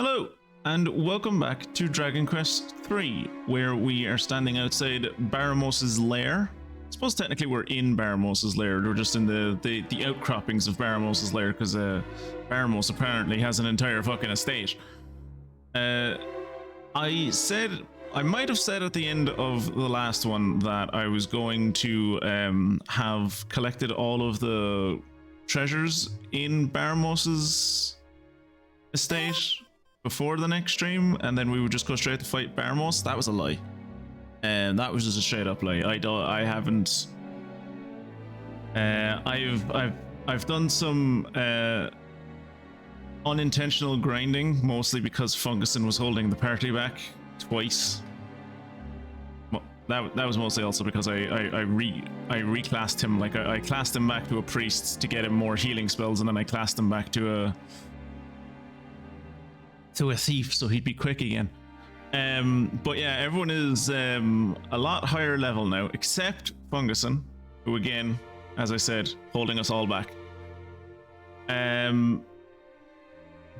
Hello, and welcome back to Dragon Quest III, where we are standing outside Baramos' lair. I suppose technically we're in Baramos' lair, we're just in the outcroppings of Baramos' lair, because Baramos apparently has an entire fucking estate. I might have said at the end of the last one that I was going to have collected all of the treasures in Baramos' estate before the next stream, and then we would just go straight to fight Baramos. That was a lie, and that was just a straight up lie. I haven't. I've done some unintentional grinding, mostly because Funguson was holding the party back twice. Well, that was mostly also because I reclassed him. Like I classed him back to a priest to get him more healing spells, and then I classed him back to a thief so he'd be quick again. But yeah, everyone is a lot higher level now, except Funguson, who again, as I said, holding us all back.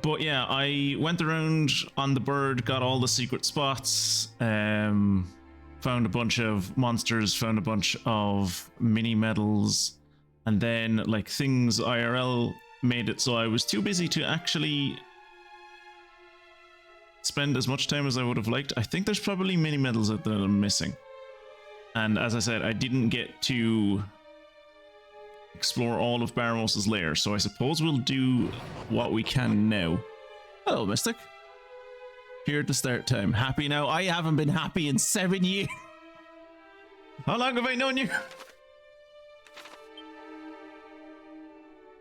But yeah, I went around on the bird, got all the secret spots, found a bunch of monsters, found a bunch of mini medals, and then like things IRL made it so I was too busy to actually spend as much time as I would have liked. I think there's probably mini medals out there that I'm missing. And as I said, I didn't get to explore all of Baramos' lair, so I suppose we'll do what we can now. Hello, Mystic. Here at the start time. Happy now? I haven't been happy in 7 years. How long have I known you?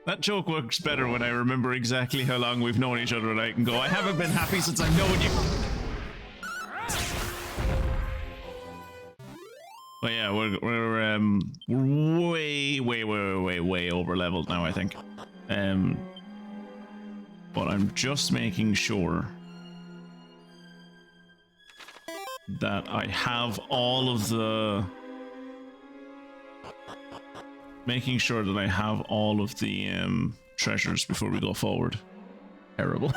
That joke works better when I remember exactly how long we've known each other, and I can go, I haven't been happy since I've known you. But yeah, we're way over leveled now, I think. But I'm just making sure that I have all of the treasures before we go forward. Terrible.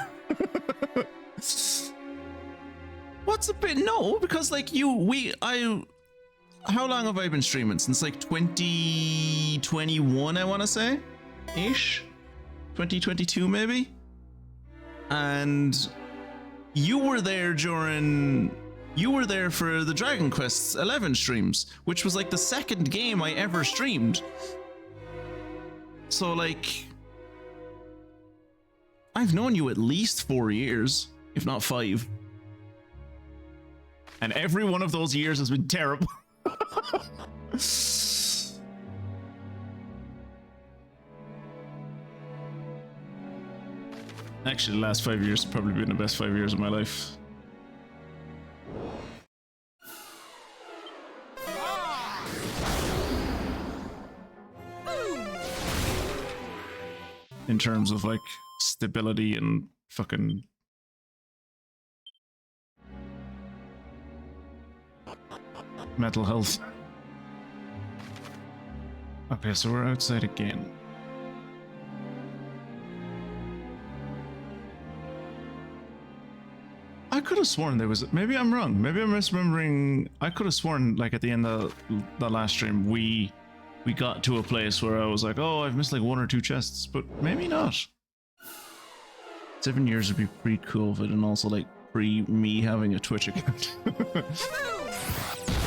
What's a bit? No, because like how long have I been streaming? Since like 2021, I want to say, ish, 2022 maybe. And you were there for the Dragon Quest 11 streams, which was like the second game I ever streamed. So like, I've known you at least 4 years, if not 5. And every one of those years has been terrible. Actually, the last 5 years have probably been the best 5 years of my life. In terms of like stability and fucking mental health. Okay, so we're outside again. I could have sworn there was, maybe I'm wrong, maybe I'm misremembering. I could have sworn like at the end of the last stream we got to a place where I was like, oh, I've missed like 1 or 2 chests, but maybe not. 7 years would be pre-COVID and also like pre-me having a Twitch account.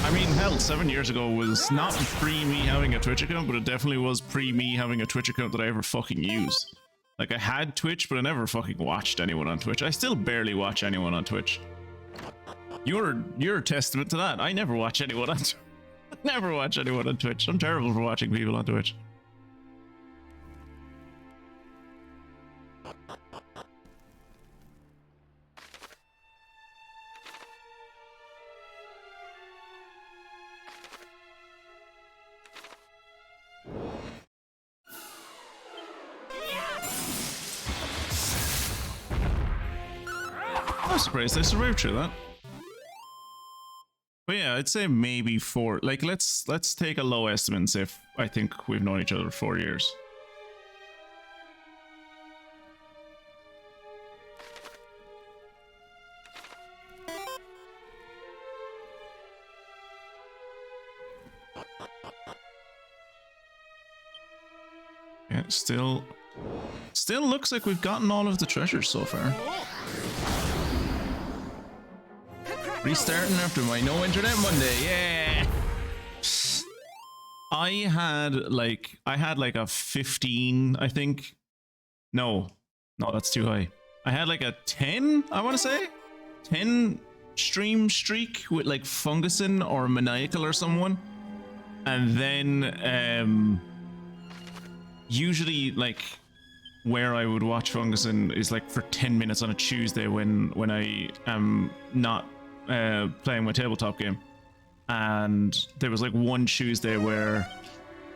I mean, hell, 7 years ago was not pre-me having a Twitch account, but it definitely was pre-me having a Twitch account that I ever fucking used. Like, I had Twitch, but I never fucking watched anyone on Twitch. I still barely watch anyone on Twitch. You're a testament to that. I never watch anyone on Twitch. Never watch anyone on Twitch. I'm terrible for watching people on Twitch. I'm surprised I survived through that. But yeah, I'd say maybe 4. Like, let's take a low estimate and say if I think we've known each other for 4 years. Yeah, still looks like we've gotten all of the treasures so far. Restarting after my no internet Monday. Yeah. I had like a 15, I think. No, that's too high. I had like a 10, I want to say. 10 stream streak with like Fungusin or Maniacal or someone. And then usually like where I would watch Fungusin is like for 10 minutes on a Tuesday when I am not playing my tabletop game. And there was like one Tuesday where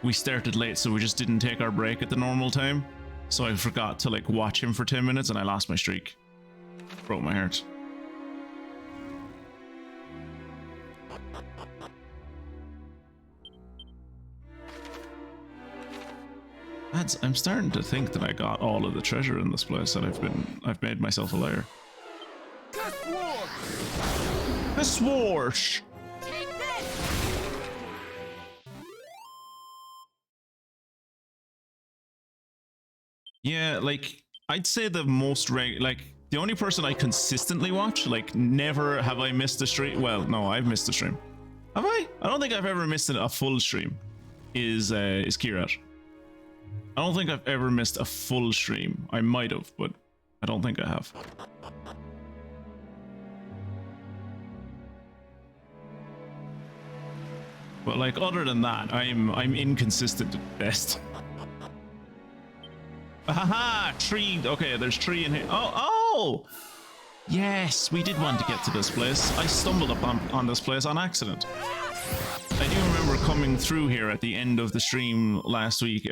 we started late, so we just didn't take our break at the normal time. So I forgot to like watch him for 10 minutes and I lost my streak. Broke my heart. Lads, I'm starting to think that I got all of the treasure in this place and I've made myself a liar. The swoosh! Yeah, like I'd say the most like the only person I consistently watch, like never have I missed a stream. Well, no, I've missed a stream. Have I? I don't think I've ever missed a full stream. Is Kirat. I don't think I've ever missed a full stream. I might have, but I don't think I have. But like other than that, I'm inconsistent at best. Haha, tree. Okay, there's tree in here. Oh! Yes, we did want to get to this place. I stumbled on this place on accident. I do remember coming through here at the end of the stream last week,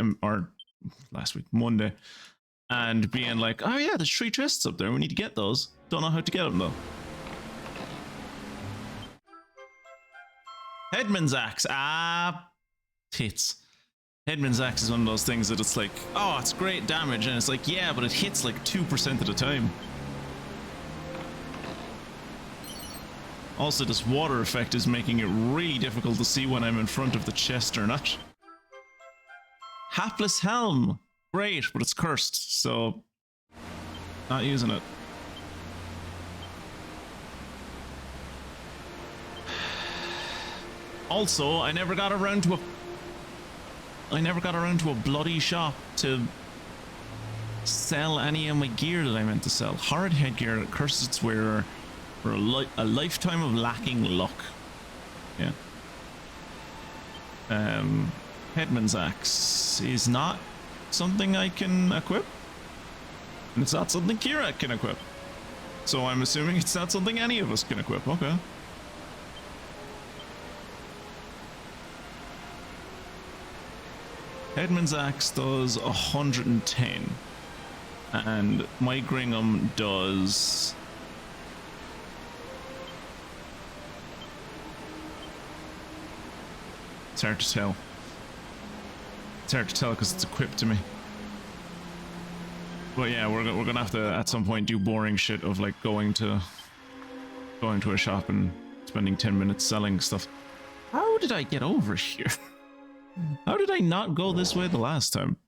Monday, and being like, oh yeah, there's 3 chests up there. We need to get those. Don't know how to get them though. Headman's axe. Tits. Headman's axe is one of those things that it's like, oh, it's great damage, and it's like, yeah, but it hits like 2% of the time. Also, this water effect is making it really difficult to see when I'm in front of the chest or not. Hapless helm. Great, but it's cursed, so not using it. Also, I never got around to a bloody shop to sell any of my gear that I meant to sell. Horrid headgear that curses its wearer for a lifetime of lacking luck. Yeah. Headman's axe is not something I can equip. And it's not something Kira can equip. So I'm assuming it's not something any of us can equip. Okay. Headman's axe does 110. And my Gringham does... It's hard to tell. It's hard to tell because it's equipped to me. But yeah, we're gonna have to at some point do boring shit of like going to a shop and spending 10 minutes selling stuff. How did I get over here? How did I not go this way the last time?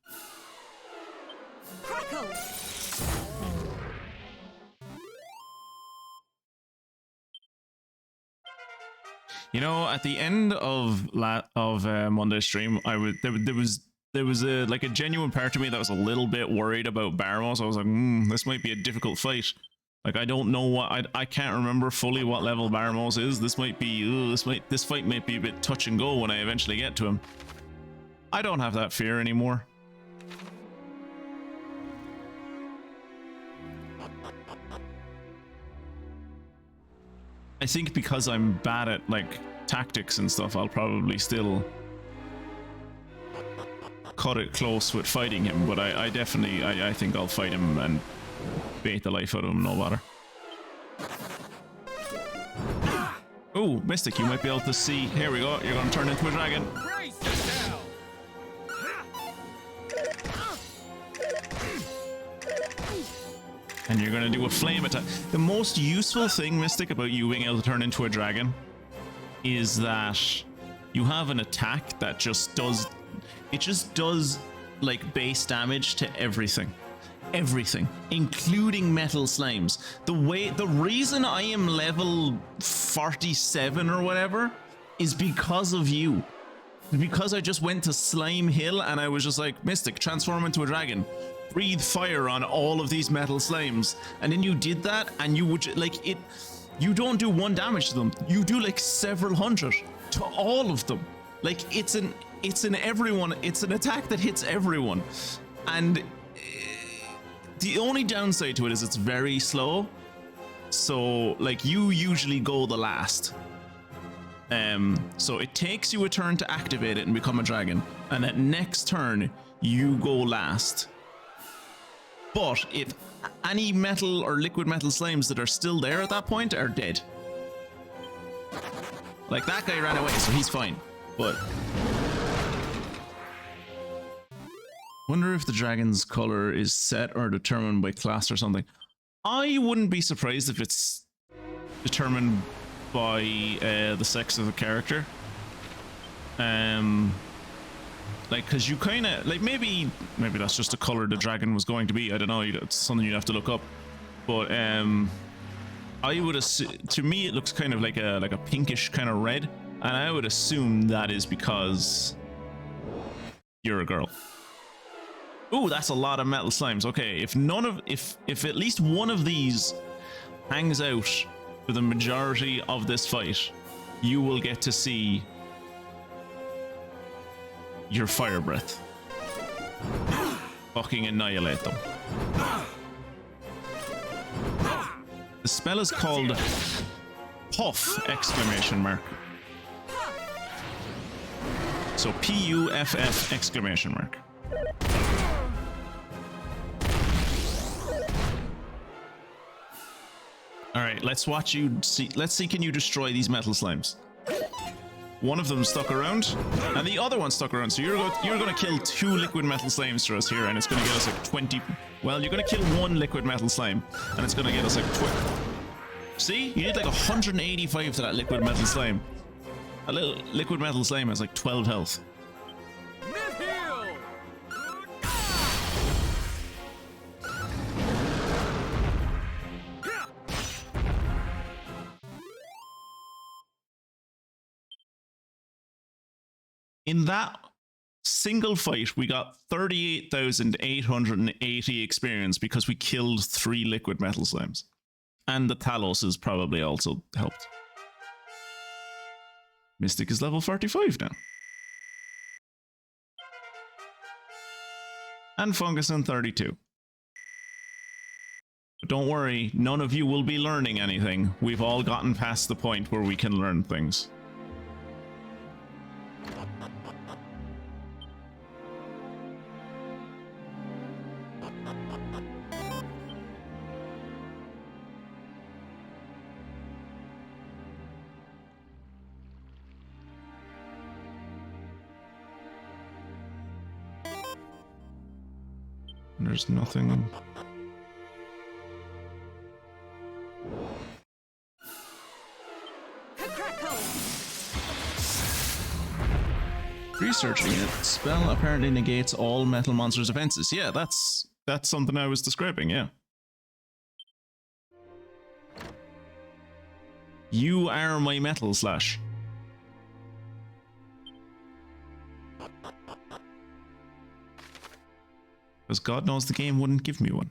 You know, at the end of Monday's stream, there was like a genuine part of me that was a little bit worried about Baramos. I was like, this might be a difficult fight. Like, I don't know what I can't remember fully what level Baramos is. This might be this fight might be a bit touch and go when I eventually get to him. I don't have that fear anymore. I think because I'm bad at like tactics and stuff, I'll probably still cut it close with fighting him, but I definitely think I'll fight him and bait the life out of him, no matter. Oh, Mystic, you might be able to see. Here we go, you're gonna turn into a dragon. And you're gonna do a flame attack. The most useful thing, Mystic, about you being able to turn into a dragon is that you have an attack that just does like base damage to everything. Everything, including metal slimes. The reason I am level 47 or whatever is because of you. Because I just went to Slime Hill and I was just like, Mystic, transform into a dragon. Breathe fire on all of these metal slimes. And then you did that and you would like it. You don't do 1 damage to them. You do like several hundred to all of them. Like it's an everyone. It's an attack that hits everyone. And the only downside to it is it's very slow. So like you usually go the last. So it takes you a turn to activate it and become a dragon. And at next turn, you go last. But if any metal or liquid metal slimes that are still there at that point are dead. Like that guy ran away, so he's fine. But wonder if the dragon's color is set or determined by class or something. I wouldn't be surprised if it's determined by the sex of the character. Like, because you kind of like maybe that's just the color the dragon was going to be. I don't know. It's something you'd have to look up. But I would assume, to me it looks kind of like a pinkish kind of red, and I would assume that is because you're a girl. Ooh, that's a lot of metal slimes. Okay, if at least one of these hangs out for the majority of this fight, you will get to see your fire breath fucking annihilate them. The spell is called Puff! Exclamation mark. So P-U-F-F exclamation mark. All right, let's watch you see. Let's see, can you destroy these metal slimes? One of them stuck around, and the other one stuck around. So you're going to kill 2 liquid metal slimes for us here, and it's going to get us like 20. Well, you're going to kill 1 liquid metal slime, and it's going to get us like 20. See, you did like 185 to that liquid metal slime. A little liquid metal slime has like 12 health. In that single fight, we got 38,880 experience because we killed 3 liquid metal slimes. And the Talos has probably also helped. Mystic is level 45 now. And Fungus in 32. But don't worry, none of you will be learning anything. We've all gotten past the point where we can learn things. There's nothing. Researching it, spell apparently negates all metal monsters' defenses. Yeah, that's something I was describing, yeah. You are my metal slash. Because God knows the game wouldn't give me one.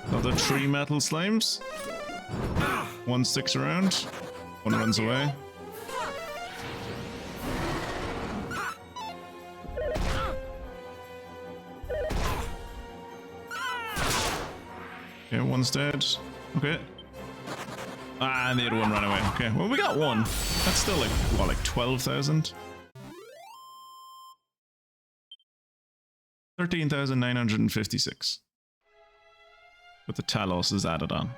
Another 3 metal slimes. 1 sticks around. 1 runs away. Okay, 1's dead. Okay. Ah, and the other one ran away. Okay, well, we got 1. That's still like, what, like 12,000? 13,956. With the Talos is added on.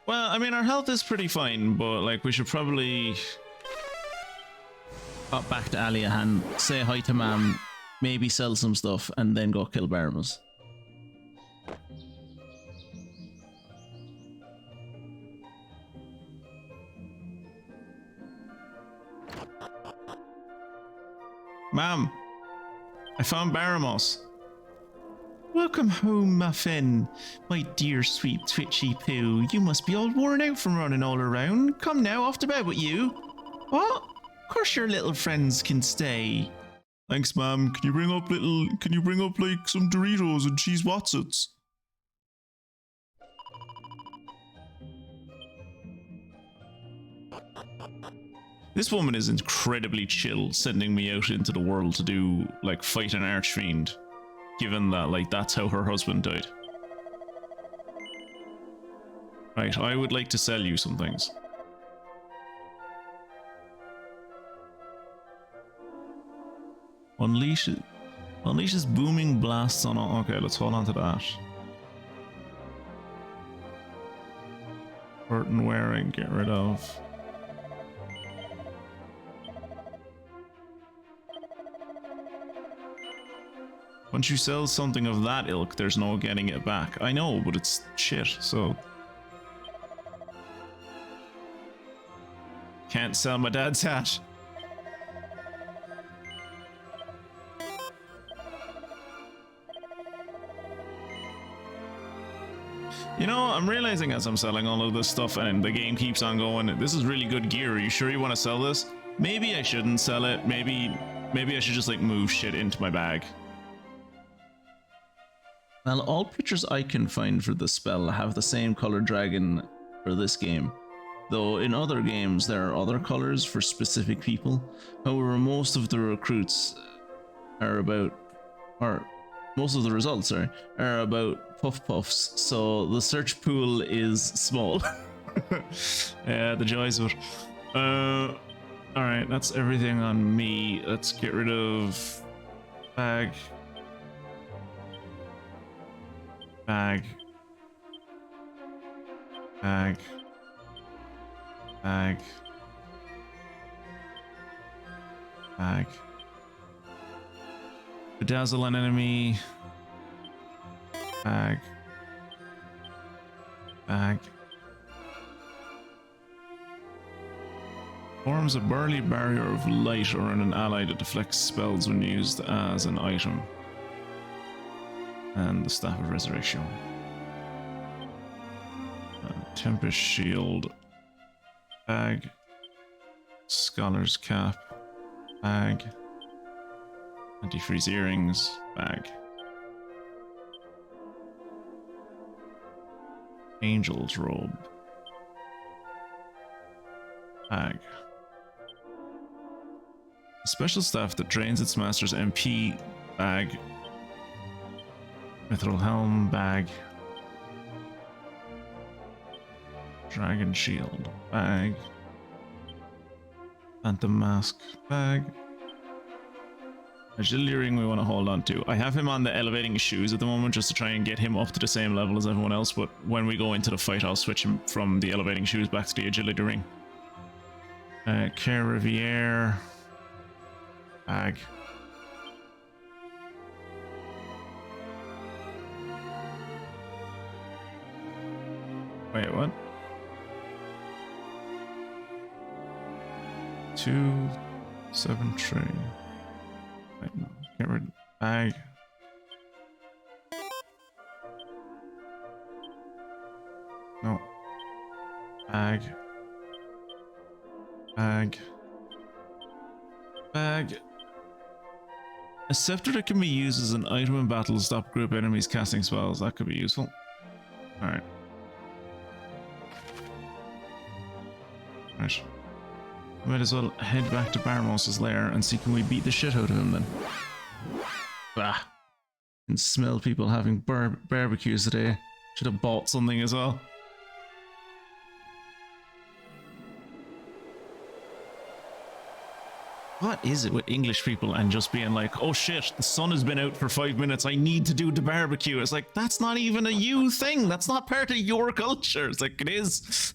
Well, I mean, our health is pretty fine, but like, we should probably pop back to Aliahan, say hi to Ma'am, maybe sell some stuff, and then go kill Baramos. Ma'am, I found Baramos. Welcome home, Muffin. My dear sweet twitchy poo. You must be all worn out from running all around. Come now, off to bed with you. What? Of course your little friends can stay. Thanks, ma'am. Can you bring up like some Doritos and cheese Watsits? This woman is incredibly chill, sending me out into the world to do, like, fight an archfiend. Given that, like, that's how her husband died. Right, I would like to sell you some things. Unleashes booming blasts on... Okay, let's hold on to that. Curtain wearing, get rid of. Once you sell something of that ilk, there's no getting it back. I know, but it's shit, so... Can't sell my dad's hat. You know, I'm realizing as I'm selling all of this stuff and the game keeps on going, this is really good gear. Are you sure you want to sell this? Maybe I shouldn't sell it. Maybe I should just, like, move shit into my bag. Well, all pictures I can find for this spell have the same color dragon for this game. Though in other games there are other colors for specific people. However, most of the recruits are about, or most of the results are about puff puffs, so the search pool is small. Yeah, the joys of it. Alright, that's everything on me. Let's get rid of bag. Bag. Bag. Bag. Bag. Bedazzle an enemy. Bag. Bag. Forms a burly barrier of light around an ally that deflects spells when used as an item. And the Staff of Resurrection. Tempest Shield. Bag. Scholar's Cap. Bag. Antifreeze Earrings. Bag. Angel's Robe. Bag. A special staff that drains its master's MP. Bag. Mithril Helm. Bag. Dragon Shield. Bag. Phantom Mask. Bag. Agility Ring we want to hold on to. I have him on the elevating shoes at the moment just to try and get him up to the same level as everyone else, but when we go into the fight I'll switch him from the elevating shoes back to the Agility Ring. Care Riviere. Bag. Wait, what? 2, 7 tray. Wait, no. Get rid of bag. No. Bag. Bag. Bag. A scepter that can be used as an item in battle to stop group enemies casting spells. That could be useful. Alright. Right. Might as well head back to Baramos' lair and see can we beat the shit out of him then. Bah. Can smell people having barbecues today. Should have bought something as well. What is it with English people and just being like, oh shit, the sun has been out for 5 minutes, I need to do the barbecue. It's like, that's not even a you thing. That's not part of your culture. It's like, it is.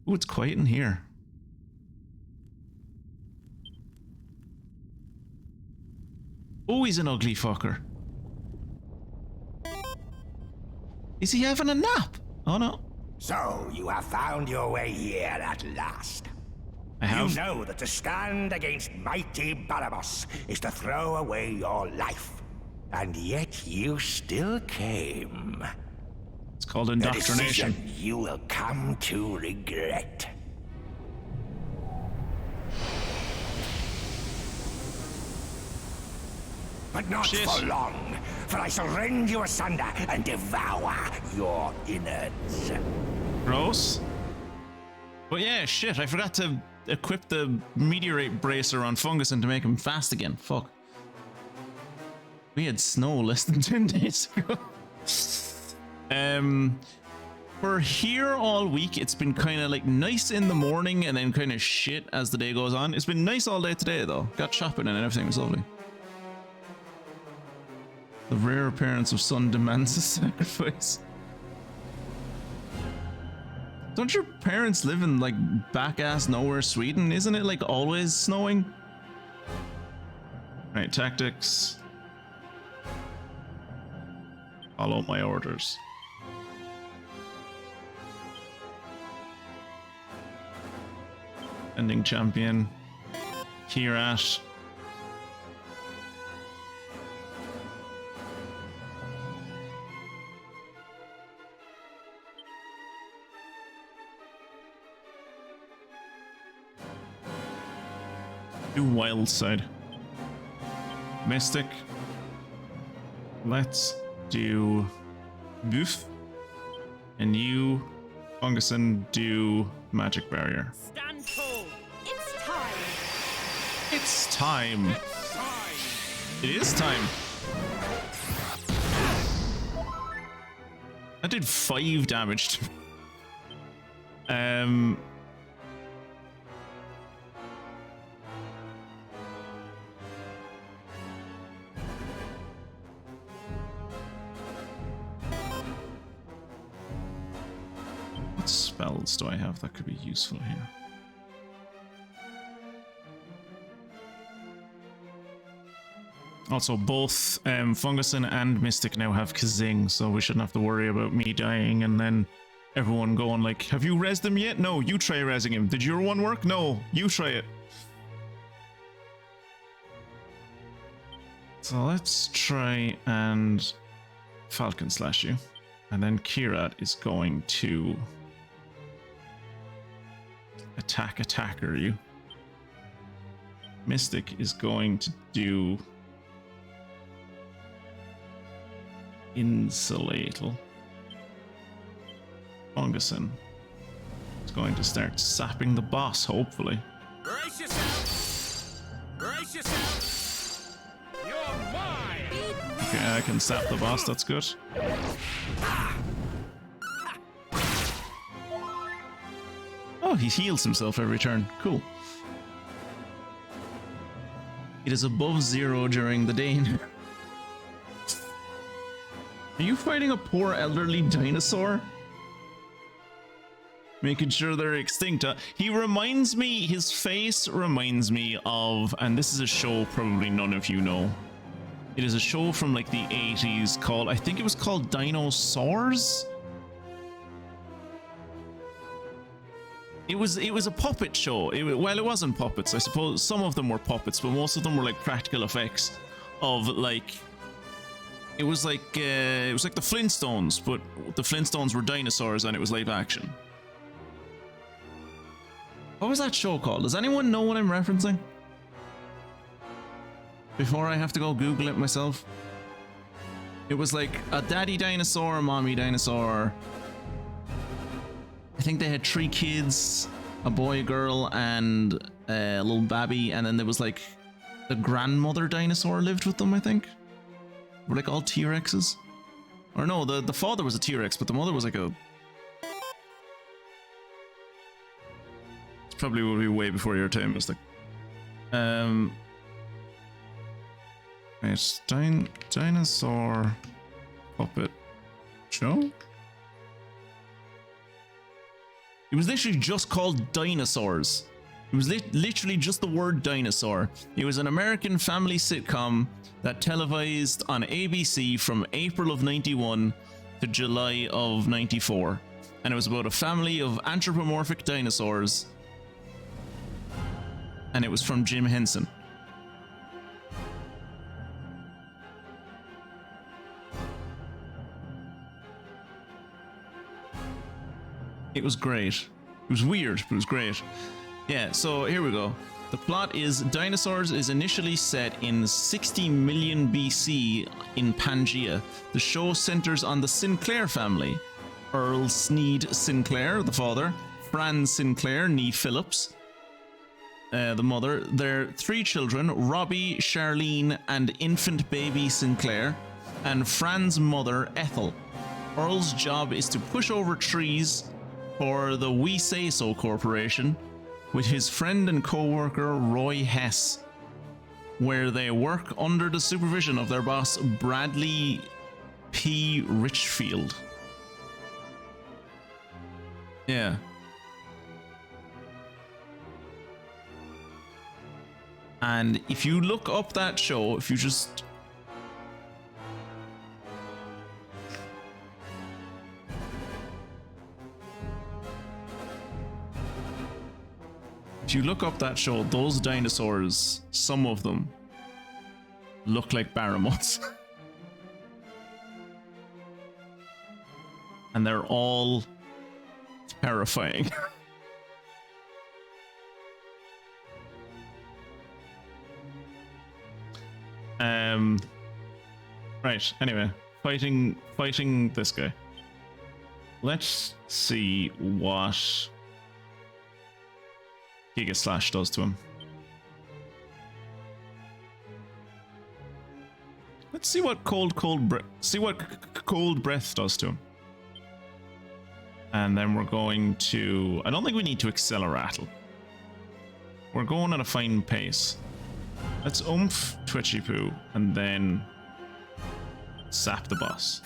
Ooh, it's quiet in here. Oh, he's an ugly fucker. Is he having a nap? Oh no. So, you have found your way here at last. I have. You know that to stand against mighty Baramos is to throw away your life. And yet you still came. It's called A indoctrination. decision you will come to regret. But not Shit. for long, for I shall rend you asunder and devour your innards. Gross. But yeah, shit, I forgot to equip the meteorite bracer on Fungus and to make him fast again. Fuck. We had snow less than 10 days ago. We're here all week. It's been kind of like nice in the morning and then kind of shit as the day goes on. It's been nice all day today though. Got shopping and everything was lovely. The rare appearance of sun demands a sacrifice. Don't your parents live in like back-ass nowhere Sweden? Isn't it like always snowing? Right, tactics. Follow my orders. Ending champion. Kirat. Do wild side. Mystic. Let's do Boof. And you, Funguson, do Magic Barrier. Stand tall. It's time. It's time. It's time. It is time. That did 5 damage to me. What spells do I have that could be useful here? Also, both Funguson and Mystic now have Kazing, so we shouldn't have to worry about me dying and then everyone going like, have you rezzed him yet? No, you try rezzing him. Did your one work? No, you try it. So let's try and Falcon Slash you. And then Kirat is going to attacker you. Mystic is going to do Insulatal. Funguson is going to start sapping the boss, hopefully. Brace yourself. Brace yourself. You're mine. Okay, I can sap the boss, that's good. Oh, he heals himself every turn. Cool. It is above 0 during the day. Are you fighting a poor elderly dinosaur? Making sure they're extinct. He reminds me, his face reminds me of, and this is a show probably none of you know. It is a show from like the 80s called, I think it was called Dinosaurs? It was a puppet show. Well, it wasn't puppets. I suppose some of them were puppets, but most of them were like practical effects of like, it was like the Flintstones, but the Flintstones were dinosaurs and it was live action. What was that show called? Does anyone know what I'm referencing? Before I have to go Google it myself. It was like a daddy dinosaur, a mommy dinosaur. I think they had 3 kids, a boy, a girl, and a little baby, and then there was like the grandmother dinosaur lived with them, I think. Were like all T-Rexes? Or no, the father was a T-Rex, but the mother was like a... It's probably will be way before your time, Mystic. It's dinosaur puppet show? It was literally just called Dinosaurs. It was literally just the word dinosaur. It was an American family sitcom that televised on ABC from April of 91 to July of 94. And it was about a family of anthropomorphic dinosaurs. And it was from Jim Henson. It was great. It was weird, but it was great. Yeah, so here we go. The plot is Dinosaurs is initially set in 60 million BC in Pangaea. The show centers on the Sinclair family. Earl Sneed Sinclair, the father. Fran Sinclair, née Phillips, the mother. Their 3 children, Robbie, Charlene, and infant baby Sinclair. And Fran's mother, Ethel. Earl's job is to push over trees for the We Say So Corporation with his friend and co-worker Roy Hess, where they work under the supervision of their boss Bradley P. Richfield. Yeah. And if you look up that show, if you just... If you look up that show, those dinosaurs, some of them, look like Baramos. And they're all terrifying. Right, anyway, fighting this guy. Let's see what Giga Slash does to him. Let's see what cold breath does to him. And then we're going to... I don't think we need to accelerate. We're going at a fine pace. Let's oomph Twitchy Poo and then sap the boss.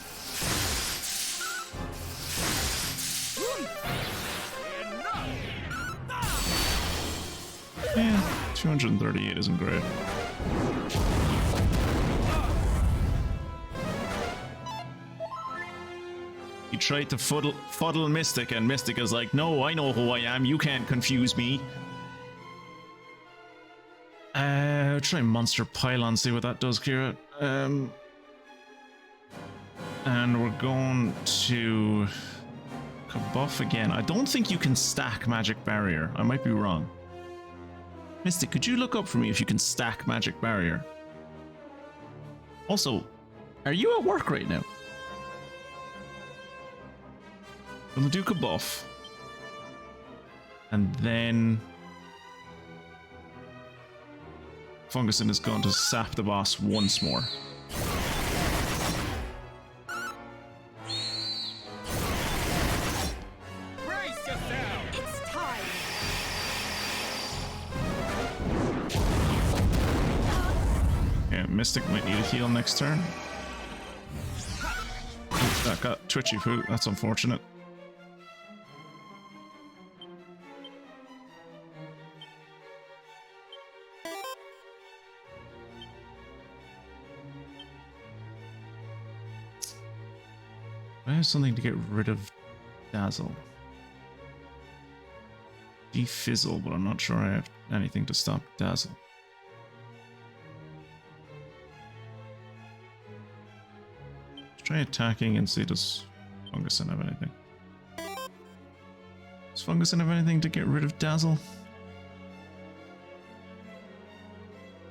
Yeah, 238 isn't great. He tried to fuddle Mystic, and Mystic is like, no, I know who I am, you can't confuse me. Try Monster Pylon, see what that does, Kira. And we're going to Kabuff again. I don't think you can stack Magic Barrier. I might be wrong. Mystic, could you look up for me if you can stack Magic Barrier? Also, are you at work right now? I'm gonna do Kabuff. And then Fungusin is going to sap the boss once more. Brace yourself! It's time! Yeah, Mystic might need a heal next turn. Ooh, that got Twitchy Poo, that's unfortunate. I have something to get rid of Dazzle. Defizzle, but I'm not sure I have anything to stop Dazzle. Let's try attacking and see does Fungusin have anything. Does Fungusin have anything to get rid of Dazzle?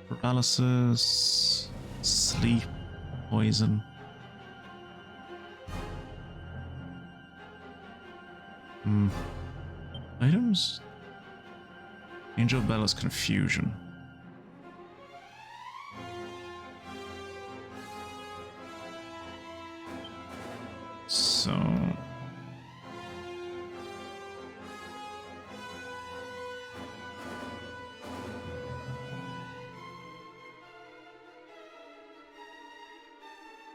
Paralysis, sleep, poison. Items? Angel Bella's Confusion. So... I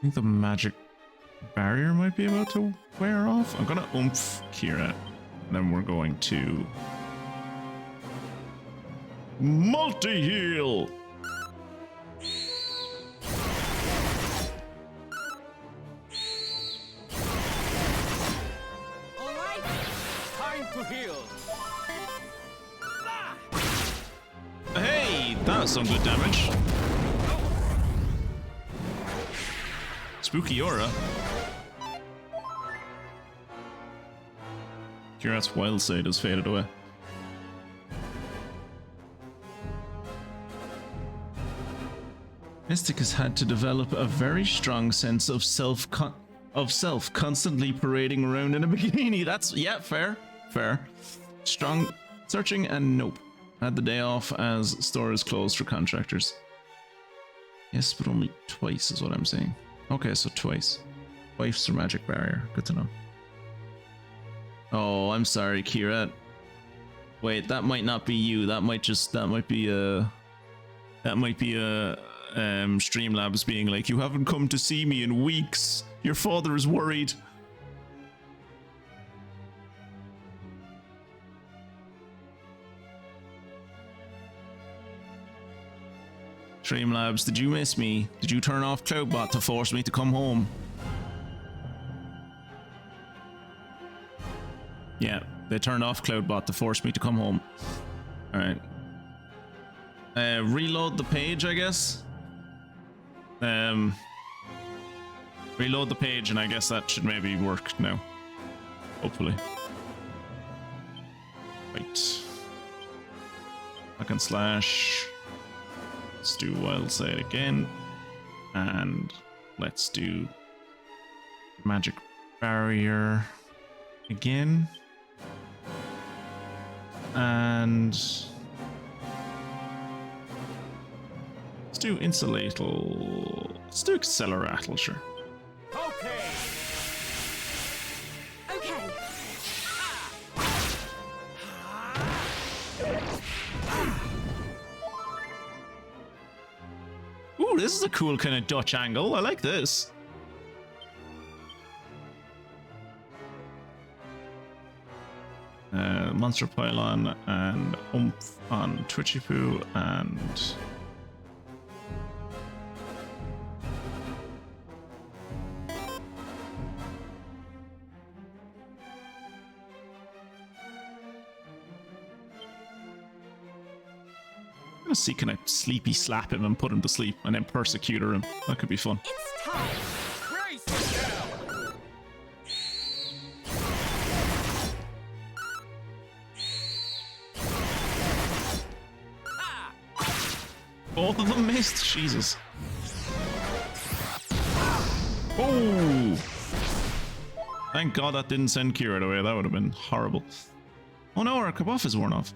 think the magic barrier might be about to wear off. I'm gonna oomph Kira, and then we're going to Multi-heal! Alright, time to heal. Hey, that was some good damage. Spooky aura. Kirat's wild side has faded away. Mystic has had to develop a very strong sense of self, constantly parading around in a bikini. That's, yeah, fair. Strong searching and nope. Had the day off as store is closed for contractors. Yes, but only twice is what I'm saying. Okay, so twice. Twice for magic barrier. Good to know. Oh, I'm sorry, Kira. Wait, that might not be you. That might be Streamlabs being like, you haven't come to see me in weeks. Your father is worried. Streamlabs, did you miss me? Did you turn off Cloudbot to force me to come home? Yeah, they turned off Cloudbot to force me to come home. Alright. Reload the page, I guess. Reload the page, and I guess that should maybe work now. Hopefully. Right. Hack and slash. Let's do wild side again. And let's do magic barrier again. And let's do insulatal. Let's do accelerattle, sure. Okay. Okay. Ooh, this is a cool kind of Dutch angle. I like this. Monster Pylon and Oomph on Twitchy Poo and let's see, can I sleepy slap him and put him to sleep and then persecutor him? That could be fun. It's time. Brace yourself. Both of them missed? Jesus. Oh! Thank God that didn't send Kira away. That would have been horrible. Oh no, our kabuff is worn off.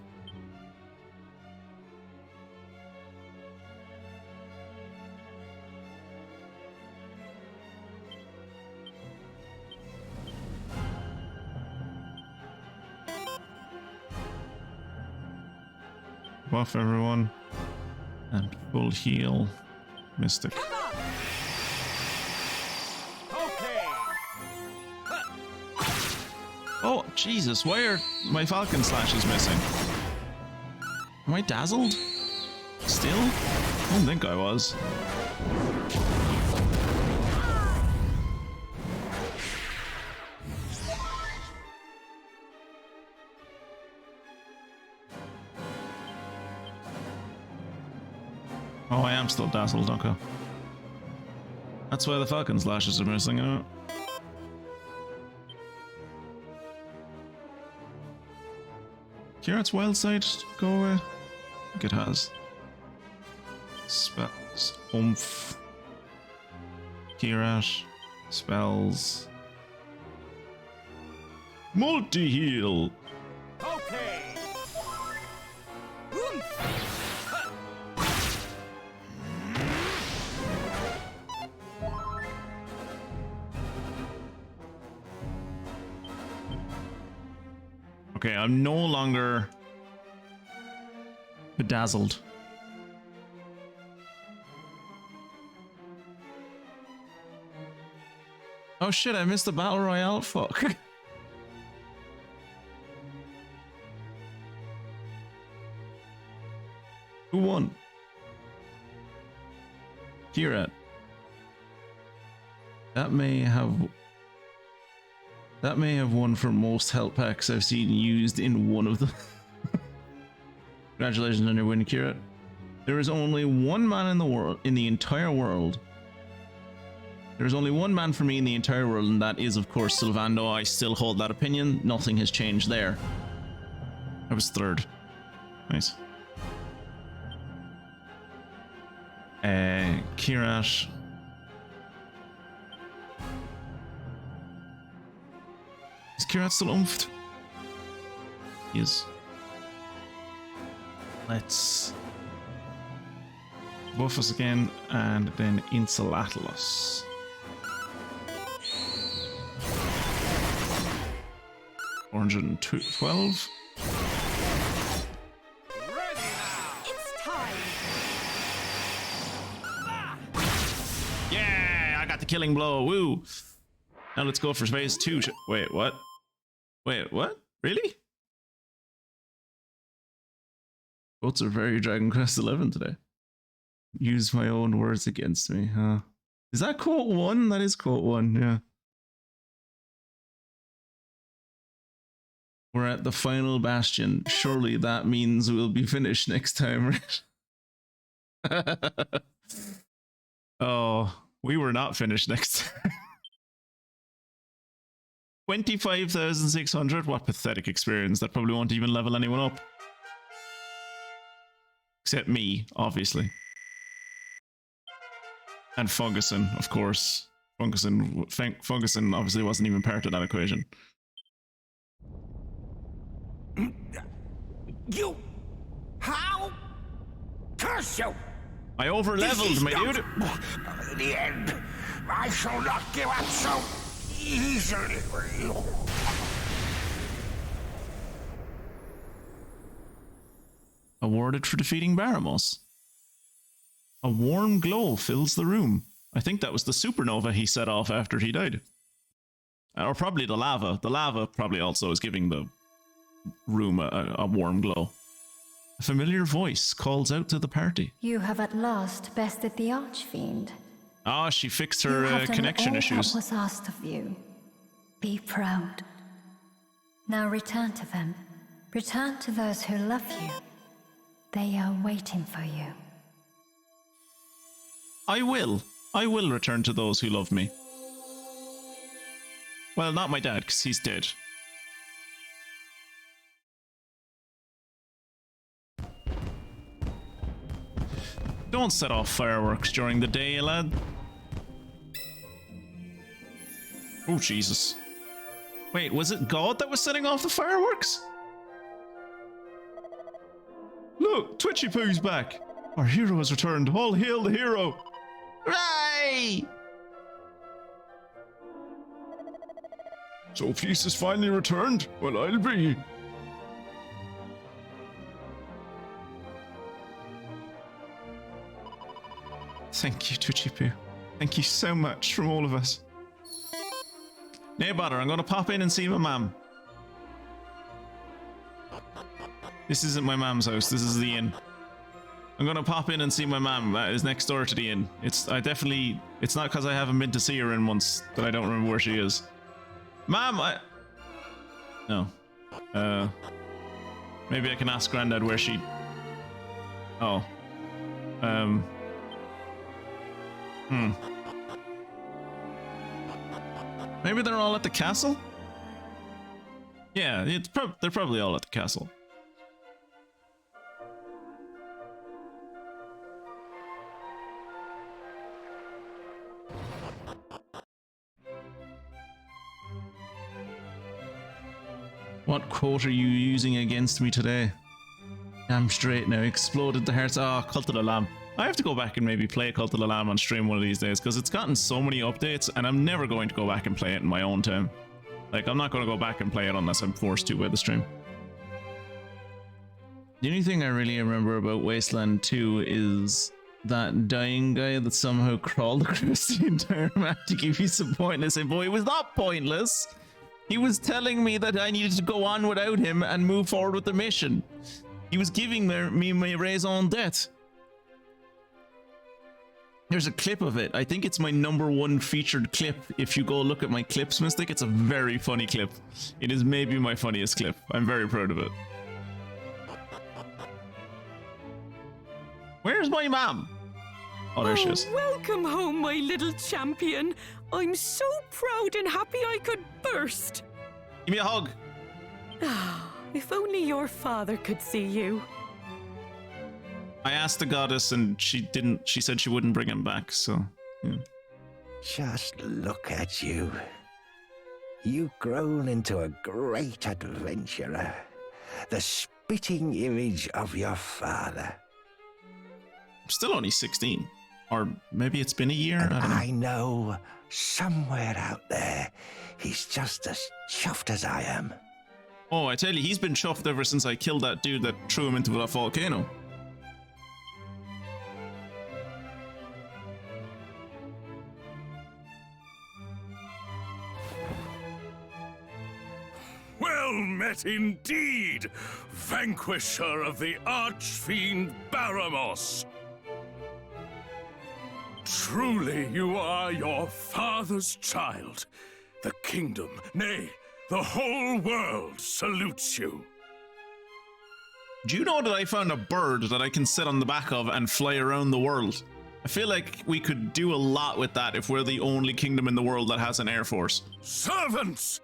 Buff everyone. And full heal. Mystic. Okay. Oh, Jesus, why are my Falcon Slashes missing? Am I dazzled? Still? I don't think I was. Oh, I am still dazzled, okay. That's why the Falcon Slashes are missing, you know? Kirat's wild side go away? I think it has. Spells. Oomph. Kirat. Spells. Multi-heal! Okay. Okay, I'm no longer bedazzled. Oh shit, I missed the battle royale. Fuck. Who won? Kirat. That may have won for most health packs I've seen used in one of them. Congratulations on your win, Kirat. There is only one man in the world, in the entire world. There's only one man for me in the entire world, and that is, of course, Sylvando. I still hold that opinion. Nothing has changed there. I was third. Nice. Kirat. Is Kirat still oomphed? He is. Let's buff us again, and then Insulatulus. $412. It's time. Yeah, I got the killing blow. Woo! Now let's go for phase 2. Wait, what? Wait, what? Really? Quotes are very Dragon Quest 11 today. Use my own words against me, huh? Is that quote 1? That is quote 1, yeah. We're at the final bastion. Surely that means we'll be finished next time, right? Oh, we were not finished next time. 25,600? What pathetic experience. That probably won't even level anyone up. Except me, obviously. And Funguson, of course. Funguson obviously wasn't even part of that equation. You... How? Curse you! I over-leveled, my dude! The end. I shall not give up so easily. Awarded for defeating Baramos. A warm glow fills the room. I think that was the supernova he set off after he died. Or probably the lava. The lava probably also is giving the room a warm glow. A familiar voice calls out to the party. You have at last bested the archfiend. Ah, she fixed You her have done connection all issues. that was asked of you. Be proud. Now return to them. Return to those who love you. They are waiting for you. I will. I will return to those who love me. Well, not my dad, because he's dead. Don't set off fireworks during the day, lad. Oh, Jesus. Wait, was it God that was setting off the fireworks? Look, Twitchy Poo's back. Our hero has returned. All hail the hero. Hooray! So peace has finally returned? Well, I'll be. Thank you, Twitchy Poo. Thank you so much from all of us. No bother, I'm gonna pop in and see my mum. This isn't my mum's house, this is the inn. I'm gonna pop in and see my mum. That is next door to the inn. It's not because I haven't been to see her in months that I don't remember where she is. Mom, no. Maybe I can ask Grandad where she... Oh. Maybe they're all at the castle? Yeah, they're probably all at the castle. What quote are you using against me today? Damn straight now, exploded the hearts. Ah, oh, Cult of the Lamb. I have to go back and maybe play Cult of the Lamb on stream one of these days, because it's gotten so many updates, and I'm never going to go back and play it in my own time. Like, I'm not going to go back and play it unless I'm forced to by the stream. The only thing I really remember about Wasteland 2 is that dying guy that somehow crawled across the entire map to give you some pointless info. It was not pointless! He was telling me that I needed to go on without him and move forward with the mission. He was giving me my raison d'etre. There's a clip of it. I think it's my #1 featured clip. If you go look at my clips, Mystic, it's a very funny clip. It is maybe my funniest clip. I'm very proud of it. Where's my mom? Oh, there she is. Welcome home, my little champion. I'm so proud and happy I could burst. Give me a hug. If only your father could see you. I asked the goddess and she didn't. She said she wouldn't bring him back, so yeah. Just look at you. You've grown into a great adventurer. The spitting image of your father. I'm still only 16. Or maybe it's been a year? And I don't know. I know somewhere out there, he's just as chuffed as I am. Oh, I tell you, he's been chuffed ever since I killed that dude that threw him into that volcano. Well met indeed, vanquisher of the archfiend Baramos. Truly you are your father's child. The kingdom, nay, the whole world salutes you. Do you know that I found a bird that I can sit on the back of and fly around the world? I feel like we could do a lot with that if we're the only kingdom in the world that has an air force. Servants!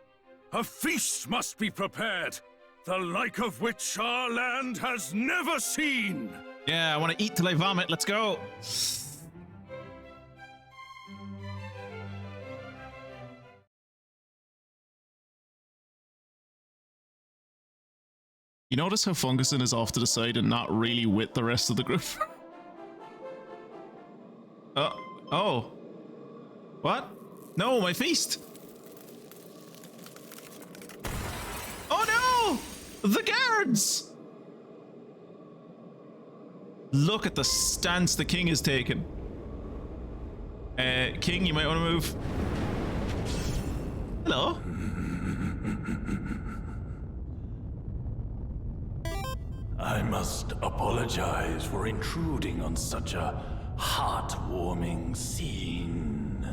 A feast must be prepared, the like of which our land has never seen. Yeah, I want to eat till I vomit. Let's go. You notice how Funguson is off to the side and not really with the rest of the group? Oh. What? No, my feast! Oh no! The guards! Look at the stance the king is taking. King, you might want to move. Hello? I must apologize for intruding on such a heartwarming scene.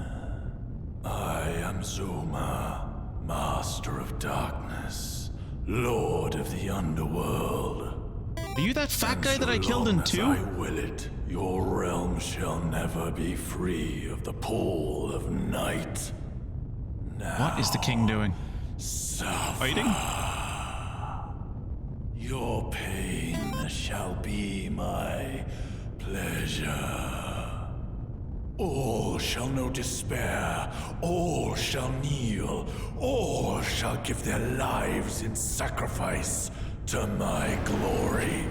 I am Zoma, Master of Darkness, Lord of the Underworld. Are you that fat guy that I killed in 2? I will it, your realm shall never be free of the pull of night. Now, What is the king doing? Fighting? Your pain shall be my pleasure. All shall know despair, all shall kneel, all shall give their lives in sacrifice to my glory.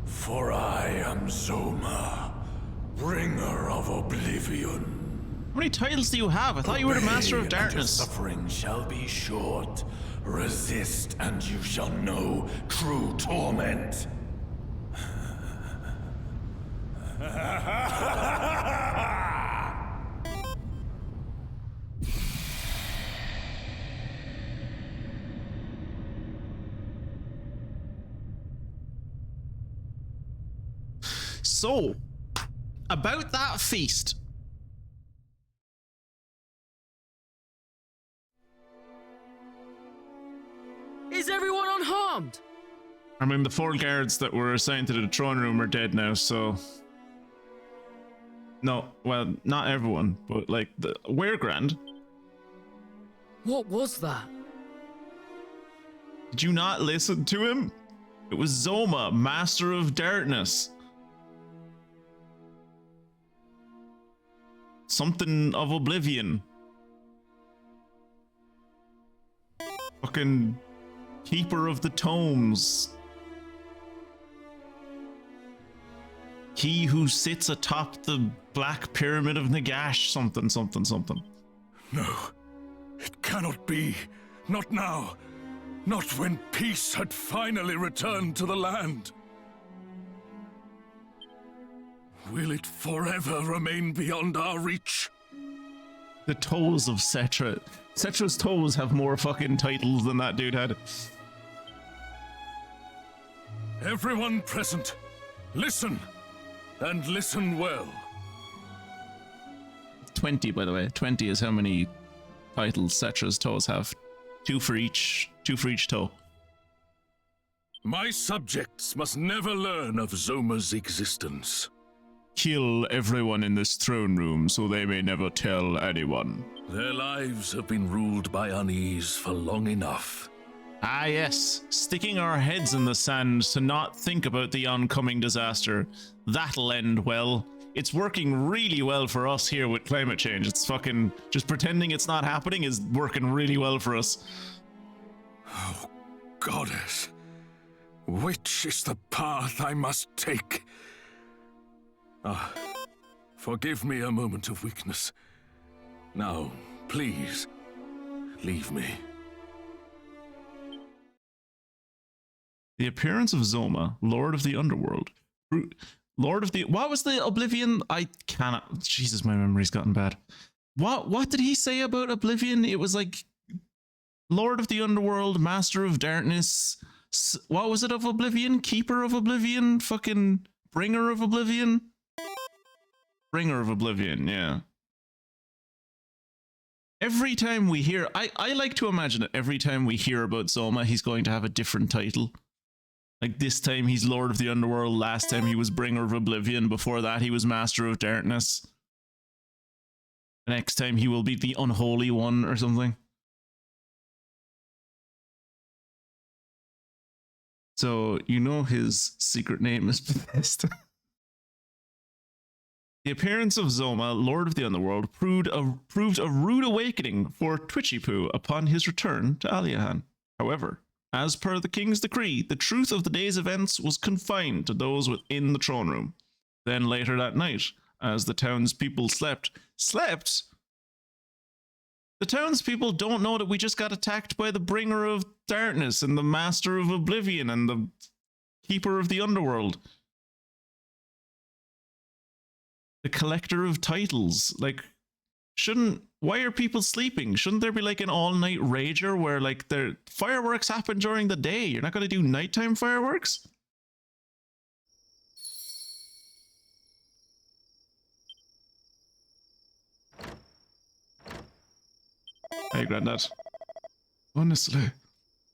For I am Zoma, bringer of oblivion. How many titles do you have? I thought you were the Master of Obey, and your Darkness. suffering shall be short. Resist, and you shall know true torment. So, about that feast. Is everyone unharmed? I mean, the 4 guards that were assigned to the throne room are dead now, so... No, well, not everyone, but like, we're grand. What was that? Did you not listen to him? It was Zoma, Master of Darkness. Something of Oblivion. Fucking Keeper of the Tomes. He who sits atop the Black Pyramid of Nagash, something, something, something. No, it cannot be. Not now. Not when peace had finally returned to the land. Will it forever remain beyond our reach? The toes of Cetra. Cetra's toes have more fucking titles than that dude had. Everyone present, listen, and listen well. 20, by the way. 20 is how many titles Cetra's toes have. Two for each toe. My subjects must never learn of Zoma's existence. Kill everyone in this throne room so they may never tell anyone. Their lives have been ruled by unease for long enough. Ah yes, sticking our heads in the sand to not think about the oncoming disaster. That'll end well. It's working really well for us here with climate change. It's fucking... just pretending it's not happening is working really well for us. Oh, goddess. Which is the path I must take? Ah, forgive me a moment of weakness. Now, please, leave me. The appearance of Zoma, Lord of the Underworld. Lord of the... what was the Oblivion? I cannot... Jesus, my memory's gotten bad. What did he say about Oblivion? It was like... Lord of the Underworld, Master of Darkness... what was it of Oblivion? Keeper of Oblivion? Fucking Bringer of Oblivion? Bringer of Oblivion, yeah. Every time we hear... I like to imagine that every time we hear about Zoma, he's going to have a different title. Like this time he's Lord of the Underworld, last time he was Bringer of Oblivion, before that he was Master of Darkness. The next time he will be the Unholy One or something. So, you know his secret name is Bethesda. The appearance of Zoma, Lord of the Underworld, proved a rude awakening for Twitchy-Poo upon his return to Aliahan. However, as per the king's decree, the truth of the day's events was confined to those within the throne room. Then later that night, as the townspeople slept? The townspeople don't know that we just got attacked by the Bringer of Darkness and the Master of Oblivion and the Keeper of the Underworld. The Collector of Titles. Like, why are people sleeping? Shouldn't there be like an all-night rager where like their fireworks happen during the day? You're not going to do nighttime fireworks? Hey, Grandad. Honestly,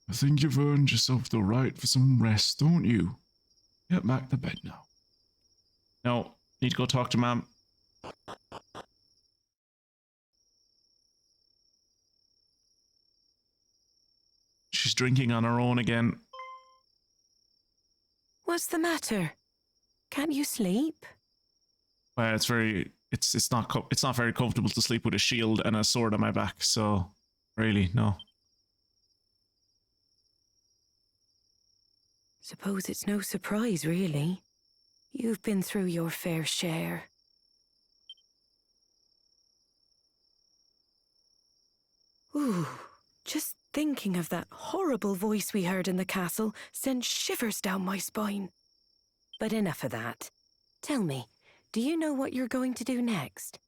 I think you've earned yourself the right for some rest, don't you? Get back to bed now. No, need to go talk to Mom. She's drinking on her own again. What's the matter? Can't you sleep? Well, it's not very comfortable to sleep with a shield and a sword on my back, so really, no. Suppose it's no surprise, really. You've been through your fair share. Ooh, just thinking of that horrible voice we heard in the castle sent shivers down my spine. But enough of that. Tell me, do you know what you're going to do next?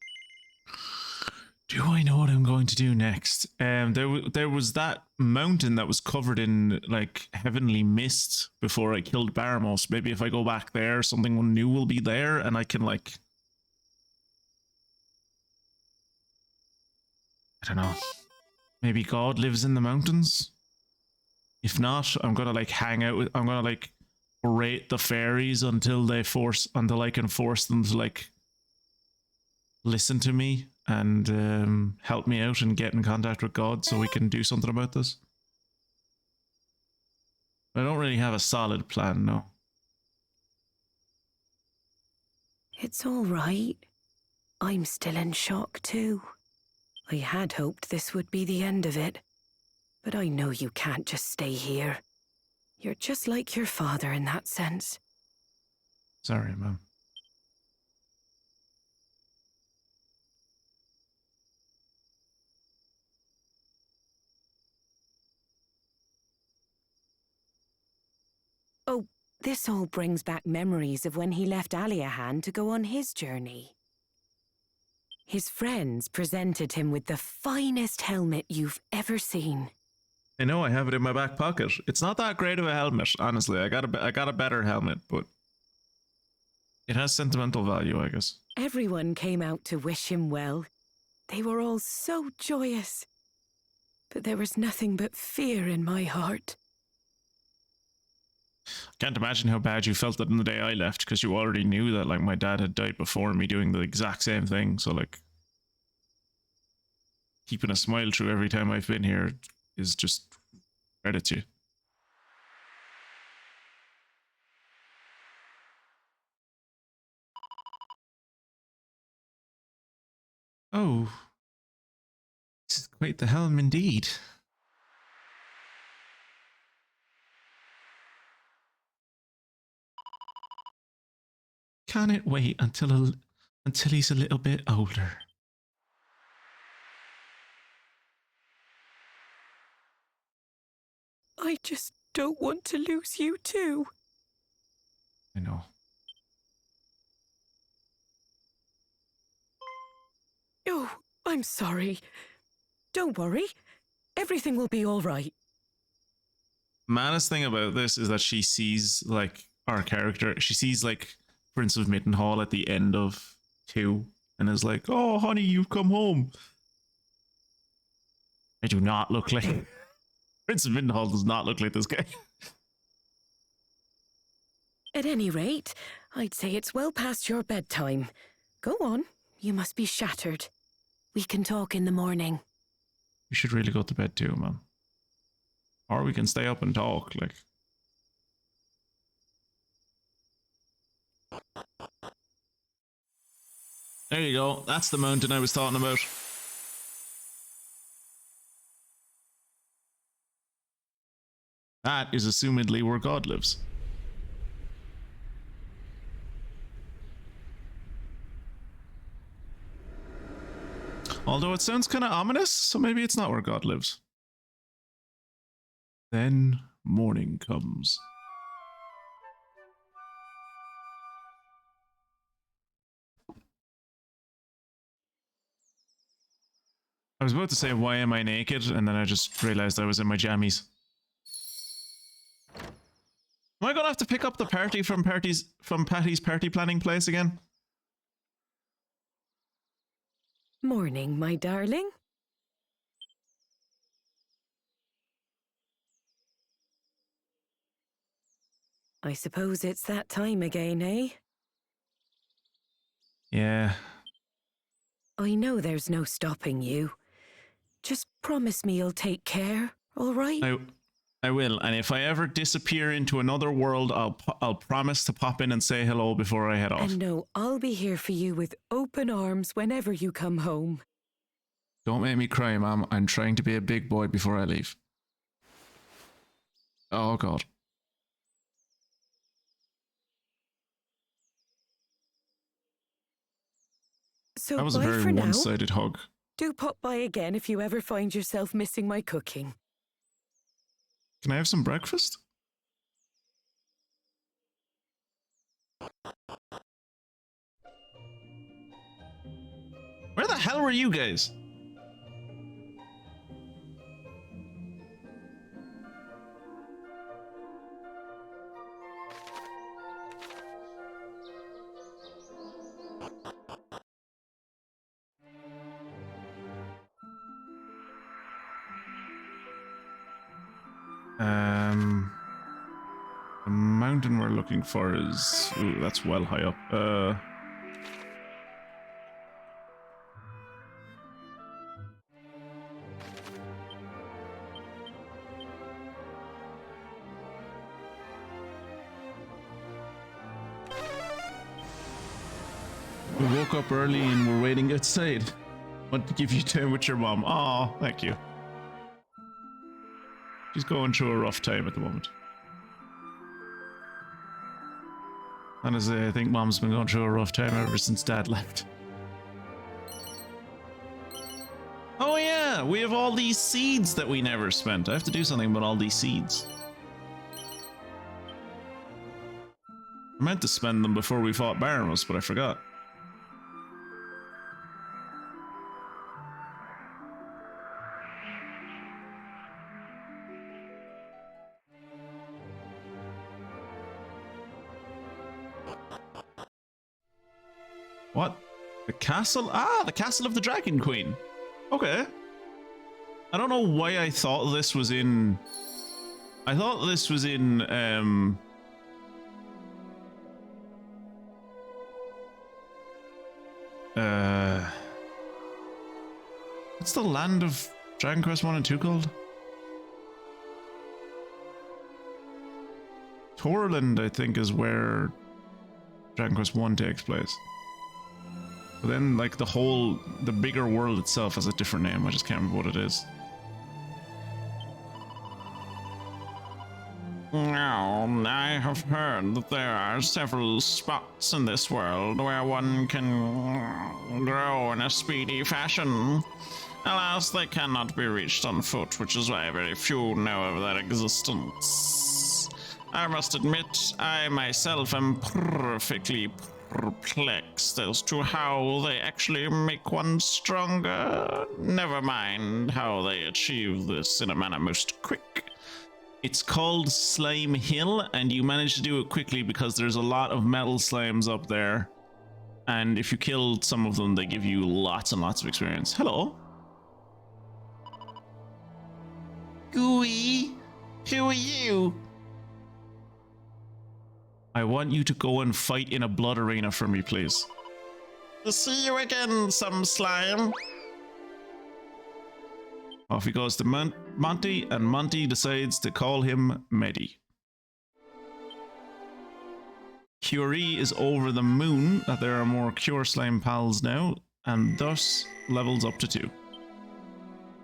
Do I know what I'm going to do next? There was that mountain that was covered in like heavenly mist before I killed Baramos. Maybe if I go back there, something new will be there, and I can like... I don't know. Maybe God lives in the mountains? If not, I'm gonna like hang out with... I'm gonna like berate the fairies until I can force them to like listen to me and help me out and get in contact with God so we can do something about this. I don't really have a solid plan, no. It's all right. I'm still in shock too. I had hoped this would be the end of it, but I know you can't just stay here. You're just like your father in that sense. Sorry, Mom. Oh, this all brings back memories of when he left Aliahan to go on his journey. His friends presented him with the finest helmet you've ever seen. I know I have it in my back pocket. It's not that great of a helmet, honestly. I got a better helmet, but it has sentimental value, I guess. Everyone came out to wish him well. They were all so joyous. But there was nothing but fear in my heart. I can't imagine how bad you felt on the day I left, because you already knew that like my dad had died before me doing the exact same thing. So like keeping a smile through every time I've been here is just credit to you. Oh, this is quite the helm indeed. Can it wait until he's a little bit older? I just don't want to lose you too. I know. Oh, I'm sorry. Don't worry. Everything will be all right. Maddest thing about this is that she sees like our character. She sees like Prince of Mittenhall at the end of 2 and is like, "Oh, honey, you've come home." I do not look like Prince of Mittenhall. Does not look like this guy. At any rate, I'd say it's well past your bedtime. Go on. You must be shattered. We can talk in the morning. You should really go to bed too, Mom. Or we can stay up and talk, like. There you go. That's the mountain I was talking about. That is assumedly where God lives. Although it sounds kind of ominous, so maybe it's not where God lives. Then morning comes. I was about to say, why am I naked? And then I just realized I was in my jammies. Am I gonna have to pick up the party from Patty's party planning place again? Morning, my darling. I suppose it's that time again, eh? Yeah. I know there's no stopping you. Just promise me you'll take care, all right? I will, and if I ever disappear into another world, I'll promise to pop in and say hello before I head off. And no, I'll be here for you with open arms whenever you come home. Don't make me cry, Mom. I'm trying to be a big boy before I leave. Oh, God. So That was a bye very for now. one-sided hug. Do pop by again if you ever find yourself missing my cooking. Can I have some breakfast? Where the hell were you guys? The mountain we're looking for is... Ooh, that's well high up. We woke up early and we're waiting outside. Want to give you time with your mom. Aw, thank you. She's going through a rough time at the moment. Honestly, I think Mom's been going through a rough time ever since Dad left. Oh yeah, we have all these seeds that we never spent. I have to do something about all these seeds. I meant to spend them before we fought Baramos, but I forgot. What? The castle? Ah, the castle of the Dragon Queen. Okay. I don't know why I thought this was in... I thought this was in, what's the land of Dragon Quest 1 and 2 called? Torland, I think, is where Dragon Quest 1 takes place. But then, like, the bigger world itself has a different name. I just can't remember what it is. Now, I have heard that there are several spots in this world where one can grow in a speedy fashion. Alas, they cannot be reached on foot, which is why very few know of their existence. I must admit, I myself am perfectly perplexed as to how they actually make one stronger. Never mind how they achieve this in a manner most quick. It's called Slime Hill, and you manage to do it quickly because there's a lot of metal slimes up there. And if you kill some of them, they give you lots and lots of experience. Hello. Gooey, who are you? I want you to go and fight in a blood arena for me, please. To see you again, some slime. Off he goes to Monty, and Monty decides to call him Medi. Curie is over the moon that there are more Cure Slime pals now, and thus levels up to 2.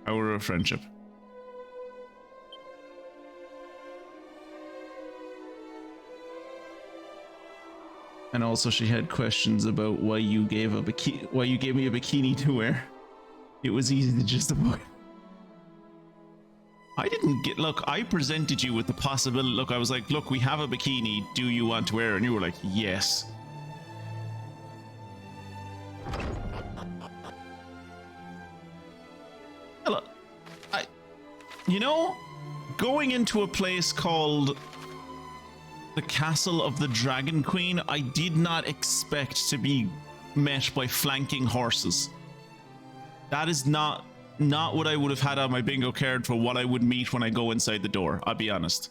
Hour of friendship. And also she had questions about why you gave me a bikini to wear. It was easy to just avoid. I didn't get, look, I presented you with the possibility, look, I was like, look, we have a bikini, do you want to wear it? And you were like, yes. Hello. You know, going into a place called the Castle of the Dragon Queen, I did not expect to be met by flanking horses. That is not what I would have had on my bingo card for what I would meet when I go inside the door, I'll be honest.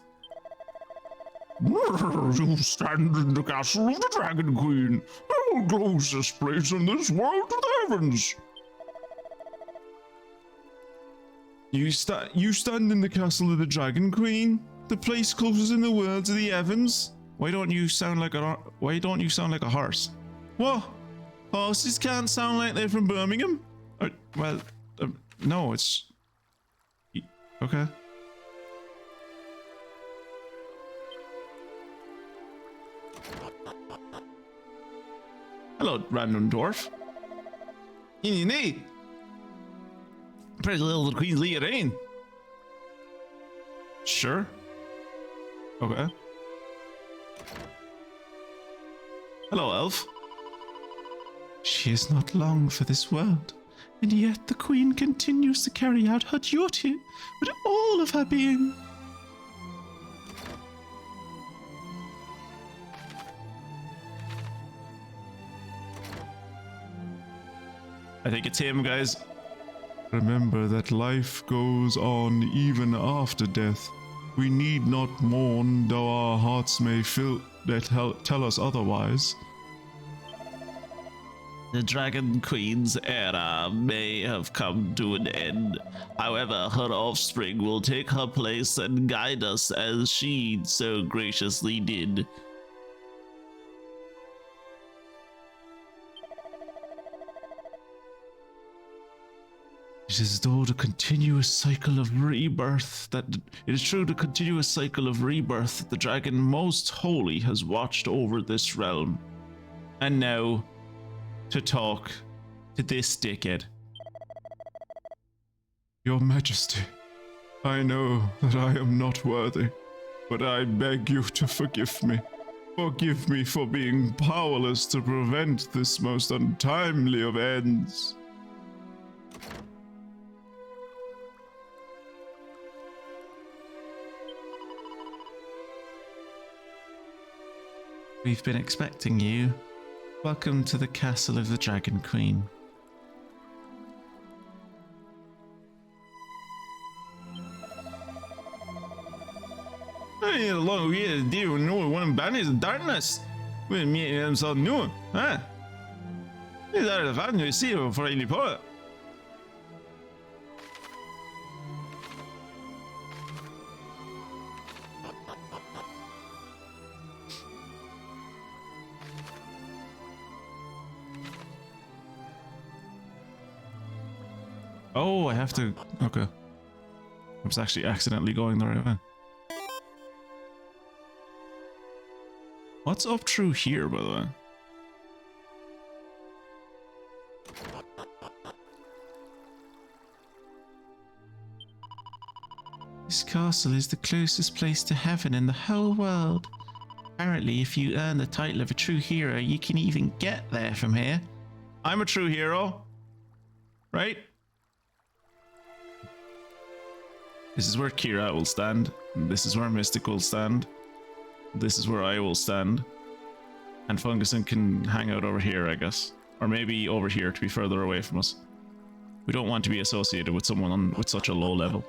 You stand in the castle of the Dragon Queen, the closest place in this world to the heavens. You stand in the castle of the Dragon Queen, the place closest in the world to the heavens. Why don't you sound like a horse? What? Horses can't sound like they're from Birmingham? No, it's... Okay. Hello, random dwarf. Nee. Pretty little Queen Leorine. Sure. Okay. Hello, elf. She is not long for this world, and yet the Queen continues to carry out her duty with all of her being. I think it's him, guys. Remember that life goes on even after death. We need not mourn, though our hearts may tell us otherwise. The Dragon Queen's era may have come to an end. However, her offspring will take her place and guide us as she so graciously did. It is though the continuous cycle of rebirth that the dragon most holy has watched over this realm. And now, to talk to this dickhead. Your Majesty, I know that I am not worthy, but I beg you to forgive me. Forgive me for being powerless to prevent this most untimely of ends. We've been expecting you. Welcome to the castle of the Dragon Queen. I need a long way to deal with no one banish of darkness. We'll meet him so new, huh? These are the fun you see before I report. Oh, I have to. Okay. I was actually accidentally going the right way. What's up through here, by the way? This castle is the closest place to heaven in the whole world. Apparently, if you earn the title of a true hero, you can even get there from here. I'm a true hero, right? This is where Kira will stand. This is where Mystic will stand. This is where I will stand. And Funguson can hang out over here, I guess. Or maybe over here to be further away from us. We don't want to be associated with someone with such a low level.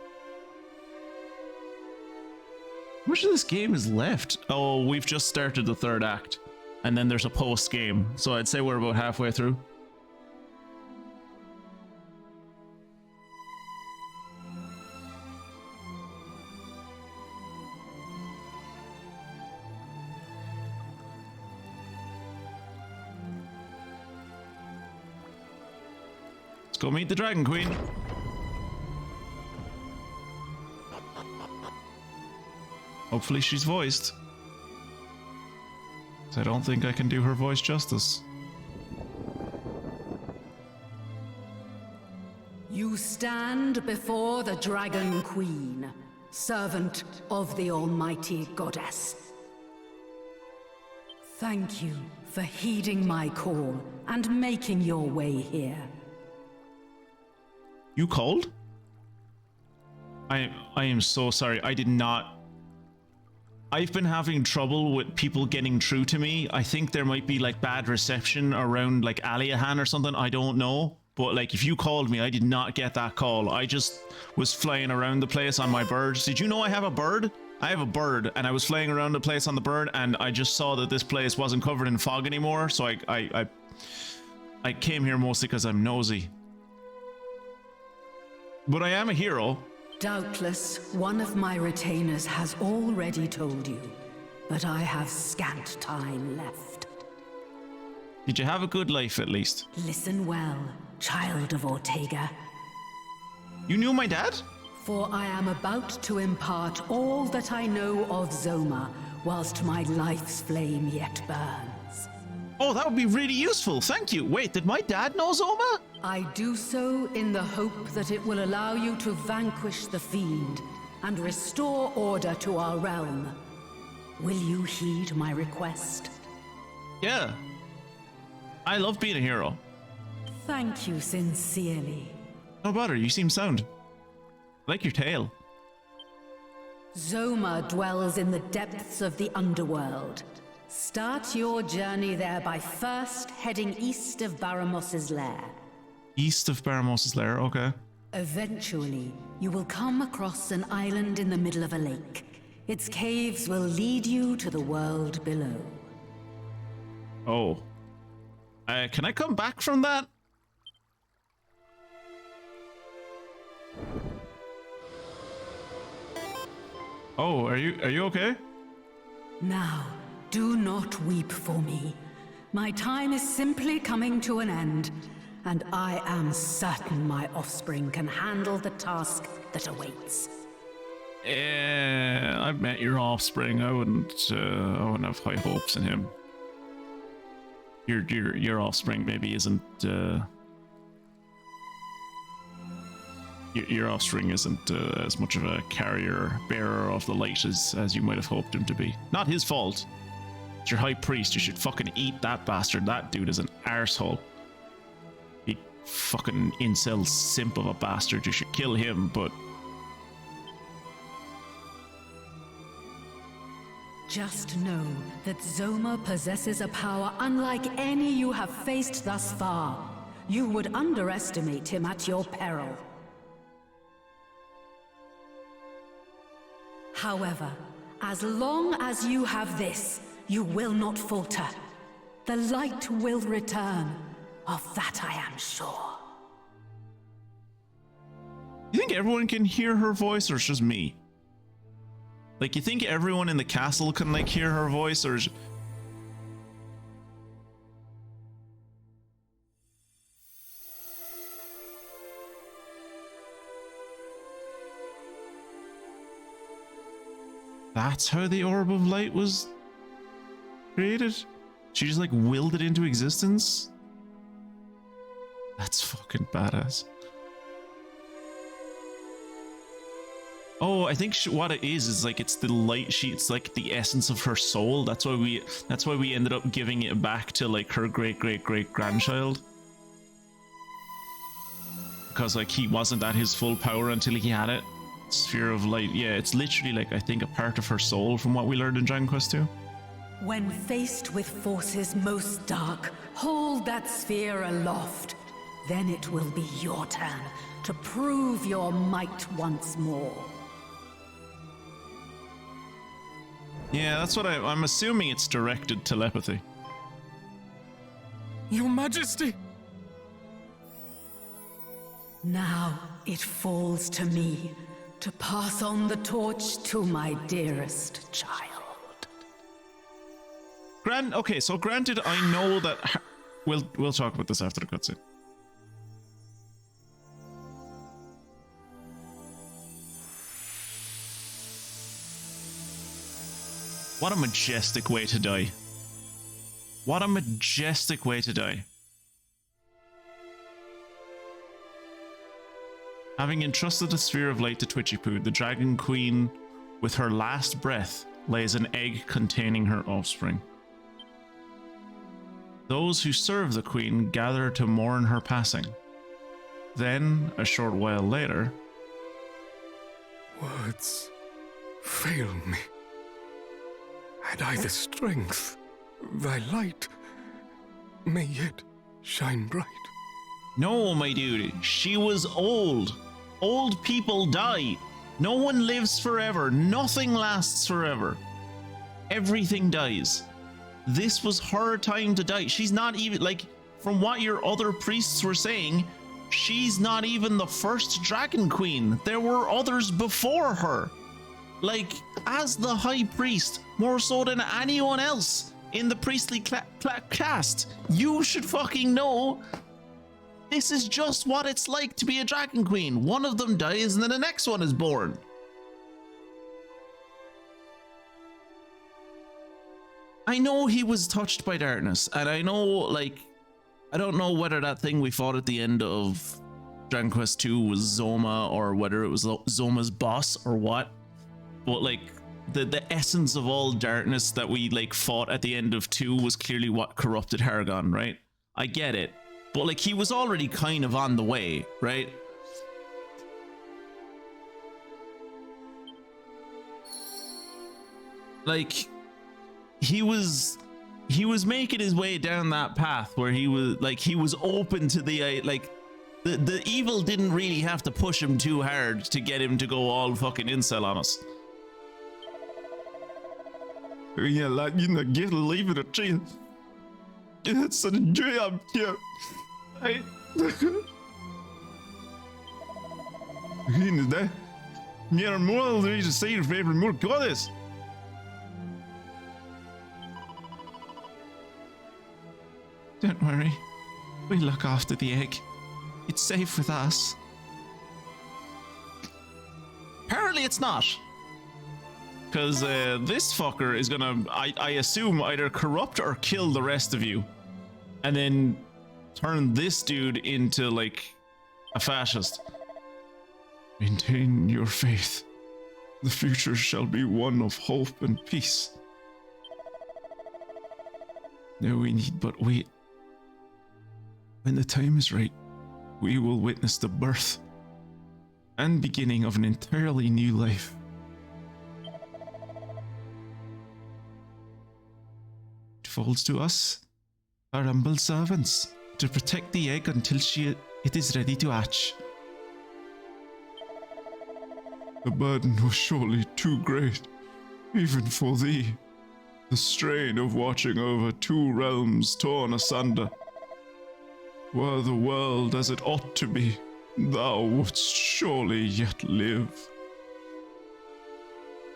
How much of this game is left? Oh, we've just started the third act. And then there's a post game. So I'd say we're about halfway through. Let's go meet the Dragon Queen. Hopefully she's voiced. 'Cause I don't think I can do her voice justice. You stand before the Dragon Queen, servant of the Almighty Goddess. Thank you for heeding my call and making your way here. You called? I am so sorry. I did not. I've been having trouble with people getting through to me. I think there might be like bad reception around like Aliahan or something. I don't know. But like if you called me, I did not get that call. I just was flying around the place on my bird. Did you know I have a bird? I have a bird and I was flying around the place on the bird and I just saw that this place wasn't covered in fog anymore. So I came here mostly because I'm nosy. But I am a hero. Doubtless, one of my retainers has already told you, but I have scant time left. Did you have a good life at least? Listen well, child of Ortega. You knew my dad? For I am about to impart all that I know of Zoma, whilst my life's flame yet burns. Oh, that would be really useful. Thank you. Wait, did my dad know Zoma? I do so in the hope that it will allow you to vanquish the fiend and restore order to our realm. Will you heed my request? Yeah. I love being a hero. Thank you sincerely. No bother, you seem sound. I like your tail. Zoma dwells in the depths of the underworld. Start your journey there by first heading east of Baramos' lair. East of Baramos' lair, okay. Eventually, you will come across an island in the middle of a lake. Its caves will lead you to the world below. Oh. Can I come back from that? Oh, are you okay? Now, do not weep for me. My time is simply coming to an end, and I am certain my offspring can handle the task that awaits. I've met your offspring. I wouldn't have high hopes in him. Your offspring maybe isn't. Your offspring isn't as much of a bearer of the light as you might have hoped him to be. Not his fault. It's your high priest. You should fucking eat that bastard. That dude is an arsehole. He fucking incel simp of a bastard. You should kill him, but Just know that Zoma possesses a power unlike any you have faced thus far. You would underestimate him at your peril. However, as long as you have this, you will not falter. The light will return. Of that I am sure. You think everyone can hear her voice, or it's just me? Like, you think everyone in the castle can, like, hear her voice, or is... That's how the Orb of Light was created? She just, like, willed it into existence? That's fucking badass. Oh, I think what it is like it's the light it's like the essence of her soul. That's why we ended up giving it back to like her great grandchild. Because like he wasn't at his full power until he had it. Sphere of Light. Yeah, it's literally like I think a part of her soul from what we learned in Dragon Quest II. When faced with forces most dark, hold that sphere aloft. Then it will be your turn to prove your might once more. Yeah, that's what I'm assuming it's directed telepathy. Your Majesty! Now it falls to me to pass on the torch to my dearest child. Okay, so granted, I know that we'll talk about this after the cutscene. What a majestic way to die. What a majestic way to die. Having entrusted the Sphere of Light to Twitchypoo, the Dragon Queen, with her last breath, lays an egg containing her offspring. Those who serve the Queen gather to mourn her passing. Then, a short while later... Words fail me. Had I the strength, thy light may yet shine bright. No, my dude, she was old. Old people die. No one lives forever. Nothing lasts forever. Everything dies. This was her time to die. She's not even, like, from what your other priests were saying, she's not even the first Dragon Queen. There were others before her. Like, as the High Priest, more so than anyone else in the priestly caste, you should fucking know this is just what it's like to be a Dragon Queen. One of them dies and then the next one is born. I know he was touched by darkness, and I know, like, I don't know whether that thing we fought at the end of Dragon Quest II was Zoma, or whether it was Zoma's boss or what. But like the essence of all darkness that we like fought at the end of 2 was clearly what corrupted Hargon, right? I get it. But like he was already kind of on the way, right? Like he was making his way down that path where he was open to the like the evil didn't really have to push him too hard to get him to go all fucking incel on us. Yeah, like, you know, get to leave it a chance. It's a dream, yeah. In the day, you're more than to say your favorite more goddess. Don't worry, we look after the egg. It's safe with us. Apparently, it's not. Because this fucker is gonna, I assume, either corrupt or kill the rest of you. And then turn this dude into, like, a fascist. Maintain your faith. The future shall be one of hope and peace. Now we need but wait. When the time is right, we will witness the birth and beginning of an entirely new life. falls to us, our humble servants, to protect the egg until it is ready to hatch. The burden was surely too great, even for thee. The strain of watching over 2 realms torn asunder. Were the world as it ought to be, thou wouldst surely yet live.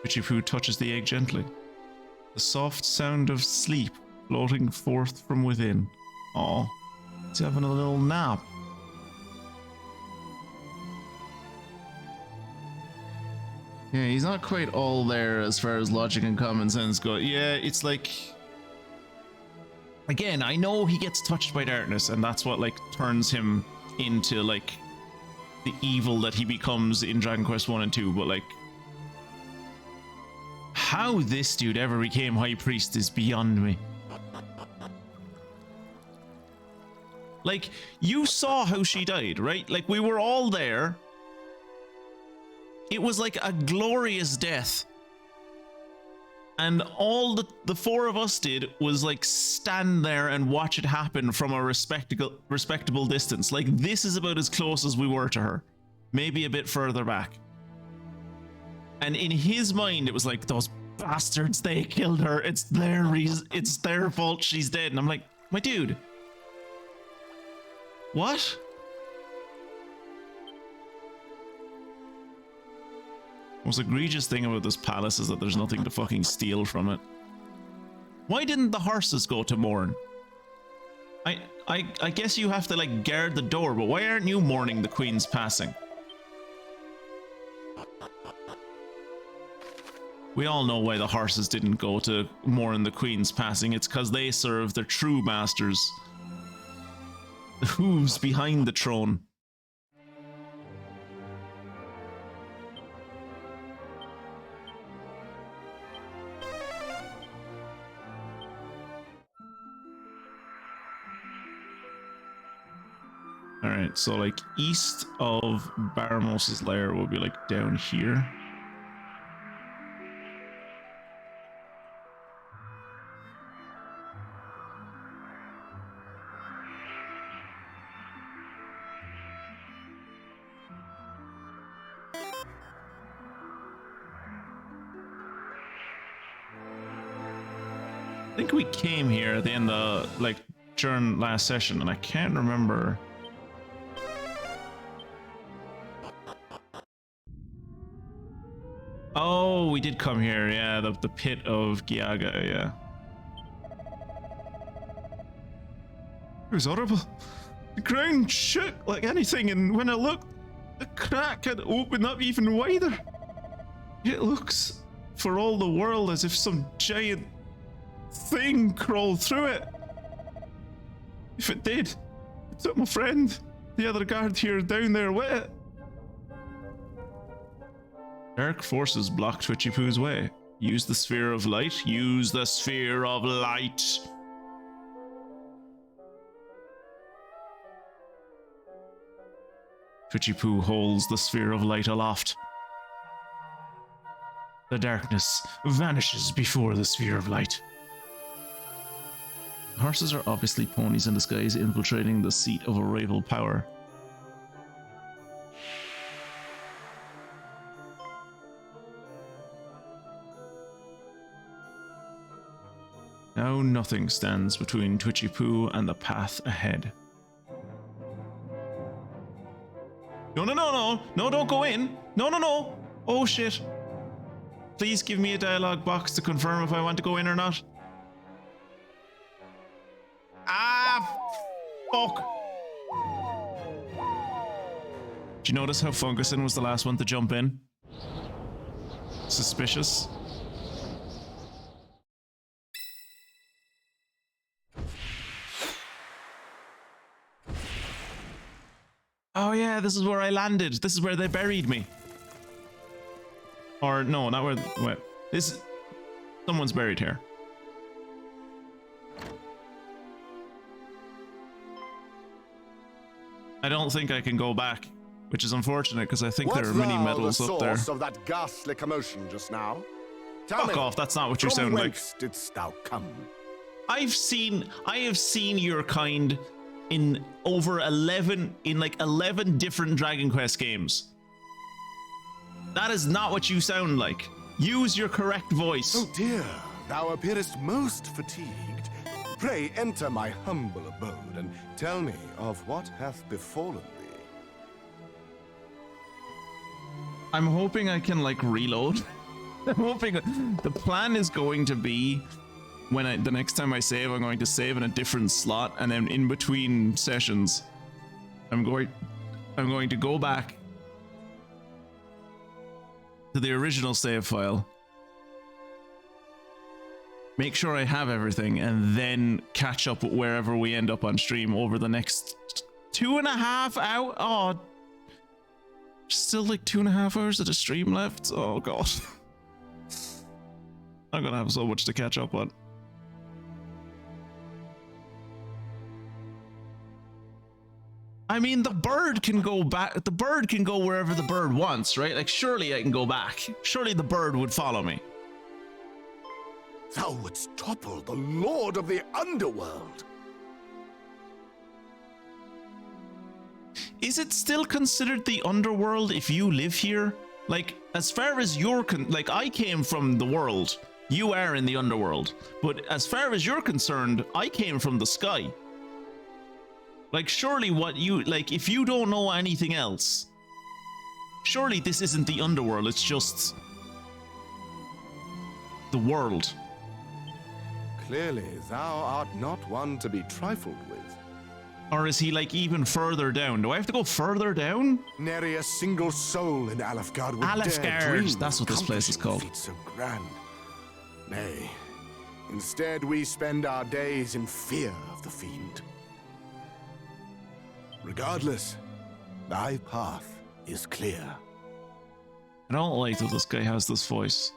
Twitchy touches the egg gently. The soft sound of sleep floating forth from within. Aw, he's having a little nap. Yeah, he's not quite all there as far as logic and common sense go. Yeah, it's like... Again, I know he gets touched by darkness, and that's what, like, turns him into, like, the evil that he becomes in Dragon Quest 1 and 2, but, like... How this dude ever became High Priest is beyond me. Like, you saw how she died, right? Like, we were all there. It was like a glorious death. And all the 4 of us did was like stand there and watch it happen from a respectable distance. Like, this is about as close as we were to her. Maybe a bit further back. And in his mind, it was like, those bastards, they killed her. It's their reason. It's their fault she's dead. And I'm like, my dude. What? Most egregious thing about this palace is that there's nothing to fucking steal from it. Why didn't the horses go to mourn? I guess you have to like guard the door, but why aren't you mourning the queen's passing? We all know why the horses didn't go to mourn the queen's passing. It's because they serve their true masters. The hooves behind the throne. Alright, so like east of Baramos' lair will be like down here. I think we came here at the end of, like, during last session, and I can't remember. Oh, we did come here, yeah, the pit of Giaga, yeah. It was horrible. The ground shook like anything, and when I looked, the crack had opened up even wider. It looks, for all the world, as if some giant thing crawled through it. If it did, it took my friend, the other guard here, down there with it. Dark forces block Twitchy Poo's way. Use the sphere of light. Use the sphere of light. Twitchy Poo holds the sphere of light aloft. The darkness vanishes before the sphere of light. The horses are obviously ponies in disguise infiltrating the seat of a rival power. Now nothing stands between Twitchy Poo and the path ahead. No, no, no, no, no, don't go in. No, no, no. Oh shit. Please give me a dialogue box to confirm if I want to go in or not. Ah, fuck. Did you notice how Fungusin was the last one to jump in? Suspicious. Oh yeah, this is where I landed. This is where they buried me. Or no, not where. Wait, this. Someone's buried here. I don't think I can go back, which is unfortunate because I think there are mini medals up there. Of that ghastly commotion just now? Tell Fuck me, off! That's not what you from sound like. whence didst thou come? I have seen your kind in like 11 different Dragon Quest games. That is not what you sound like. Use your correct voice. Oh dear, thou appearest most fatigued. Pray enter my humble abode and tell me of what hath befallen thee. I'm hoping I can like reload. I'm hoping the plan is going to be when the next time I save, I'm going to save in a different slot, and then in between sessions, I'm going to go back to the original save file, make sure I have everything, and then catch up with wherever we end up on stream over the next 2.5 hours. Oh, still like 2.5 hours of the stream left. Oh god. I'm gonna have so much to catch up on. I mean, the bird can go back. The bird can go wherever the bird wants, right? Like, surely I can go back. Surely the bird would follow me. Thou wouldst topple the Lord of the Underworld. Is it still considered the Underworld if you live here? Like, as far as you're like, I came from the world. You are in the Underworld. But as far as you're concerned, I came from the sky. Like, surely what you, like, if you don't know anything else, surely this isn't the Underworld, it's just the world. Clearly, thou art not one to be trifled with. Or is he, like, even further down? Do I have to go further down? Nary a single soul in Alefgard would dare dream that's what this place is called. Feats so grand. Nay, instead we spend our days in fear of the fiend. Regardless, thy path is clear. I don't like that this guy has this voice.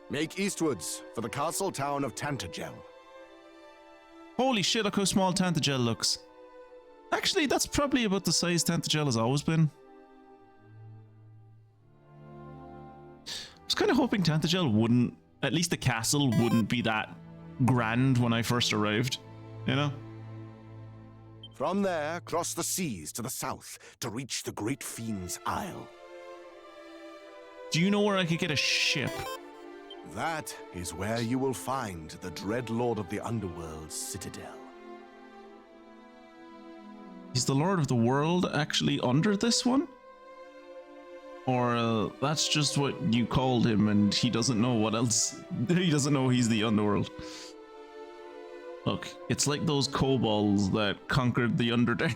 Make eastwards for the castle town of Tantagel. Holy shit, look how small Tantagel looks. Actually, that's probably about the size Tantagel has always been. I was kind of hoping Tantagel wouldn't, at least the castle wouldn't be that grand when I first arrived, you know? From there, cross the seas to the south to reach the Great Fiend's Isle. Do you know where I could get a ship? That is where you will find the dread Lord of the Underworld's citadel. Is the Lord of the World actually under this one? Or that's just what you called him and he doesn't know what else. He doesn't know he's the Underworld. Look, it's like those kobolds that conquered the Underdark.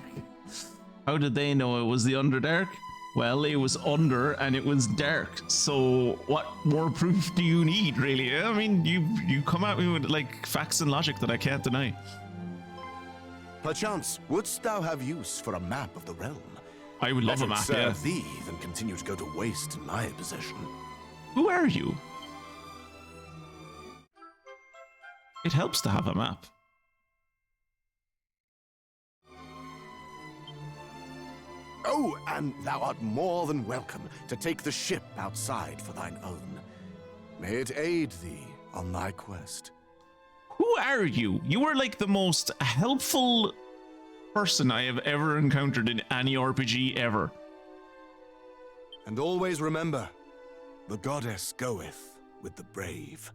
How did they know it was the Underdark? Well, it was under and it was dark. So what more proof do you need, really? I mean, you come at me with like facts and logic that I can't deny. Perchance, wouldst thou have use for a map of the realm? I would love a map, yeah. Serve thee than continue to go to waste in my possession. Who are you? It helps to have a map. Oh, and thou art more than welcome to take the ship outside for thine own. May it aid thee on thy quest. Who are you? You are like the most helpful person I have ever encountered in any RPG ever. And always remember, the goddess goeth with the brave.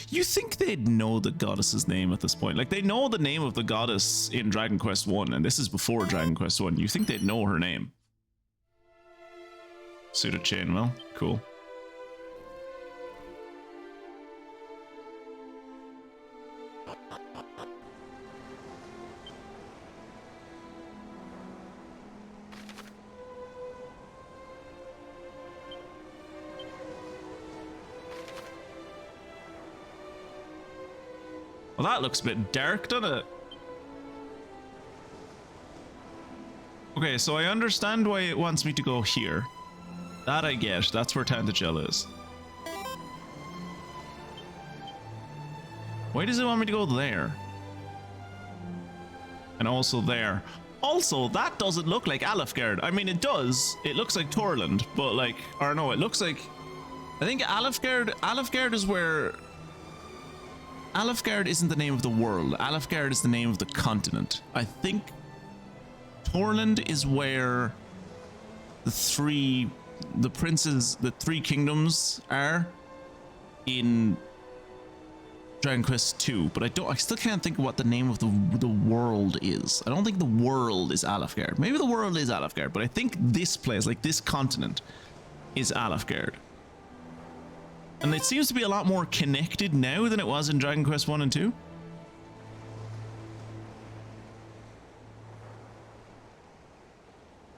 You think they'd know the goddess's name at this point? Like, they know the name of the goddess in Dragon Quest 1, and this is before Dragon Quest 1. You think they'd know her name? Suited chainmail. Cool. Well, that looks a bit dark, doesn't it? Okay, so I understand why it wants me to go here. That I get. That's where Tantagel is. Why does it want me to go there? And also there. Also, that doesn't look like Alefgard. I mean, it does. It looks like Torland, but like... Or no, it looks like... I think Alfgard is where... Alfgard isn't the name of the world. Alfgard is the name of the continent. I think Torland is where the three kingdoms are in Dragon Quest 2, but I still can't think of what the name of the world is. I don't think the world is Alfgard. Maybe the world is Alfgard, but I think this place, like this continent, is Alfgard. And it seems to be a lot more connected now than it was in Dragon Quest 1 and 2.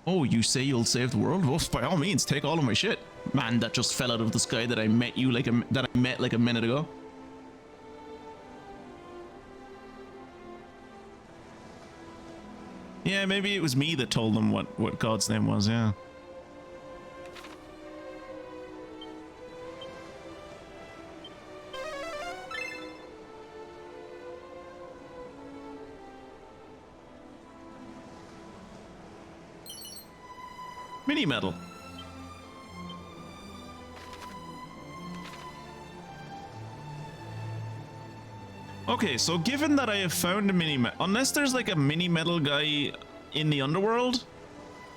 Oh, you say you'll save the world? Well, by all means, take all of my shit. Man, that just fell out of the sky that I met like a minute ago. Yeah, maybe it was me that told them what God's name was, yeah. Mini medal. Okay, so given that I have found a mini medal, unless there's like a mini medal guy in the underworld,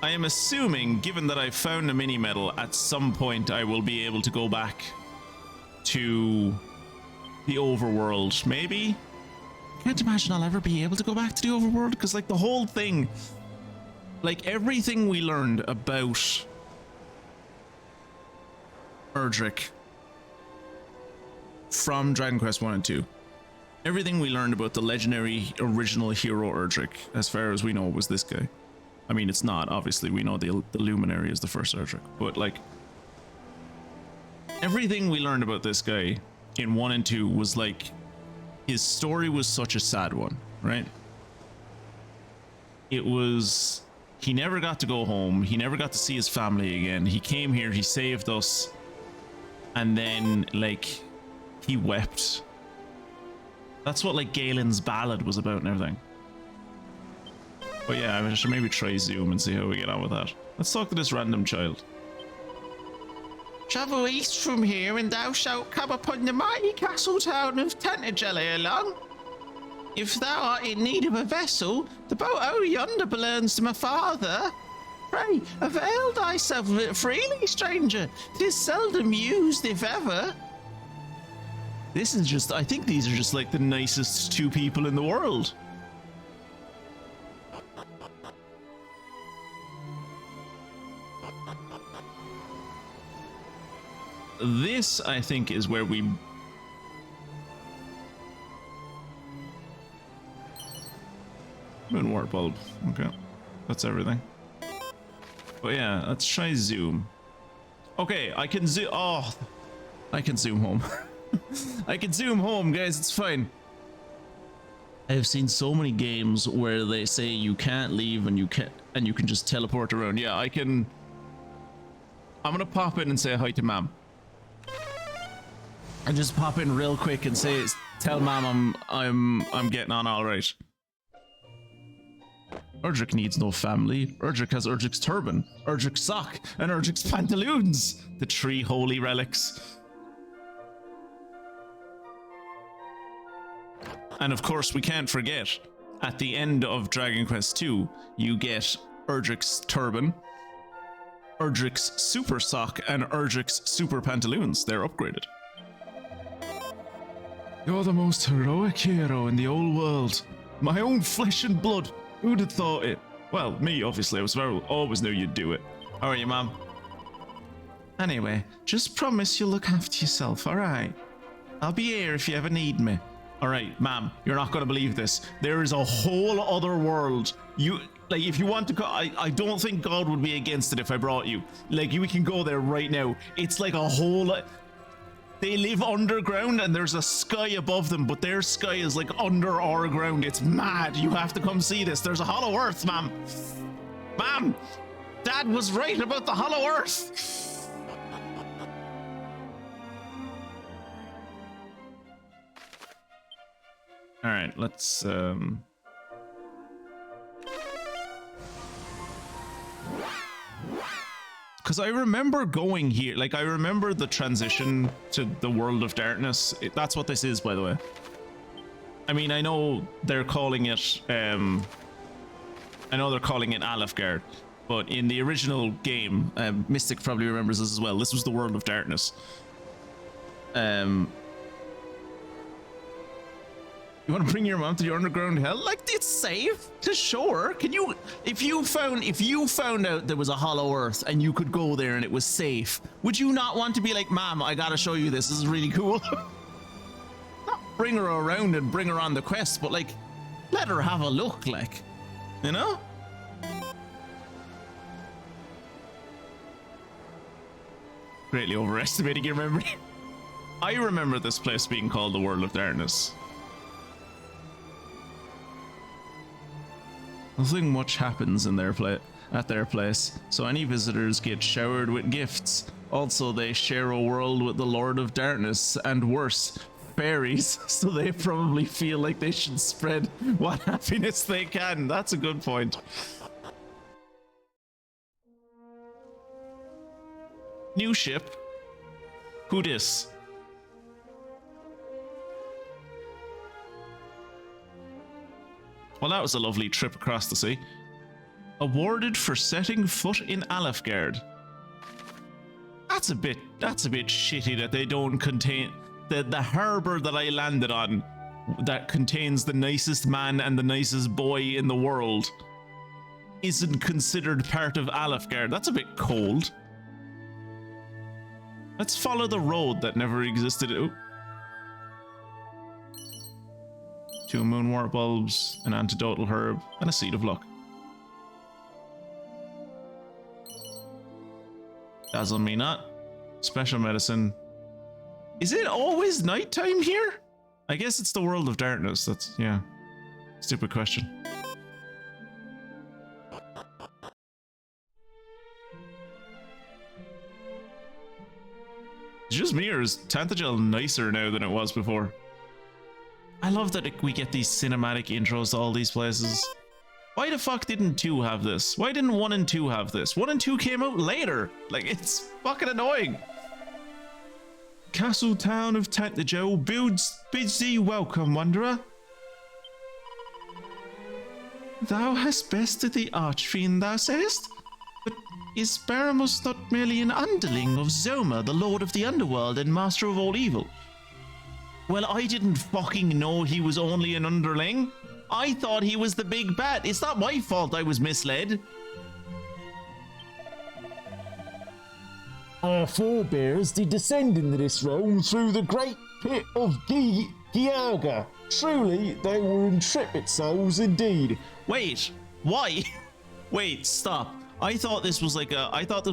I am assuming, given that I've found a mini medal, at some point I will be able to go back to the overworld. Maybe? Can't imagine I'll ever be able to go back to the overworld, because like the whole thing, like everything we learned about Erdrick from Dragon Quest 1 and 2, everything we learned about the legendary original hero Erdrick, as far as we know, was this guy. I mean, it's not, obviously, we know the Luminary is the first Erdrick, but like everything we learned about this guy in 1 and 2 was like, his story was such a sad one, right? It was, he never got to go home, he never got to see his family again. He came here, he saved us, and then like he wept. That's what like Galen's ballad was about and everything. But yeah, I should maybe try Zoom and see how we get on with that. Let's talk to this random child. Travel east from here, and thou shalt come upon the mighty castle town of Tentagelly along. If thou art in need of a vessel, the boat over yonder belongs to my father. Pray, avail thyself of it freely, stranger. 'Tis seldom used, if ever. This is just, I think these are just like the nicest two people in the world. This, I think, is where we... Moon warp bulb. Okay. That's everything. But yeah, let's try zoom. Okay, I can zoom... Oh! I can zoom home. I can zoom home, guys, it's fine. I've seen so many games where they say you can't leave and you can just teleport around. Yeah, I can... I'm gonna pop in and say hi to Mom. And just pop in real quick and say, tell Mom I'm getting on all right. Erdrick needs no family. Erdrick has Erdrick's turban, Erdrick's sock, and Erdrick's pantaloons. The three holy relics. And of course, we can't forget, at the end of Dragon Quest 2, you get Erdrick's turban, Erdrick's super sock, and Erdrick's super pantaloons. They're upgraded. You're the most heroic hero in the old world. My own flesh and blood. Who'd have thought it? Well, me, obviously. Always knew you'd do it. How are you, Mom? Anyway, just promise you'll look after yourself, alright? I'll be here if you ever need me. Alright, Mom, you're not gonna believe this. There is a whole other world. Like, if you want to go, I don't think God would be against it if I brought you. Like, we can go there right now. It's like a whole... They live underground and there's a sky above them, but their sky is like under our ground. It's mad. You have to come see this. There's a hollow earth, Mom. Mom, Dad was right about the hollow earth. All right, let's because I remember going here. Like, I remember the transition to the World of Darkness. That's what this is, by the way. I mean, I know they're calling it, Alefgard, but in the original game, Mystic probably remembers this as well. This was the World of Darkness. You want to bring your mom to the underground hell? Like, it's safe to shore. Can you, if you found out there was a hollow earth and you could go there and it was safe, would you not want to be like, Mom, I gotta show you this. This is really cool. Not bring her around and bring her on the quest, but like, let her have a look, like, you know? Greatly overestimating your memory. I remember this place being called the World of Darkness. Nothing much happens in their at their place, so any visitors get showered with gifts. Also, they share a world with the Lord of Darkness, and worse, fairies, so they probably feel like they should spread what happiness they can. That's a good point. New ship. Who dis? Well, that was a lovely trip across the sea. Awarded for setting foot in Alefgard. That's a bit shitty that they don't contain the harbor that I landed on that contains the nicest man and the nicest boy in the world isn't considered part of Alefgard. That's a bit cold. Let's follow the road that never existed. Ooh. 2 moonwort bulbs, an antidotal herb, and a seed of luck. Dazzle me not. Special medicine. Is it always nighttime here? I guess it's the World of Darkness. That's, yeah. Stupid question. It's just me, or is Tantagel nicer now than it was before? I love that we get these cinematic intros to all these places. Why the fuck didn't 2 have this? Why didn't 1 and 2 have this? 1 and 2 came out later. Like, it's fucking annoying. Castle town of Tantagel bids thee welcome, wanderer. Thou hast bested the archfiend, thou sayest? But is Baramos not merely an underling of Zoma, the lord of the underworld and master of all evil? Well, I didn't fucking know he was only an underling. I thought he was the big bad. It's not my fault I was misled. Our forebears did descend into this realm through the great pit of Giaga. Truly, they were intrepid souls indeed. Wait, why? Wait, stop. I thought this was like a... I thought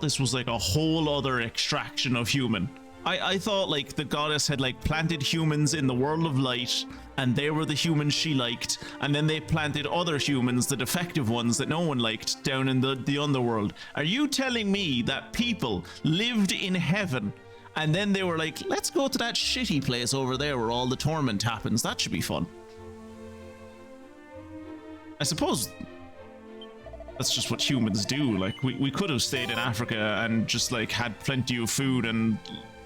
this was like a whole other extraction of human. I thought like the goddess had like planted humans in the world of light and they were the humans she liked, and then they planted other humans, the defective ones that no one liked, down in the underworld. Are you telling me that people lived in heaven and then they were like, let's go to that shitty place over there where all the torment happens? That should be fun. I suppose that's just what humans do. Like, we could have stayed in Africa and just like had plenty of food and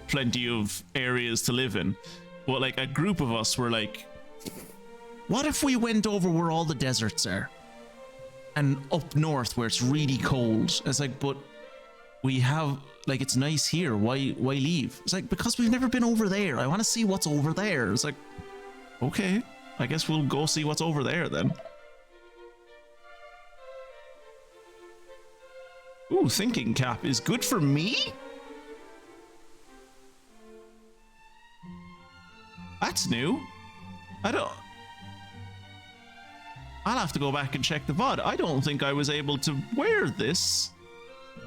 plenty of areas to live in, but like a group of us were like, what if we went over where all the deserts are and up north where it's really cold? It's like, but we have, like, it's nice here, why leave? It's like, because we've never been over there. I want to see what's over there. It's like, okay, I guess we'll go see what's over there then. Ooh, thinking cap is good for me? That's new. I'll have to go back and check the VoD. I don't think I was able to wear this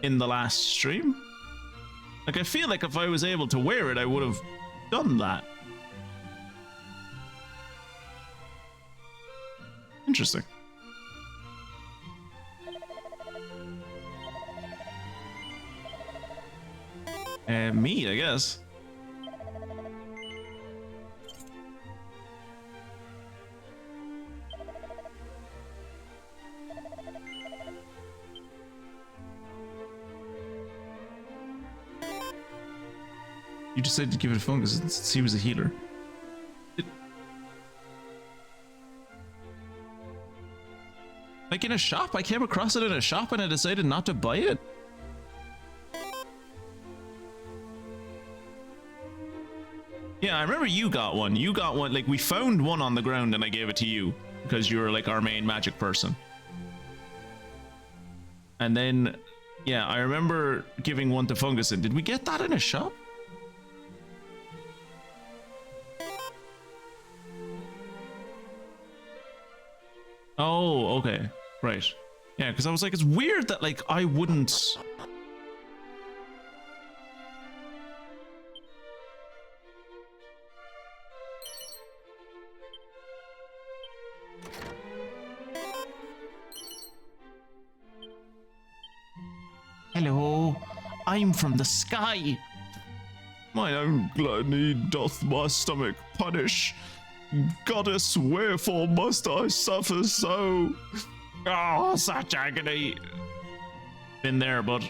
in the last stream. Like, I feel like if I was able to wear it, I would have done that. Interesting. Me, I guess. You decided to give it a fungus since he was a healer. Like in a shop? I came across it in a shop and I decided not to buy it? Yeah, I remember you got one. You got one, like we found one on the ground and I gave it to you because you were like our main magic person. And then, yeah, I remember giving one to Fungus. Did we get that in a shop? Oh, okay. Right. Yeah, because I was like, it's weird that like I wouldn't... Hello, I'm from the sky. My own gluttony doth my stomach punish. Goddess, wherefore must I suffer so? Oh, such agony. Been there, bud.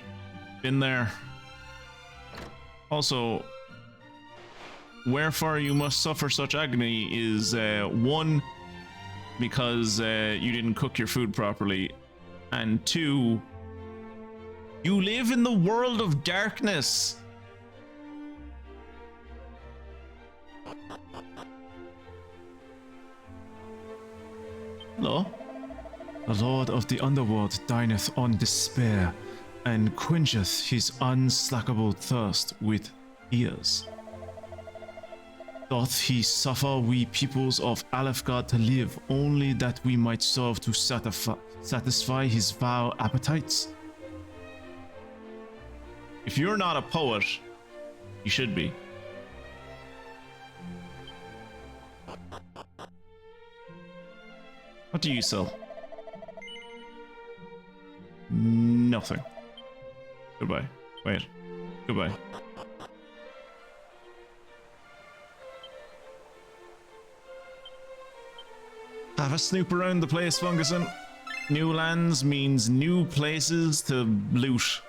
Been there. Also, wherefore you must suffer such agony is, one, because you didn't cook your food properly, and two, you live in the world of darkness. Hello? The Lord of the Underworld dineth on despair, and quencheth his unslackable thirst with tears. Doth he suffer we peoples of Alefgard to live only that we might serve to satisfy his vile appetites? If you're not a poet, you should be. What do you sell? Nothing. Goodbye. Wait. Goodbye. Have a snoop around the place, Funguson. New lands means new places to loot.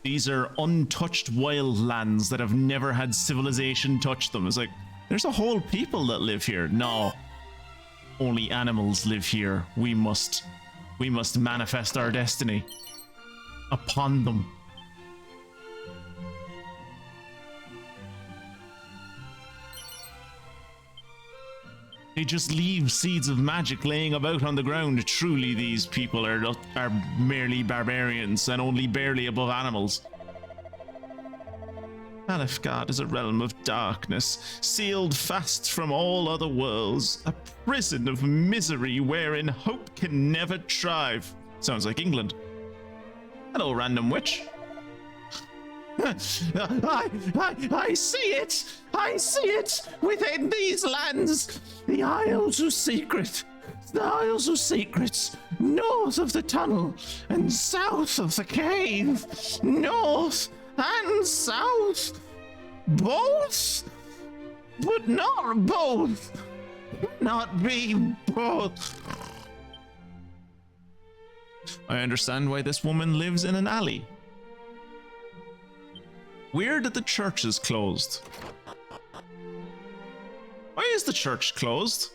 These are untouched wild lands that have never had civilization touch them. It's like, there's a whole people that live here. No. Only animals live here. We must manifest our destiny upon them. They just leave seeds of magic laying about on the ground. Truly, these people are merely barbarians and only barely above animals. Alefgard is a realm of darkness, sealed fast from all other worlds, a prison of misery wherein hope can never thrive. Sounds like England. Hello, random witch. I see it! I see it! Within these lands! The Isles of Secret! The Isles of Secrets! North of the tunnel and south of the cave! North and south! Both? But not both! Not be both! I understand why this woman lives in an alley. Weird that the church is closed. Why is the church closed?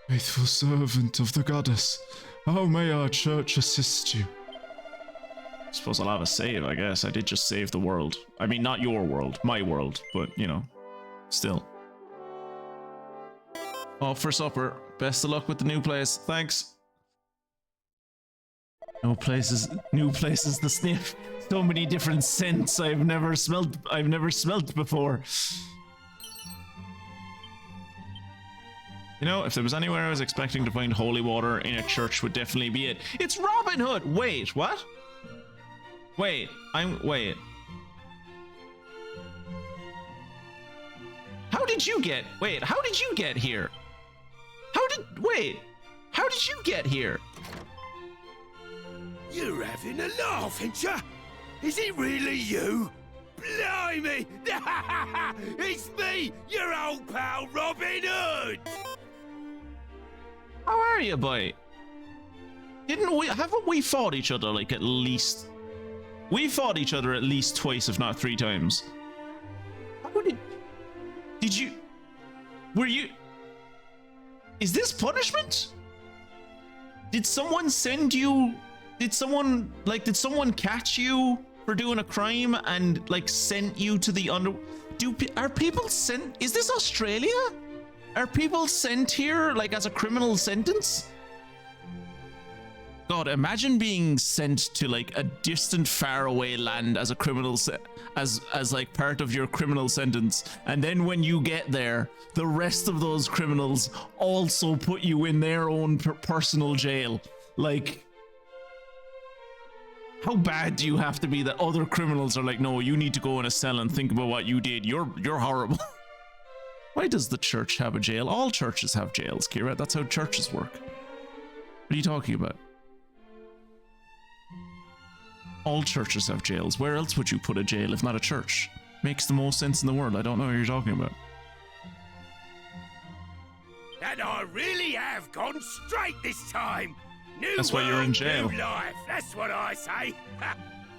Faithful servant of the goddess, how may our church assist you? I suppose I'll have a save, I guess. I did just save the world. I mean, not your world, my world, but, you know, still. Off for supper. Best of luck with the new place. Thanks. New places to sniff. So many different scents I've never smelt before. You know, if there was anywhere I was expecting to find holy water in a church, would definitely be it. It's Robin Hood! Wait, what? Wait. How did you get here? How did you get here? You're having a laugh, ain't ya? Is it really you? Blimey! It's me, your old pal Robin Hood! How are you, boy? Haven't we fought each other like at least? We fought each other at least twice, if not 3 times. How did you? Were you? Is this punishment? Did someone send you? Did someone catch you for doing a crime and like sent you to the under? Are people sent? Is this Australia? Are people sent here like as a criminal sentence? God, imagine being sent to like a distant, faraway land as a criminal, as like part of your criminal sentence, and then when you get there, the rest of those criminals also put you in their own personal jail. Like, how bad do you have to be that other criminals are like, no, you need to go in a cell and think about what you did. You're horrible. Why does the church have a jail? All churches have jails, Kira. That's how churches work. What are you talking about? All churches have jails. Where else would you put a jail if not a church? Makes the most sense in the world. I don't know what you're talking about. And I really have gone straight this time. That's why you're in jail. New life. That's what I say.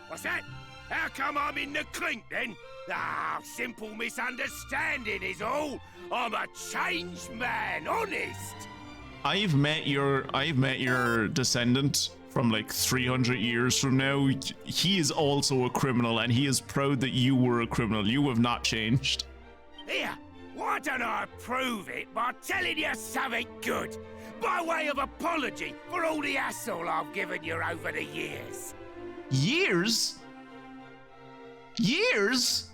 What's that? How come I'm in the clink then? Ah, simple misunderstanding is all. I'm a changed man, honest. I've met your descendant from like 300 years from now. He is also a criminal, and he is proud that you were a criminal. You have not changed. Here, why don't I prove it by telling you something good? By way of apology for all the hassle I've given you over the years. Years? Years?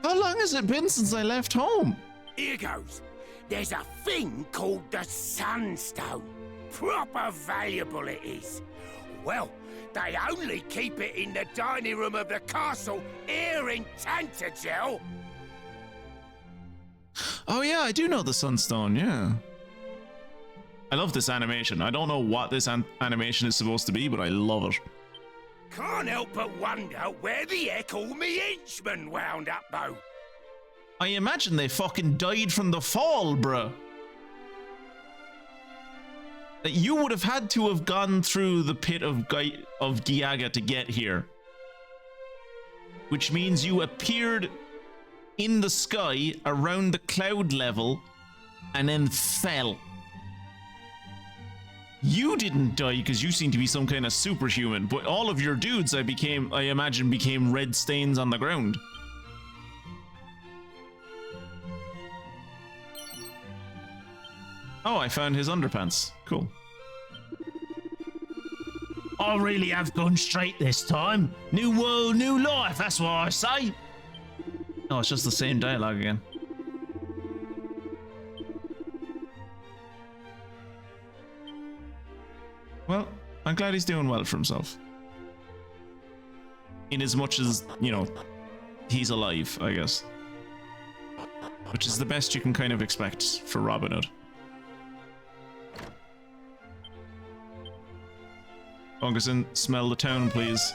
How long has it been since I left home? Here goes. There's a thing called the Sunstone. Proper valuable it is. Well, they only keep it in the dining room of the castle here in Tantagel. Oh yeah, I do know the Sunstone, yeah. I love this animation. I don't know what this animation is supposed to be, but I love it. Can't help but wonder where the heck all me henchmen wound up, though. I imagine they fucking died from the fall, bruh. That you would have had to have gone through the pit of Giaga to get here. Which means you appeared in the sky around the cloud level and then fell. You didn't die because you seem to be some kind of superhuman, but all of your dudes I imagine became red stains on the ground. Oh, I found his underpants. Cool. I really have gone straight this time. New world, new life, that's what I say. Oh, it's just the same dialogue again. Well, I'm glad he's doing well for himself. In as much as, you know, he's alive, I guess. Which is the best you can kind of expect for Robin Hood. Funguson, smell the town, please.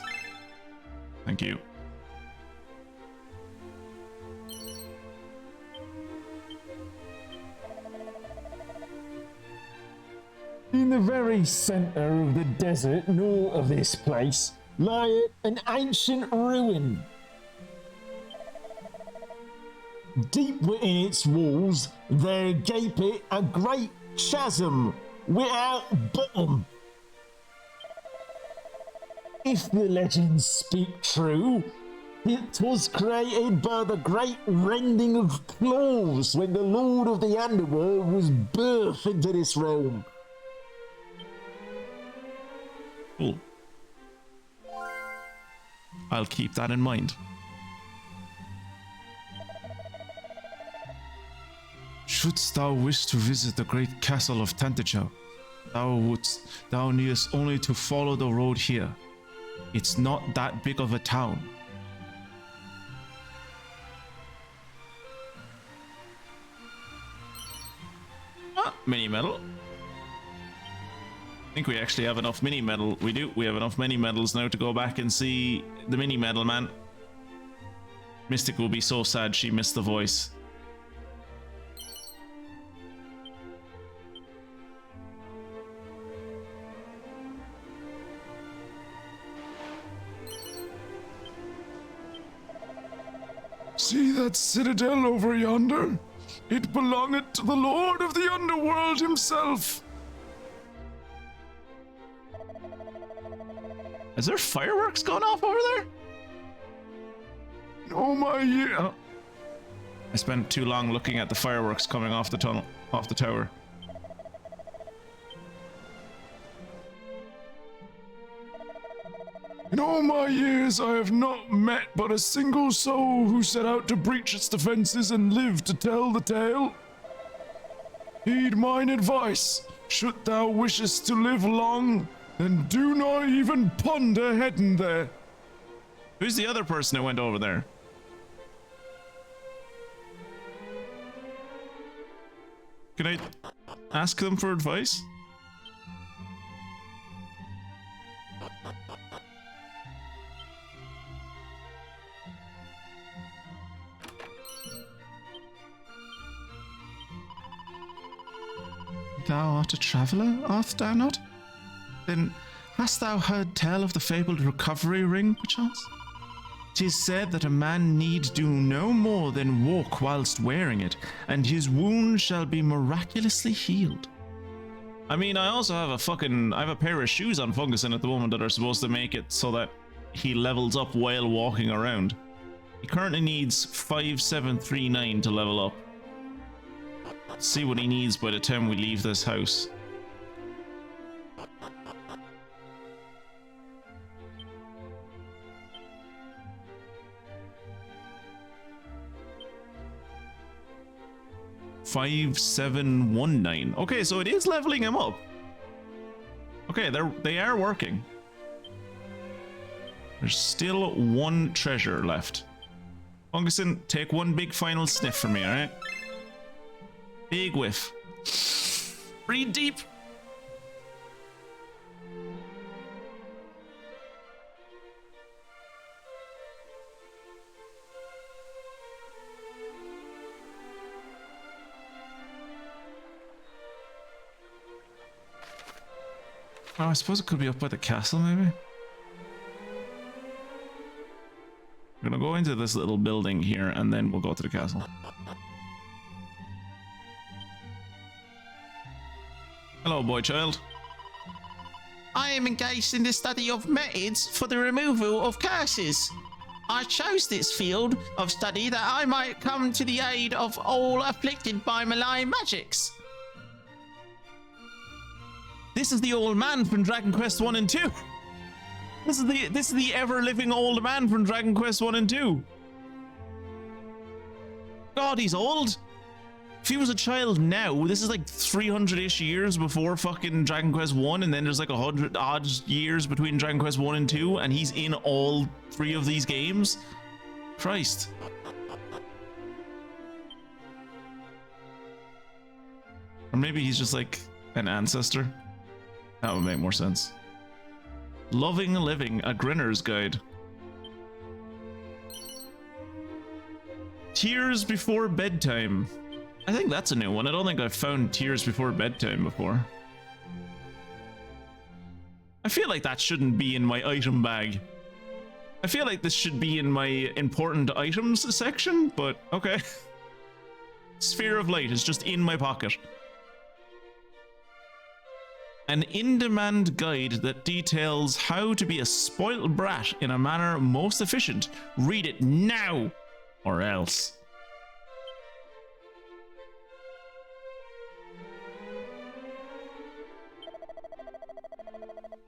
Thank you. In the very centre of the desert north of this place lieth an ancient ruin. Deep within its walls there gapeth a great chasm without bottom. If the legends speak true, it was created by the great rending of claws when the Lord of the Underworld was birthed into this realm. Cool. I'll keep that in mind. Shouldst thou wish to visit the great castle of Tantagel, thou needest only to follow the road here. It's not that big of a town. Ah, mini medal. I think we actually have enough mini medal. We do. We have enough mini medals now to go back and see the mini medal man. Mystic will be so sad she missed the voice. See that citadel over yonder? It belongeth to the Lord of the Underworld himself. Is there fireworks going off over there? Oh my yeah. I spent too long looking at the fireworks coming off the tunnel, off the tower. In all my years, I have not met but a single soul who set out to breach its defenses and live to tell the tale. Heed mine advice. Should thou wishest to live long, then do not even ponder heading there. Who's the other person who went over there? Can I ask them for advice? Thou art a traveller, art thou not? Then hast thou heard tell of the fabled recovery ring, perchance? 'Tis said that a man need do no more than walk whilst wearing it, and his wound shall be miraculously healed. I mean, I also have I have a pair of shoes on Fungusin at the moment that are supposed to make it so that he levels up while walking around. He currently needs 5739 to level up. Let's see what he needs by the time we leave this house. $5719. Okay, so it is leveling him up. Okay, they are working. There's still one treasure left. Fungusin, take one big final sniff for me, alright? Big whiff. Breathe deep. Oh, I suppose it could be up by the castle, maybe? We're gonna go into this little building here, and then we'll go to the castle. Hello, boy child. I am engaged in the study of methods for the removal of curses. I chose this field of study that I might come to the aid of all afflicted by malign magics. This is the old man from Dragon Quest 1 and 2. This is the ever-living old man from Dragon Quest 1 and 2. God, he's old. If he was a child now, this is like 300-ish years before fucking Dragon Quest 1, and then there's like 100 odd years between Dragon Quest 1 and 2, and he's in all three of these games. Christ. Or maybe he's just like an ancestor. That would make more sense. Loving Living, a Grinner's Guide. Tears Before Bedtime. I think that's a new one. I don't think I've found Tears Before Bedtime before. I feel like that shouldn't be in my item bag. I feel like this should be in my important items section, but okay. Sphere of Light is just in my pocket. An in-demand guide that details how to be a spoiled brat in a manner most efficient. Read it now, or else.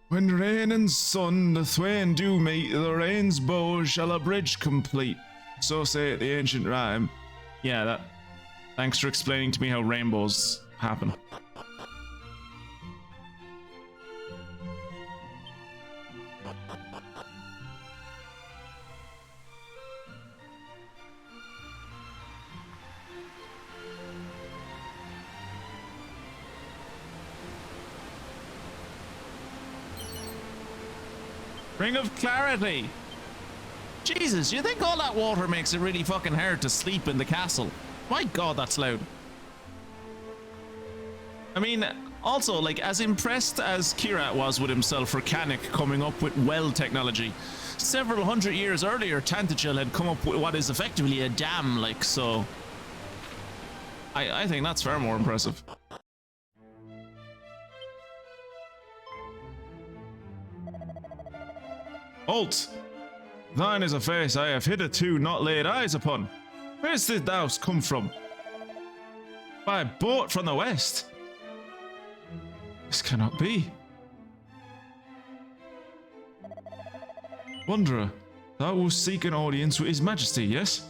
When rain and sun the twain do meet, the rain's bow shall a bridge complete. So saith the ancient rhyme. Yeah, that. Thanks for explaining to me how rainbows happen. Ring of Clarity. Jesus, you think all that water makes it really fucking hard to sleep in the castle? My God, that's loud. I mean, also, like, as impressed as Kirat was with himself for Kanik coming up with well technology, several hundred years earlier, Tantagel had come up with what is effectively a dam, like, so... I think that's far more impressive. Halt! Thine is a face I have hitherto not laid eyes upon. Where's this thou come from? By boat from the west. This cannot be. Wanderer, thou wilt seek an audience with His Majesty, yes?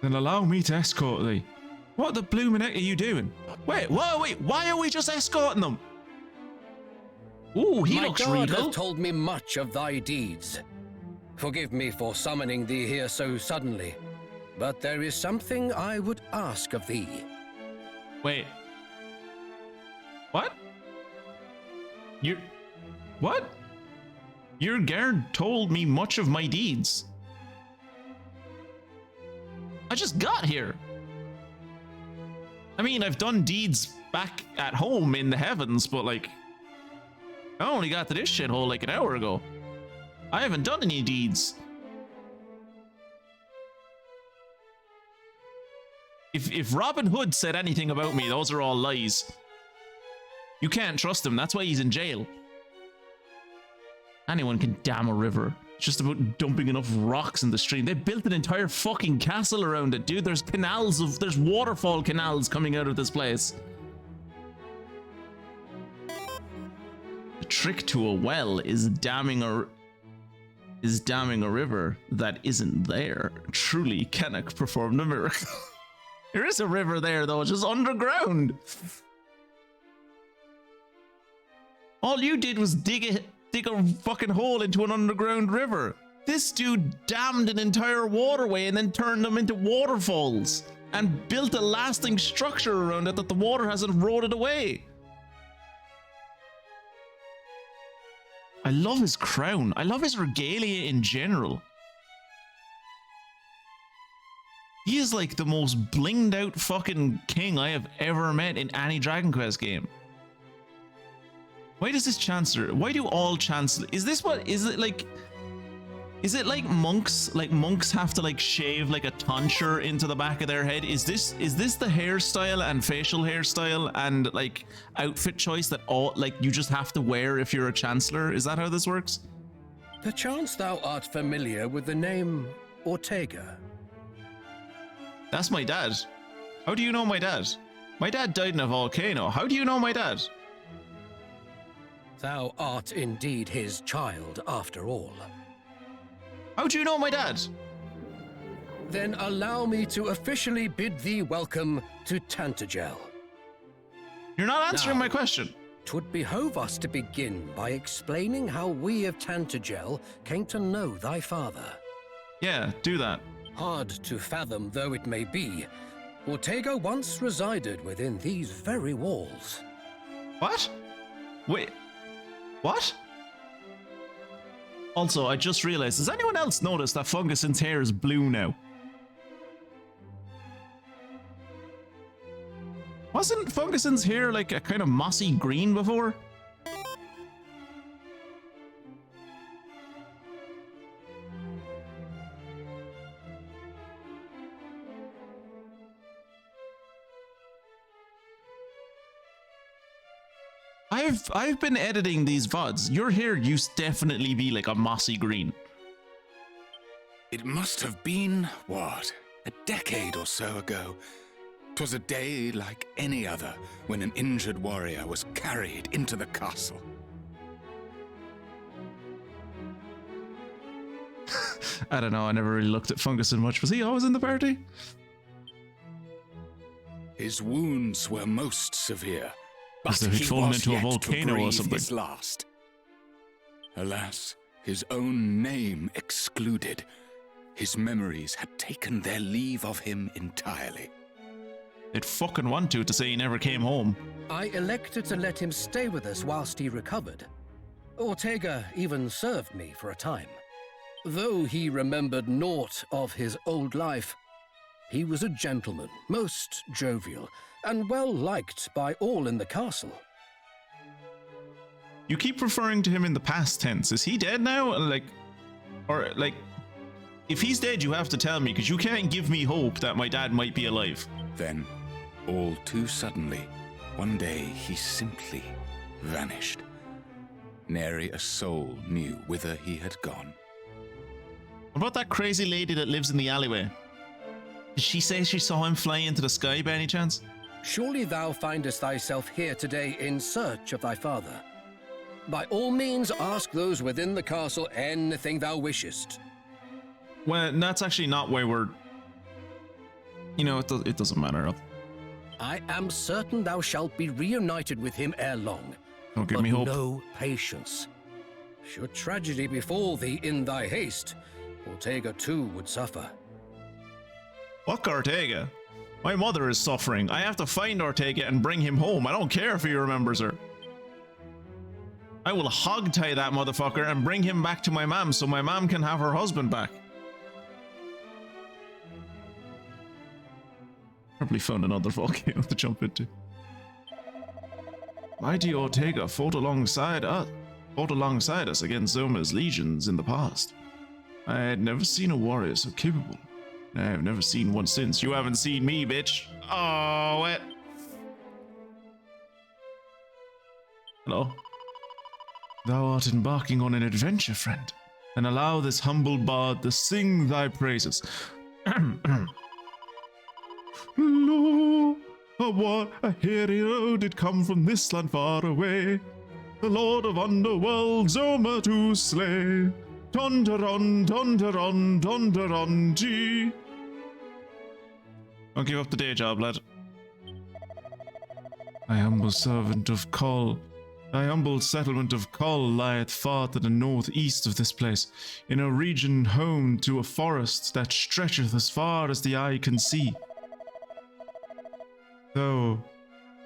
Then allow me to escort thee. What the blooming heck are you doing? Wait, why are we just escorting them? Ooh, he looks My God regal. hath told me much of thy deeds. Forgive me for summoning thee here so suddenly, but there is something I would ask of thee. Wait. What? What? Your guard told me much of my deeds. I just got here. I mean, I've done deeds back at home in the heavens, but like, I only got to this shithole like an hour ago. I haven't done any deeds. If Robin Hood said anything about me, those are all lies. You can't trust him. That's why he's in jail. Anyone can dam a river. It's just about dumping enough rocks in the stream. They built an entire fucking castle around it, dude. There's there's waterfall canals coming out of this place. The trick to a well is damming a river that isn't there. Truly, Kanak performed a miracle. There is a river there, though, just underground. All you did was dig a fucking hole into an underground river. This dude dammed an entire waterway and then turned them into waterfalls and built a lasting structure around it that the water hasn't eroded away. I love his crown. I love his regalia in general. He is like the most blinged out fucking king I have ever met in any Dragon Quest game. Why does this Chancellor, why do all Chancellor, is this what, is it like monks? Like monks have to like shave like a tonsure into the back of their head? Is this the hairstyle and facial hairstyle and like outfit choice that all, like you just have to wear if you're a Chancellor? Is that how this works? Perchance thou art familiar with the name Ortega? That's my dad. How do you know my dad? My dad died in a volcano. How do you know my dad? Thou art indeed his child, after all. How do you know my dad? Then allow me to officially bid thee welcome to Tantagel. You're not answering my question. 'Twould behove us to begin by explaining how we of Tantagel came to know thy father. Yeah, do that. Hard to fathom though it may be, Ortega once resided within these very walls. What? Wait. What? Also, I just realized, has anyone else noticed that Funguson's hair is blue now? Wasn't Funguson's hair like a kind of mossy green before? I've been editing these VoDs. Your hair used to definitely be like a mossy green. It must have been, what, a decade or so ago. 'Twas a day like any other when an injured warrior was carried into the castle. I don't know, I never really looked at Funguson much. Was he always in the party? His wounds were most severe, but As though he'd he fallen was into a yet to volcano or breathe something. his last. Alas, his own name excluded. His memories had taken their leave of him entirely. They'd fucking want to say he never came home. I elected to let him stay with us whilst he recovered. Ortega even served me for a time. Though he remembered naught of his old life, He was a gentleman, most jovial, and well liked by all in the castle. You keep referring to him in the past tense. Is he dead now? If he's dead, you have to tell me, because you can't give me hope that my dad might be alive. Then, all too suddenly, one day he simply vanished. Nary a soul knew whither he had gone. What about that crazy lady that lives in the alleyway? Did she say she saw him fly into the sky by any chance? Surely thou findest thyself here today in search of thy father. By all means, ask those within the castle anything thou wishest. Well, that's actually not why we're... You know, it doesn't matter. I am certain thou shalt be reunited with him ere long. Don't give me hope. No patience. Should tragedy befall thee in thy haste, Ortega too would suffer. Fuck Ortega. My mother is suffering. I have to find Ortega and bring him home. I don't care if he remembers her. I will hogtie that motherfucker and bring him back to my mom so my mom can have her husband back. Probably found another volcano to jump into. Mighty Ortega fought alongside us against Zoma's legions in the past. I had never seen a warrior so capable. I have never seen one since. You haven't seen me, bitch. Oh, what? Hello? Thou art embarking on an adventure, friend, and allow this humble bard to sing thy praises. Lo, what a hero did come from this land far away, the lord of underworld Zoma to slay. Tonderon, tonderon, tonderon, gee. Don't give up the day job, lad. Thy humble servant of Kol, thy humble settlement of Kol lieth far to the northeast of this place, in a region home to a forest that stretcheth as far as the eye can see. Though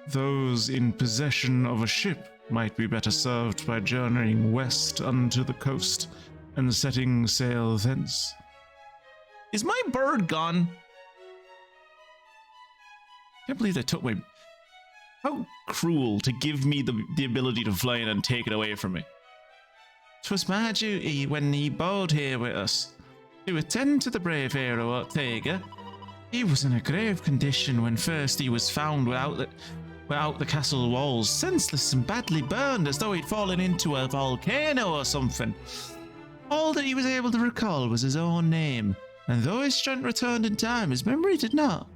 those in possession of a ship might be better served by journeying west unto the coast and setting sail thence. Is my bird gone? Can't believe they took my... How cruel to give me the ability to fly in and take it away from me. 'Twas my duty when he bode here with us to attend to the brave hero Ortega. He was in a grave condition when first he was found without the castle walls, senseless and badly burned as though he'd fallen into a volcano or something. All that he was able to recall was his own name, and though his strength returned in time, his memory did not.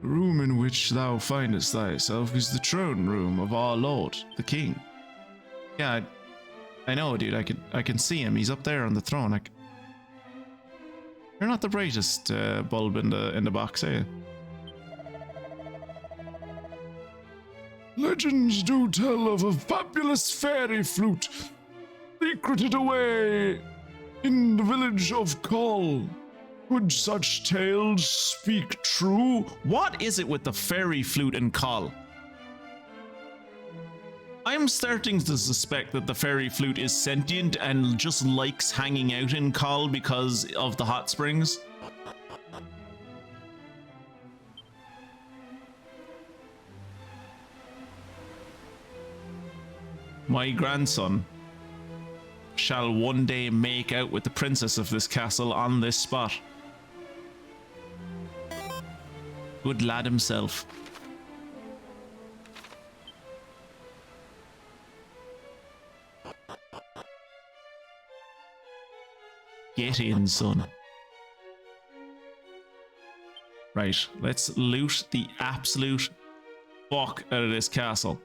The room in which thou findest thyself is the throne room of our lord, the king. Yeah, I know, dude. I can see him. He's up there on the throne. You're not the brightest bulb in the box, are you? Legends do tell of a fabulous fairy flute secreted away in the village of Kol. Could such tales speak true? What is it with the fairy flute and Kol? I'm starting to suspect that the fairy flute is sentient and just likes hanging out in Kol because of the hot springs. My grandson shall one day make out with the princess of this castle on this spot. Good lad himself. Get in, son. Right, let's loot the absolute fuck out of this castle.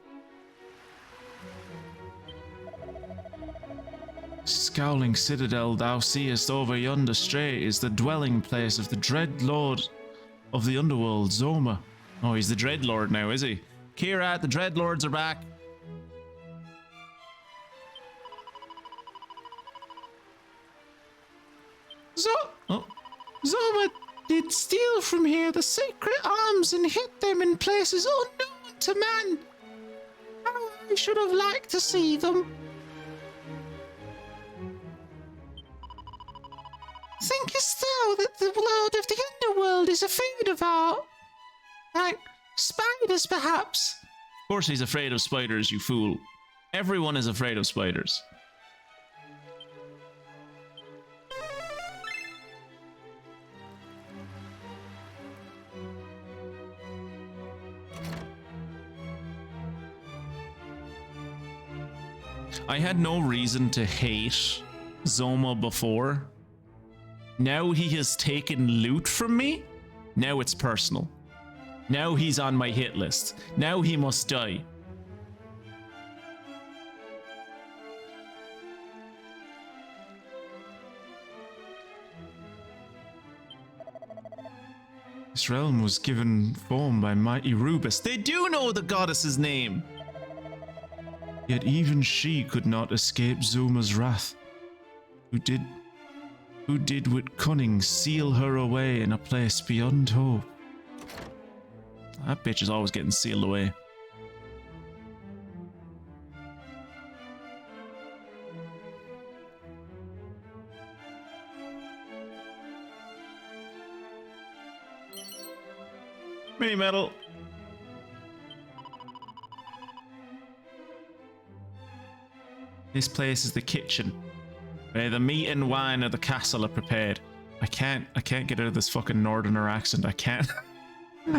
Scowling citadel thou seest over yonder strait is the dwelling place of the dread lord of the underworld, Zoma. Oh, he's the dread lord now, is he? Kira, the dread lords are back. Zoma did steal from here the sacred arms and hid them in places unknown to man. How I should have liked to see them. Thinkest thou that the lord of the underworld is afraid of our... like, spiders, perhaps? Of course he's afraid of spiders, you fool. Everyone is afraid of spiders. I had no reason to hate Zoma before. Now he has taken loot from me. Now it's personal. Now he's on my hit list. Now he must die. This realm was given form by mighty Rubus. They do know the goddess's name! Yet even she could not escape Zuma's wrath, who did with cunning seal her away in a place beyond hope. That bitch is always getting sealed away. Mini metal. This place is the kitchen, where the meat and wine of the castle are prepared. I can't get out of this fucking northerner accent. I can't.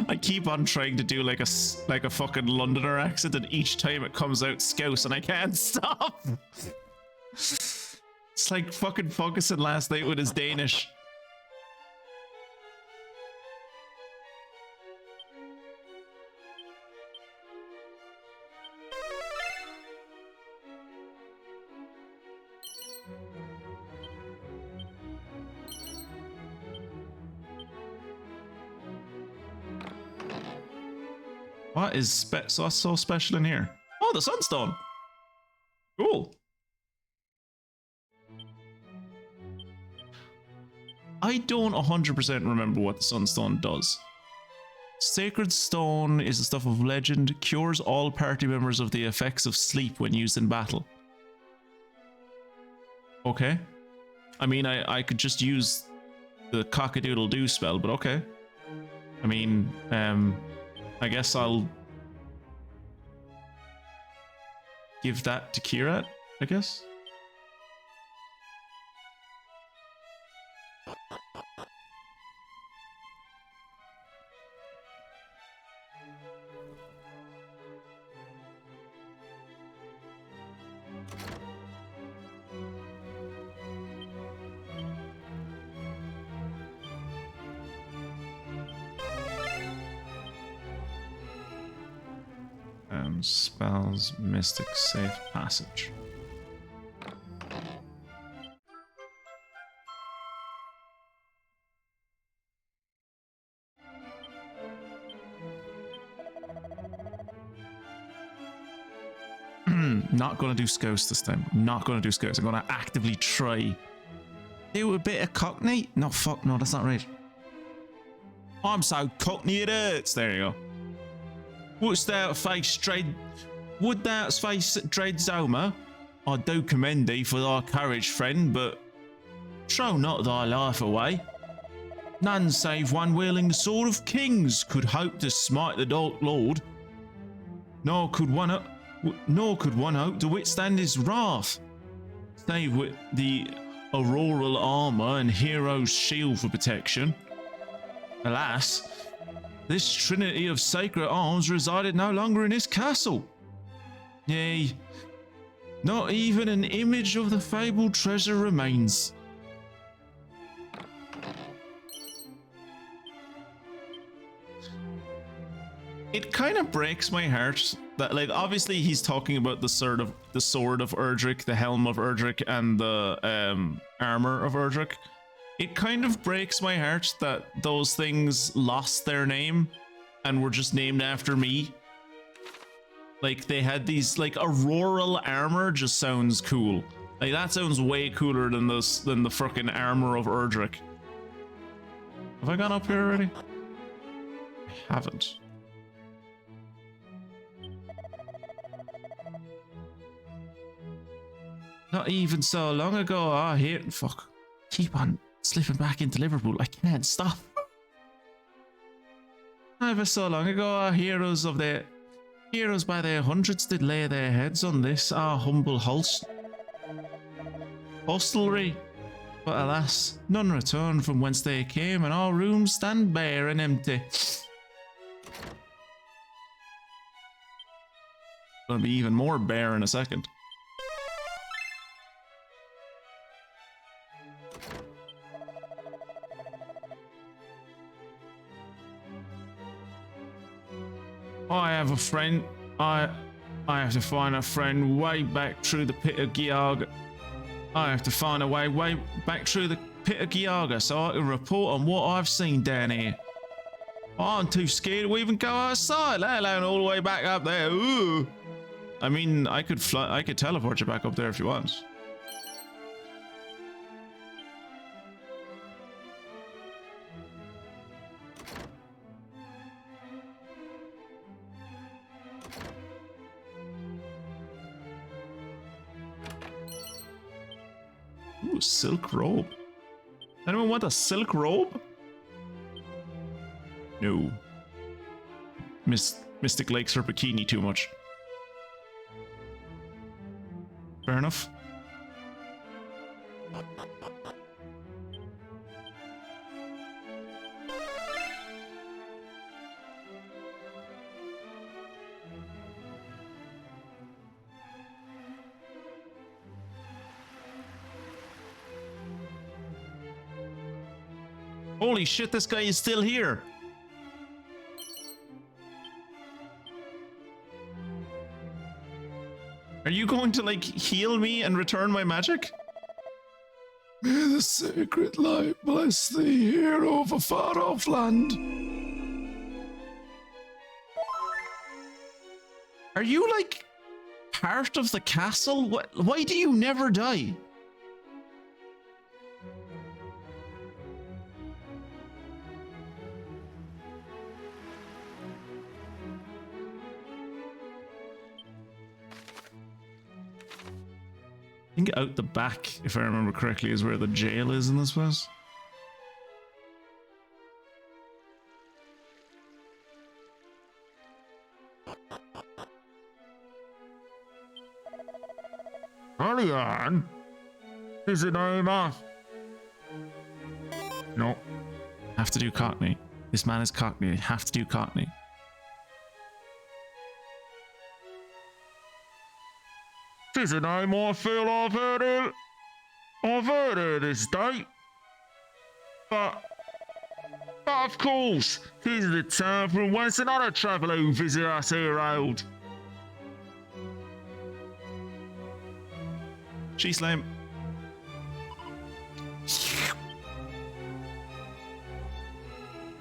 I keep on trying to do like a fucking Londoner accent, and each time it comes out Scouse, and I can't stop. It's like fucking focusing last night with his Danish. What is so special in here? Oh, the Sunstone. Cool. I don't 100% remember what the Sunstone does. Sacred Stone is the stuff of legend, cures all party members of the effects of sleep when used in battle. Okay. I mean, I could just use the cock-a-doodle-doo spell, but okay. I mean, I guess I'll give that to Kirat, I guess. Spells, Mystic, Safe Passage. Not gonna do Scouse this time. Not gonna do Scouse. I'm gonna actively try. Do a bit of Cockney? No, fuck, no, that's not right. I'm so Cockney it hurts. There you go. Wouldst thou face dread Zoma? I do commend thee for thy courage, friend, but throw not thy life away. None save one wielding the sword of kings could hope to smite the Dark Lord, nor could one hope to withstand his wrath, save with the auroral armor and hero's shield for protection. Alas, this trinity of sacred arms resided no longer in his castle. Yea, not even an image of the fabled treasure remains. It kind of breaks my heart that, like, obviously he's talking about the sword of Erdrick, the helm of Erdrick, and the armor of Erdrick. It kind of breaks my heart that those things lost their name and were just named after me. Like, they had these, like, auroral armor just sounds cool. Like, that sounds way cooler than the frickin' armor of Erdrick. Have I gone up here already? I haven't. Not even so long ago, fuck. Keep on slipping back into Liverpool. I can't stop. Ever so long ago, our heroes by their hundreds did lay their heads on this, our humble hostelry. But alas, none return from whence they came, and our rooms stand bare and empty. Gonna be even more bare in a second. I have a friend. I have to find a friend way back through the pit of Giaga. I have to find a way back through the pit of Giaga so I can report on what I've seen down here. I'm too scared to even go outside, let alone all the way back up there. Ooh. I mean, I could teleport you back up there if you want. Ooh, silk robe. Anyone want a silk robe? No. Mystic Lakes her bikini too much. Fair enough. Holy shit, this guy is still here. Are you going to, like, heal me and return my magic? May the sacred light bless thee, hero of a far-off land. Are you, like, part of the castle? Why do you never die? I think out the back, if I remember correctly, is where the jail is in this place. Allian? Is it Omar? No. Have to do Cockney. This man is Cockney. I have to do Cockney. Tis a name I feel I've heard of this date. But of course, tis the town from whence another traveller who visit us here hailed. She slam.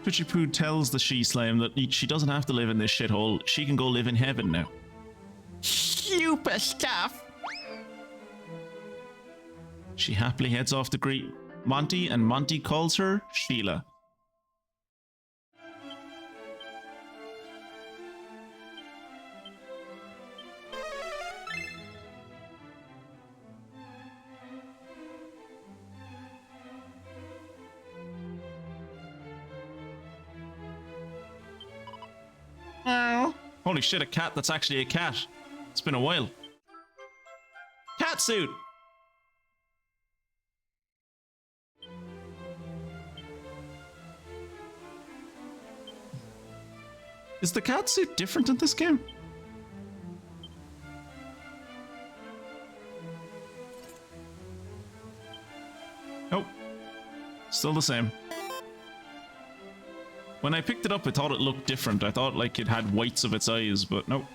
Twitchy tells the she slime that she doesn't have to live in this shithole. She can go live in heaven now. Super stuff. She happily heads off to greet Monty, and Monty calls her Sheila. Oh. Holy shit, a cat that's actually a cat. It's been a while. Catsuit! Is the catsuit different in this game? Nope. Still the same. When I picked it up, I thought it looked different. I thought like it had whites of its eyes, but nope.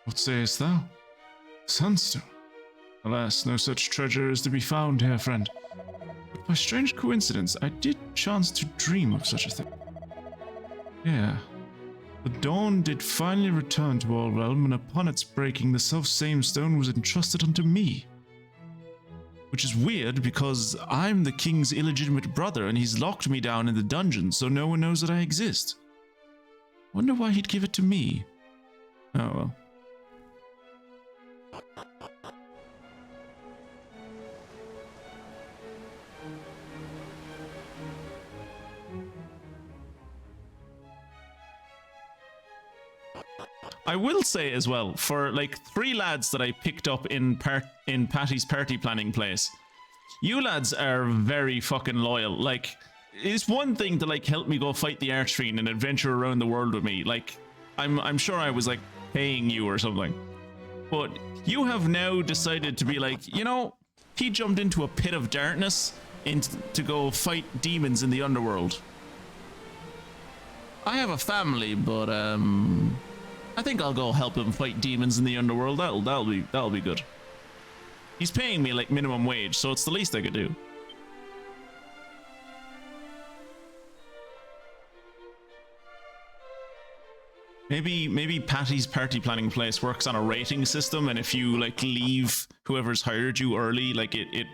What sayest thou? Sunstone? Alas, no such treasure is to be found here, friend. By strange coincidence, I did chance to dream of such a thing. Yeah. The dawn did finally return to our realm, and upon its breaking, the self-same stone was entrusted unto me. Which is weird, because I'm the king's illegitimate brother, and he's locked me down in the dungeon, so no one knows that I exist. Wonder why he'd give it to me. Oh well. I will say as well, for like 3 lads that I picked up in Patty's party planning place, you lads are very fucking loyal. Like, it's one thing to like help me go fight the archfiend and adventure around the world with me. Like, I'm sure I was like paying you or something, but you have now decided to be like, you know, he jumped into a pit of darkness to go fight demons in the underworld. I have a family, but I think I'll go help him fight demons in the underworld. That'll be good. He's paying me like minimum wage, so it's the least I could do. Maybe Patty's party planning place works on a rating system, and if you like leave whoever's hired you early, like it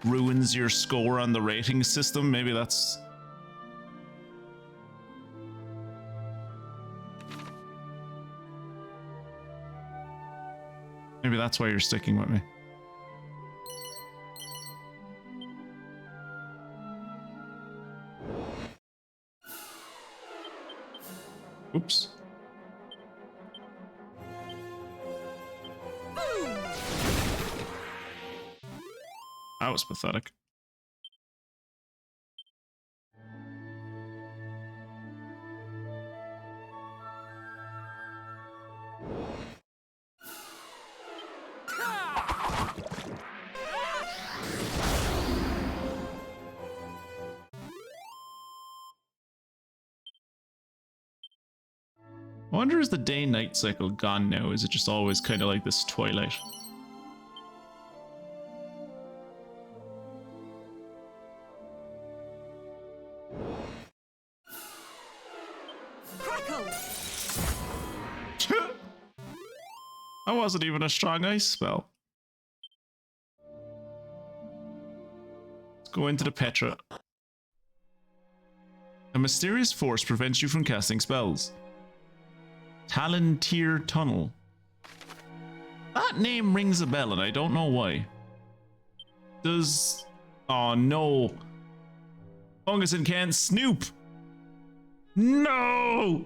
ruins your score on the rating system. Maybe that's... Maybe that's why you're sticking with me. Oops. That was pathetic. I wonder, is the day-night cycle gone now? Is it just always kind of like this twilight? That wasn't even a strong ice spell. Let's go into the Petra. A mysterious force prevents you from casting spells. Talontier Tunnel. That name rings a bell, and I don't know why. Does... Oh no. Funguson can't snoop. No!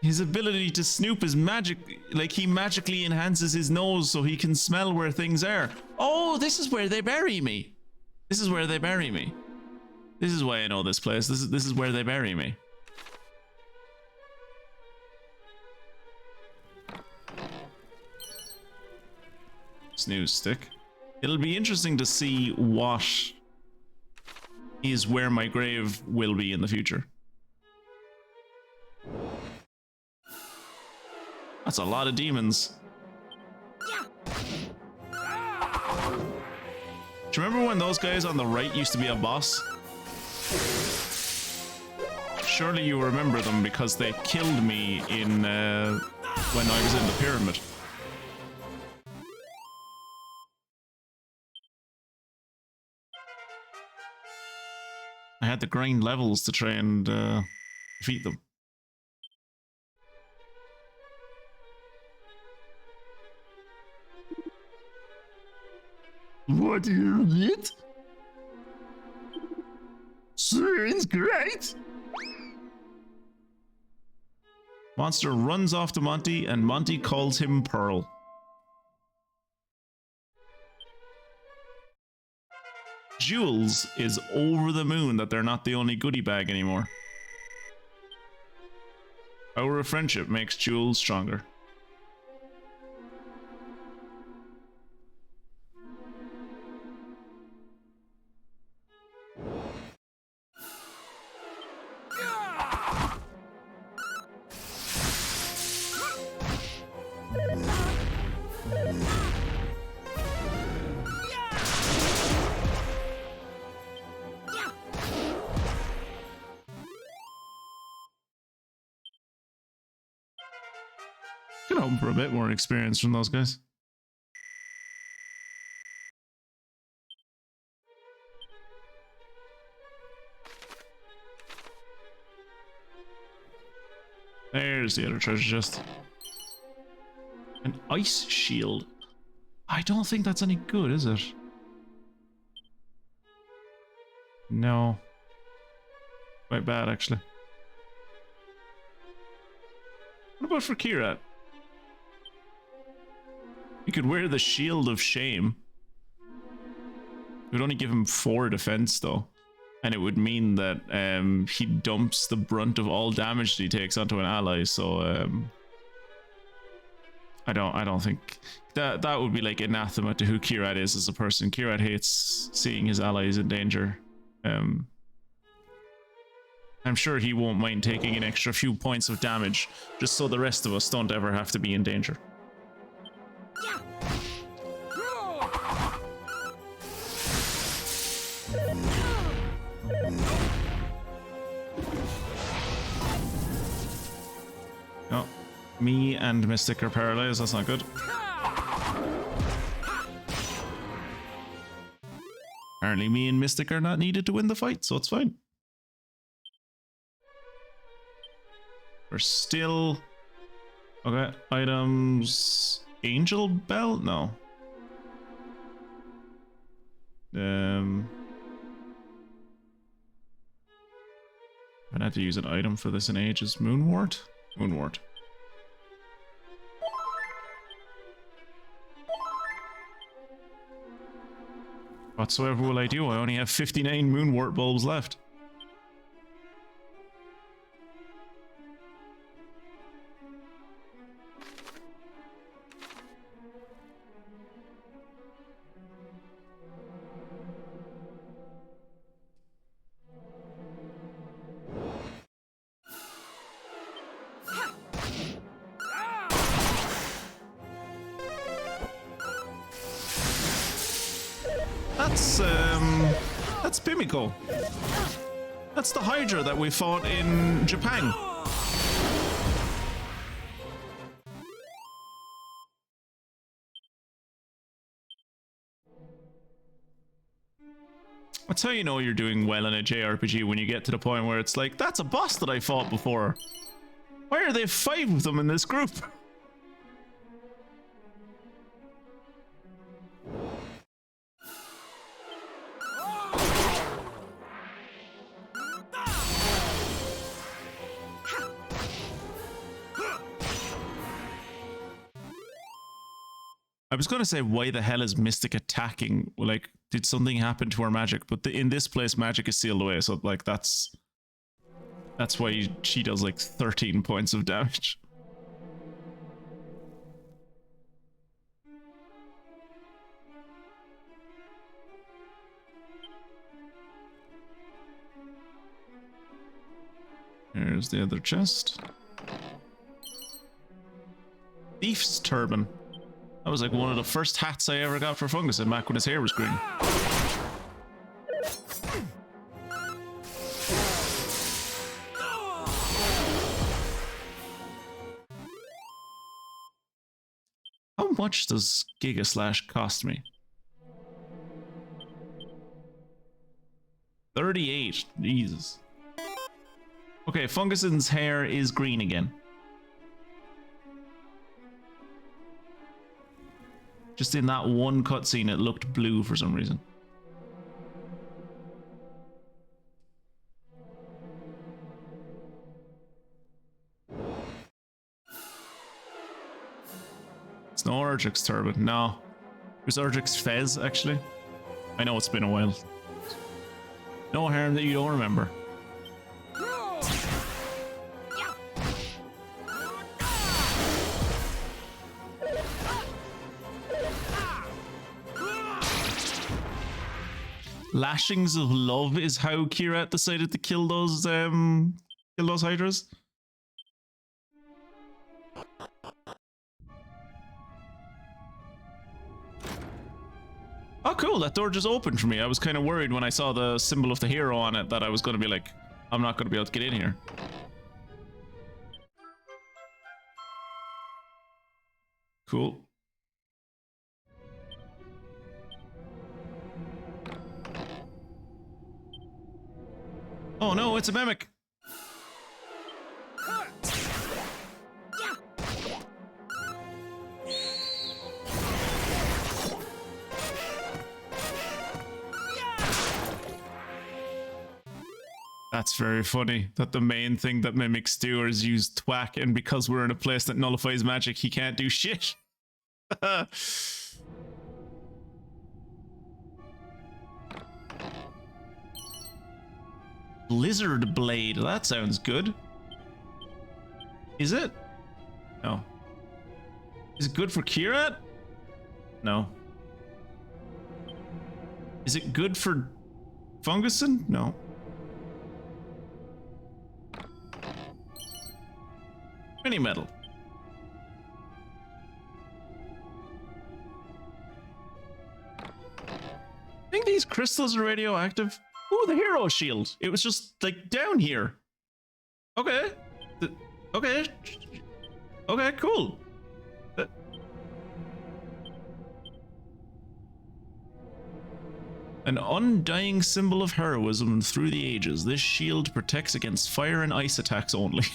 His ability to snoop is magic. Like, he magically enhances his nose so he can smell where things are. Oh, this is where they bury me. This is where they bury me. This is why I know this place. This is where they bury me. Snooze stick. It'll be interesting to see what is where my grave will be in the future. That's a lot of demons. Do you remember when those guys on the right used to be a boss? Surely you remember them because they killed me in when I was in the pyramid. I had to grind levels to try and defeat them. What do you get? Sounds great! Monster runs off to Monty, and Monty calls him Pearl. Jules is over the moon that they're not the only goodie bag anymore. Power of friendship makes Jules stronger. kind of hoping for a bit more experience from those guys. There's the other treasure chest. An ice shield. I don't think that's any good, is it? No. Quite bad, actually. What about for Kirat? You could wear the Shield of Shame. It would only give him 4 defense, though. And it would mean that he dumps the brunt of all damage that he takes onto an ally, so I don't think that would be like anathema to who Kirat is as a person. Kirat hates seeing his allies in danger. I'm sure he won't mind taking an extra few points of damage just so the rest of us don't ever have to be in danger. Oh, me and Mystic are paralyzed. That's not good. Apparently me and Mystic are not needed to win the fight, so it's fine. We're still... Okay, items... Angel Bell? No. I'm gonna have to use an item for this in ages. Moonwort? Moonwort. Whatsoever will I do? I only have 59 Moonwort bulbs left. That's Pimiko. That's the Hydra that we fought in Japan. That's how you know you're doing well in a JRPG, when you get to the point where it's like, that's a boss that I fought before. Why are there 5 of them in this group? I was going to say, why the hell is Mystic attacking? Like, did something happen to her magic? But in this place, magic is sealed away, so like that's why she does like 13 points of damage. Here's the other chest. Thief's Turban. That was like one of the first hats I ever got for Fungus, and back when his hair was green. How much does Giga Slash cost me? 38. Jesus. Okay, Funguson's hair is green again. Just in that one cutscene, it looked blue for some reason. It's no Erdrick's Turban. No. It was Erdrick's Fez, actually. I know it's been a while. No harm that you don't remember. Lashings of Love is how Kirat decided to kill those hydras. Oh cool, that door just opened for me. I was kind of worried when I saw the symbol of the hero on it that I was going to be like, I'm not going to be able to get in here. Cool. Oh no, it's a mimic. That's very funny that the main thing that mimics do is use thwack, and because we're in a place that nullifies magic, he can't do shit. Blizzard Blade, that sounds good. Is it? No. Is it good for Kirat? No. Is it good for Funguson? No. Mini metal. I think these crystals are radioactive. Ooh, the hero shield. It was just like down here. Okay. Okay. Okay, cool. An undying symbol of heroism through the ages. This shield protects against fire and ice attacks only.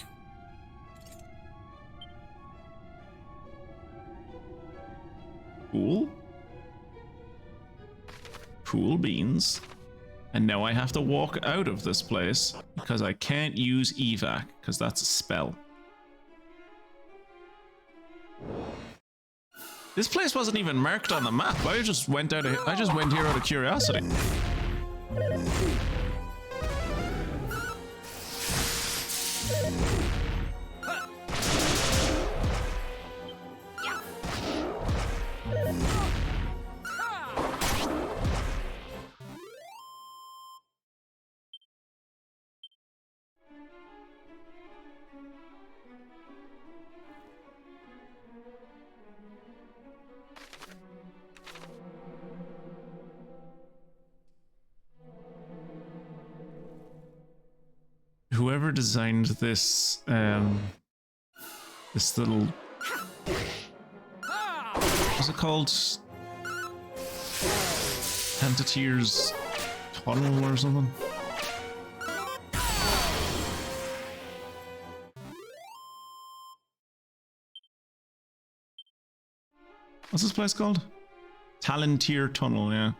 Cool. Cool beans. And now I have to walk out of this place because I can't use evac because that's a spell. This place wasn't even marked on the map. I just went here out of curiosity. Whoever designed this, this little, what's it called? Pantatier's tunnel or something? What's this place called? Talantir Tunnel, yeah.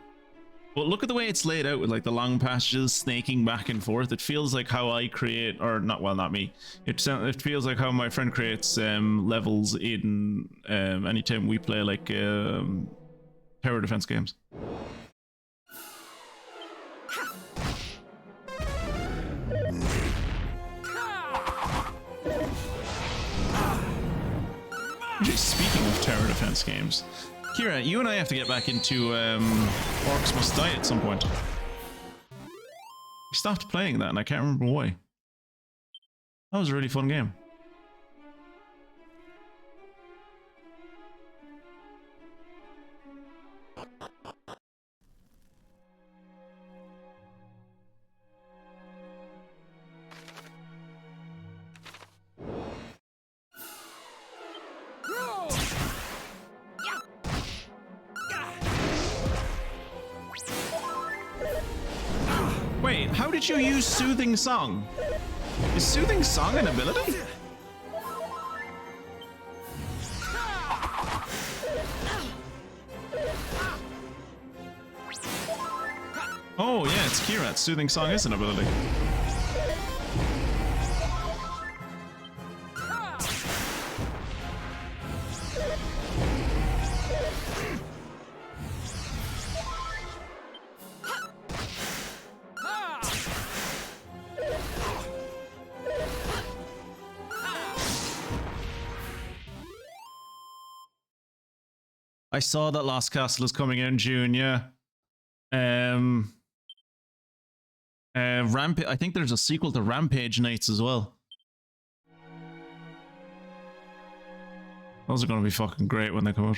But look at the way it's laid out with like the long passages snaking back and forth. It feels like how I create, or not, well, not me. It feels like how my friend creates levels in anytime we play like tower defense games. Actually, speaking of tower defense games, Kira, you and I have to get back into Orcs Must Die at some point. We stopped playing that and I can't remember why. That was a really fun game. Wait, how did you use Soothing Song? Is Soothing Song an ability? Oh yeah, it's Kirat. Soothing Song is an ability. I saw that Lost Castle is coming out in June, yeah. Rampage. I think there's a sequel to Rampage Nights as well. Those are going to be fucking great when they come out.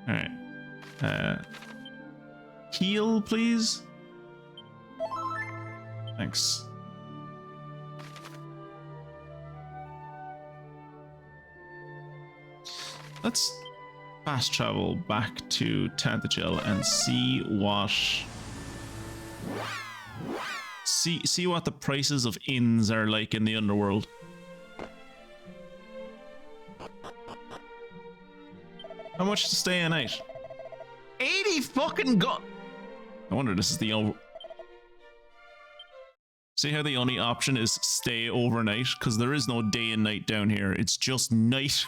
Alright. Heal, please. Thanks. Let's fast travel back to Tantagel and see what see what the prices of inns are like in the underworld. How much to stay a night? 80 fucking go. I wonder this is the over. See how the only option is stay overnight? Because there is no day and night down here. It's just night.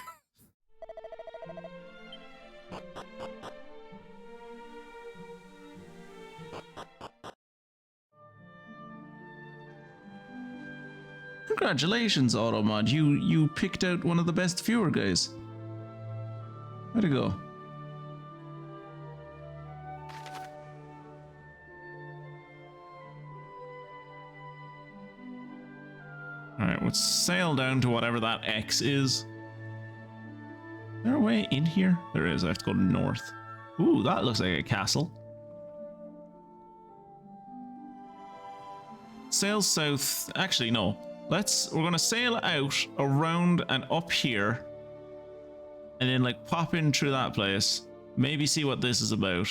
Congratulations, Automod. You picked out one of the best viewer guys. Way to go. Alright, let's sail down to whatever that X is. Is there a way in here? There is. I have to go north. Ooh, that looks like a castle. Sail south. Actually, no. We're gonna sail out, around, and up here. And then, like, pop in through that place. Maybe see what this is about.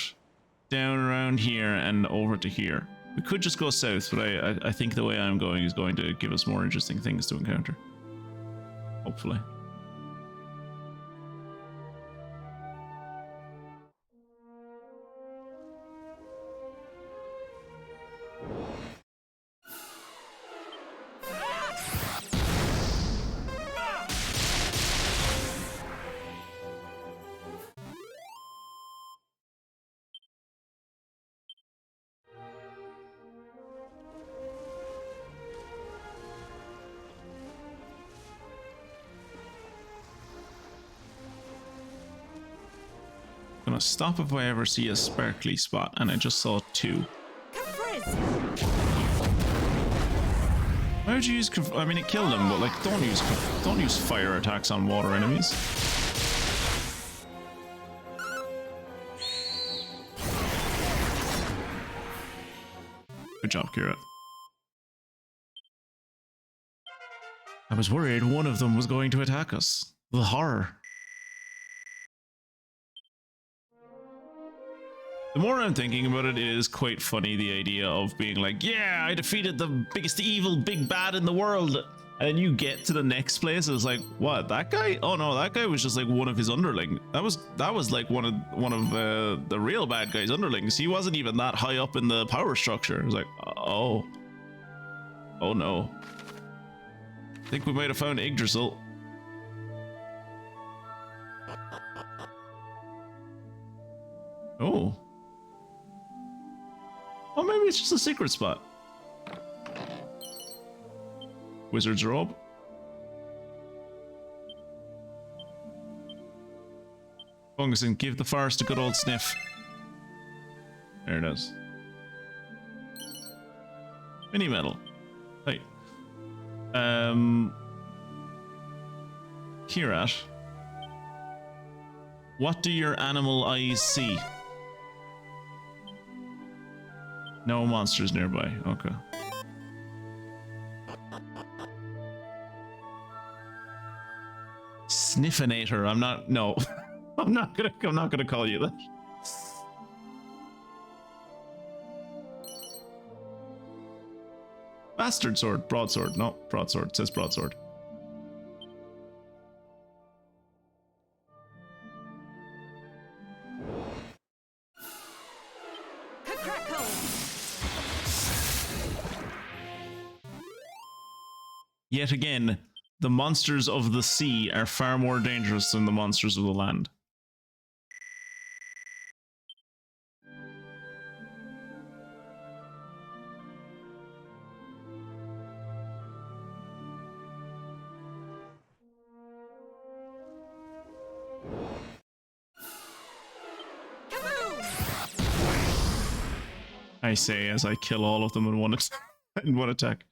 Down around here and over to here. We could just go south, but I think the way I'm going is going to give us more interesting things to encounter. Hopefully. Gonna stop if I ever see a sparkly spot, and I just saw 2. Why would you use? I mean, it killed him, but like, don't use fire attacks on water enemies. Good job, Kira. I was worried one of them was going to attack us. The horror. The more I'm thinking about it, it is quite funny, the idea of being like, yeah, I defeated the biggest evil big bad in the world. And then you get to the next place, and it's like, what, that guy? Oh no, that guy was just like one of his underling. That was like one of the real bad guy's underlings. He wasn't even that high up in the power structure. It was like, oh no. I think we might have found Yggdrasil. Oh. Oh, maybe it's just a secret spot. Wizard's robe. Funguson, give the forest a good old sniff. There it is. Mini metal. Hey. Kirat. What do your animal eyes see? No monsters nearby. Okay. Sniffinator. I'm not. No. I'm not gonna call you that. Bastard sword. Broadsword. No, broadsword. It says broadsword. Yet again, the monsters of the sea are far more dangerous than the monsters of the land. I say as I kill all of them in one attack.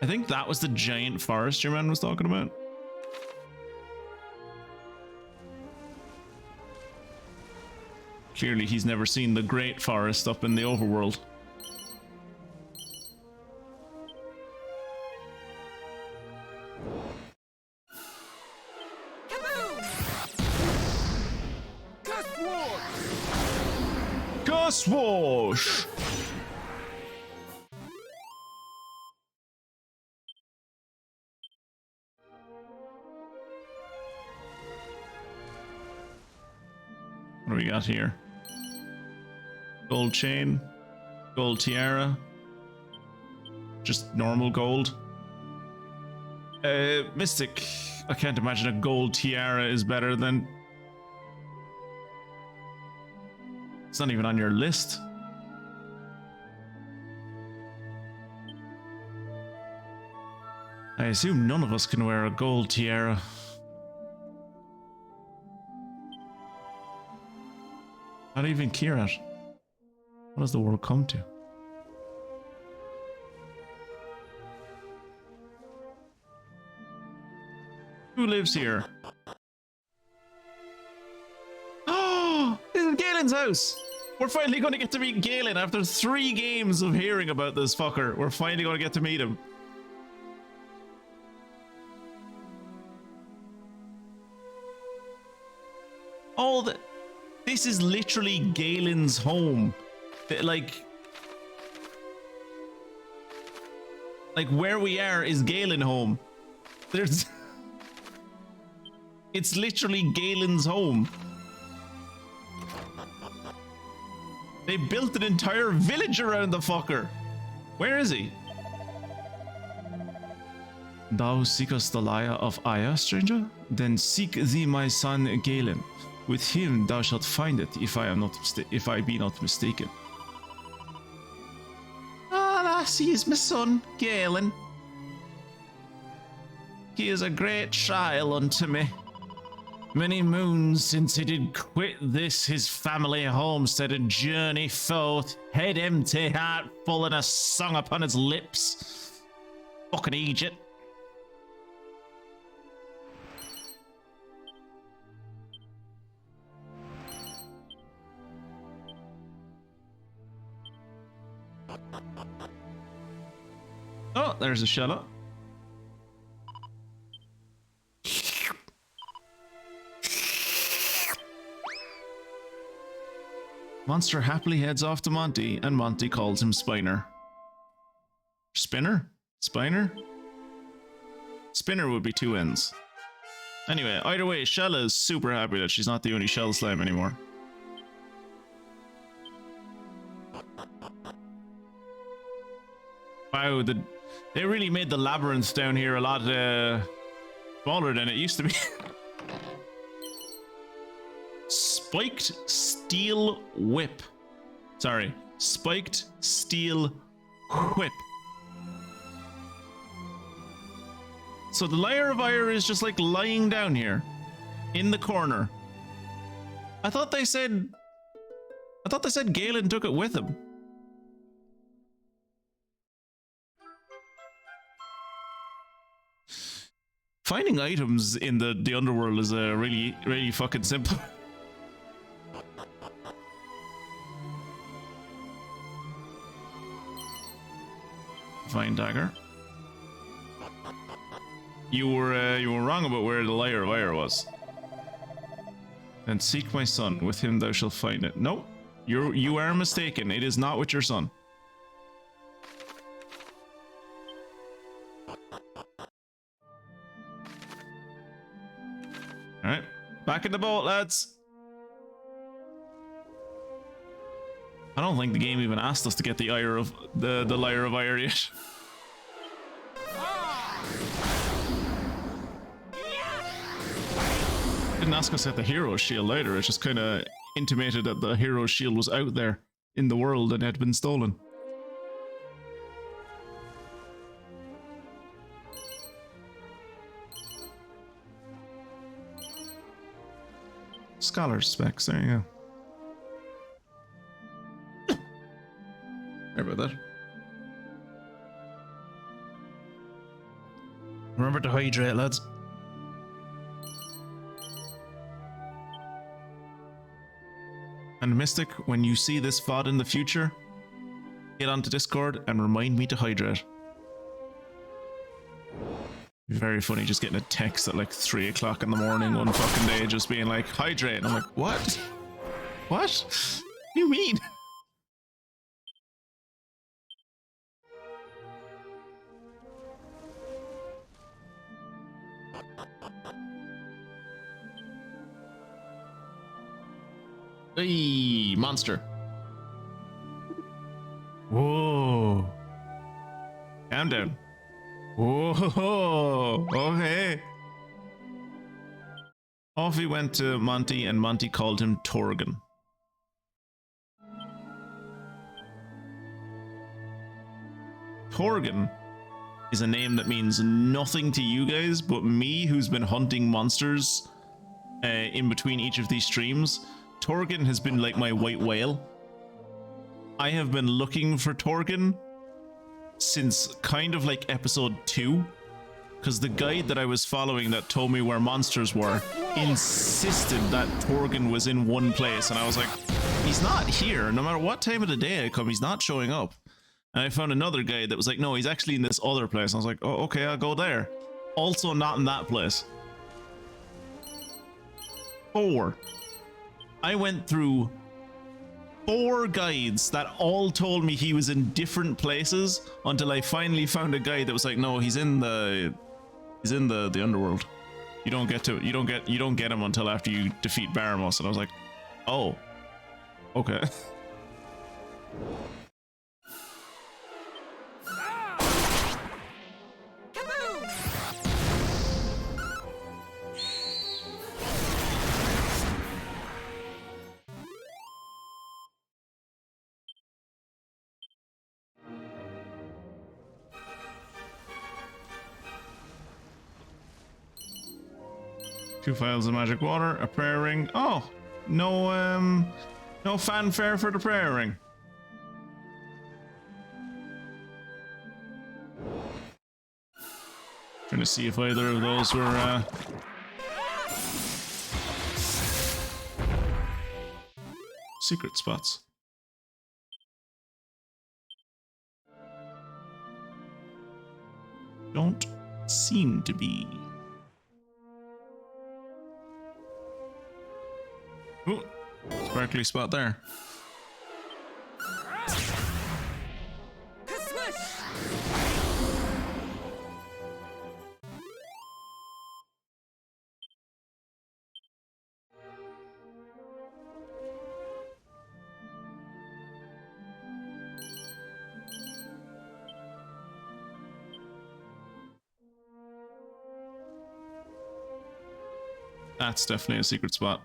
I think that was the giant forest your man was talking about. Clearly he's never seen the great forest up in the overworld. Swoosh! What do we got here? Gold chain, gold tiara, just normal gold. Mystic, I can't imagine a gold tiara is better than... It's not even on your list. I assume none of us can wear a gold tiara. Not even Kirat. What does the world come to? Who lives here? Oh, this is Galen's house! We're finally going to get to meet Galen after 3 games of hearing about this fucker. We're finally going to get to meet him. All the... This is literally Galen's home. Like where we are is Galen home. There's... It's literally Galen's home. They built an entire village around the fucker. Where is he? Thou seekest the lyre of Aya, stranger? Then seek thee my son Galen. With him thou shalt find it, if I be not mistaken. Ah, lassie is my son, Galen. He is a great trial unto me. Many moons since he did quit this his family homestead and journey forth, head empty, heart full, and a song upon his lips. Fucking Egypt. Oh, there's a shell. Monster happily heads off to Monty, and Monty calls him Spiner. Spinner? Spiner? Spinner would be 2 N's. Anyway, either way, Shella is super happy that she's not the only shell slime anymore. Wow, they really made the labyrinth down here a lot smaller than it used to be. Spiked steel whip. Sorry, spiked steel whip. So the Lyre of Ire is just like lying down here in the corner. I thought they said Galen took it with him. Finding items in the underworld is really fucking simple. Fine dagger. You were wrong about where the Lyre of Ire was. And seek my son. With him thou shalt find it. No, you are mistaken. It is not with your son. All right, back in the boat, lads. I don't think the game even asked us to get the Lyre of Ire yet. Didn't ask us at the hero shield either. It just kind of intimated that the hero shield was out there in the world and had been stolen. Scholar specs, there you go. Sorry about that. Remember to hydrate, lads. And Mystic, when you see this VoD in the future, get onto Discord and remind me to hydrate. Very funny just getting a text at like 3 o'clock in the morning one fucking day just being like, hydrate. And I'm like, what? What? What do you mean? Hey, monster. Whoa. Calm down. Whoa. Okay. Off he went to Monty, and Monty called him Torgan. Torgan is a name that means nothing to you guys, but me, who's been hunting monsters in between each of these streams, Torgan has been like my white whale. I have been looking for Torgan since kind of like episode 2, because the guide that I was following that told me where monsters were insisted that Torgan was in one place, and I was like, he's not here. No matter what time of the day I come, he's not showing up. And I found another guide that was like, no, he's actually in this other place. I was like, oh, okay, I'll go there. Also not in that place. 4. I went through 4 guides that all told me he was in different places until I finally found a guide that was like, no, he's in the underworld. You don't get him until after you defeat Baramos. And I was like, oh, okay. Two vials of magic water, a prayer ring. Oh, no fanfare for the prayer ring. Trying to see if either of those were secret spots. Don't seem to be. Ooh, sparkly spot there. That's definitely a secret spot.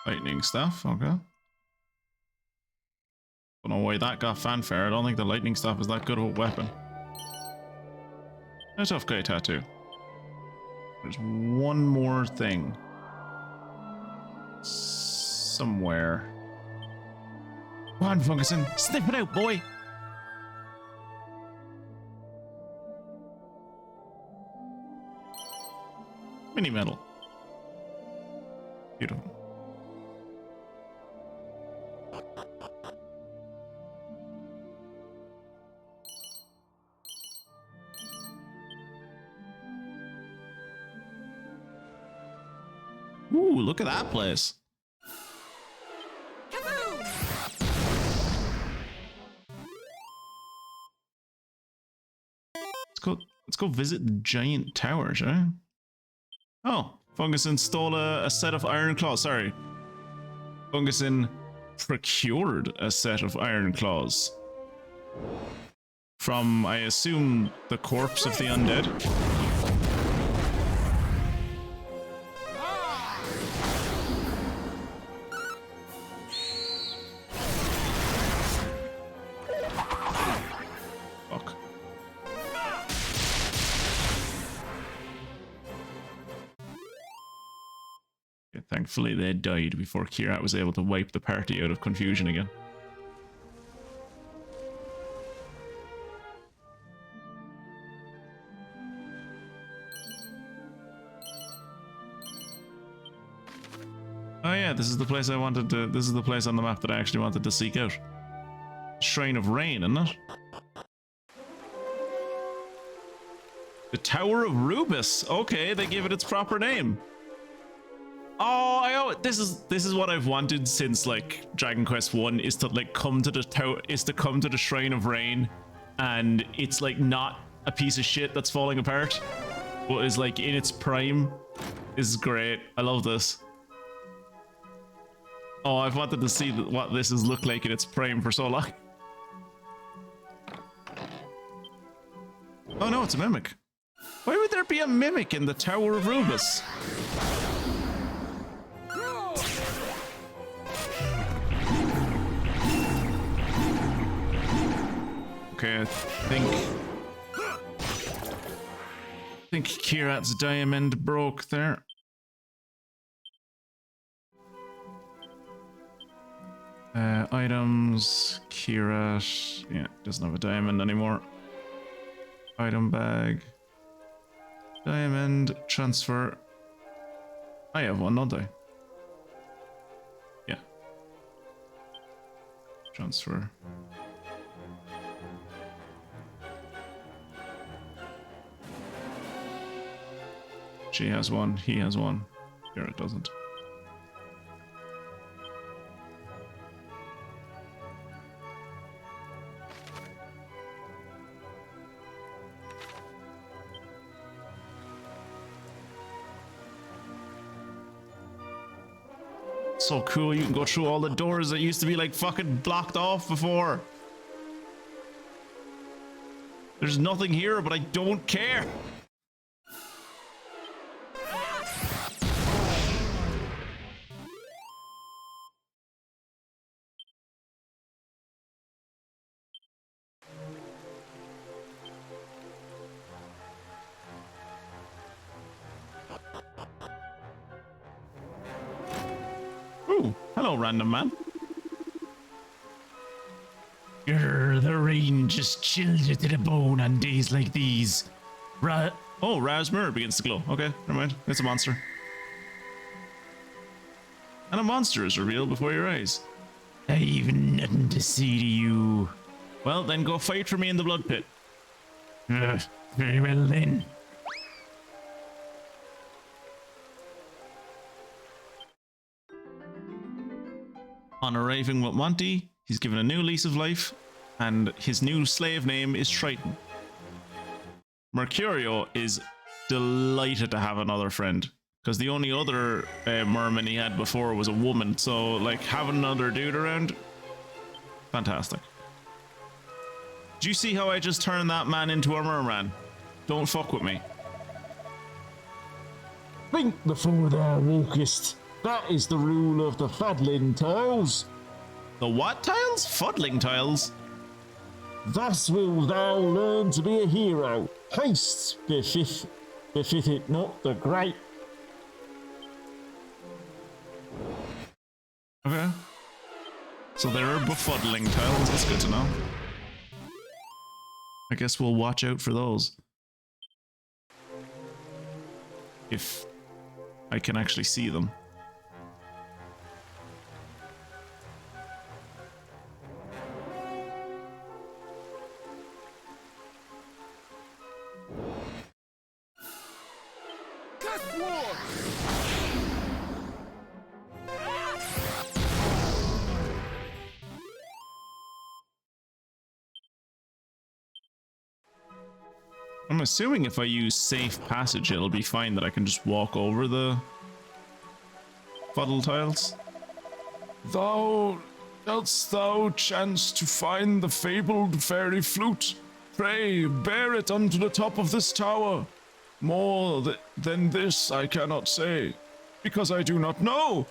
Lightning staff, okay. Don't know why that got fanfare. I don't think the lightning staff is that good of a weapon. A tough guy tattoo. There's one more thing. Somewhere. Come on, Funguson, sniff it out, boy! Mini medal. Beautiful. Ooh, look at that place. Let's go visit the giant tower, shall I? Oh, Funguson stole a set of iron claws. Sorry. Funguson procured a set of iron claws. From, I assume, the corpse of the undead. Thankfully, they died before Kirat was able to wipe the party out of confusion again. Oh yeah, this is the place I wanted to. This is the place on the map that I actually wanted to seek out. Shrine of Rain, isn't it? The Tower of Rubus. Okay, they gave it its proper name. Oh, this is what I've wanted since like Dragon Quest 1 is to like come to the Shrine of Rain and it's like not a piece of shit that's falling apart, but is like in its prime. This is great. I love this. Oh, I've wanted to see what this has looked like in its prime for so long. Oh no, it's a mimic. Why would there be a mimic in the Tower of Rubus? Okay, I think Kirat's diamond broke there. Items, Kirat, yeah, doesn't have a diamond anymore. Item bag, diamond, transfer. I have one, don't I? Yeah. Transfer. She has one, he has one. Garrett doesn't. So cool, you can go through all the doors that used to be like fucking blocked off before. There's nothing here, but I don't care. Ooh, hello, random man. Grr, the rain just chills you to the bone on days like these. Oh, Ra's mirror begins to glow. Okay, never mind. It's a monster. And a monster is revealed before your eyes. I've nothing to say to you. Well, then go fight for me in the blood pit. Very well then. On arriving with Monty, he's given a new lease of life, and his new slave name is Triton. Mercurio is delighted to have another friend, because the only other merman he had before was a woman, so like having another dude around, fantastic. Do you see how I just turned that man into a merman? Don't fuck with me. Think before thou walkest. That is the rule of the Fuddling Tiles. The what tiles? Fuddling tiles? Thus will thou learn to be a hero. Haste befitteth it not the great. Okay. So there are befuddling tiles, that's good to know. I guess we'll watch out for those. If I can actually see them. I'm assuming if I use safe passage, it'll be fine that I can just walk over the fuddle tiles. Dost thou chance to find the fabled fairy flute? Pray, bear it unto the top of this tower. More than this I cannot say, because I do not know.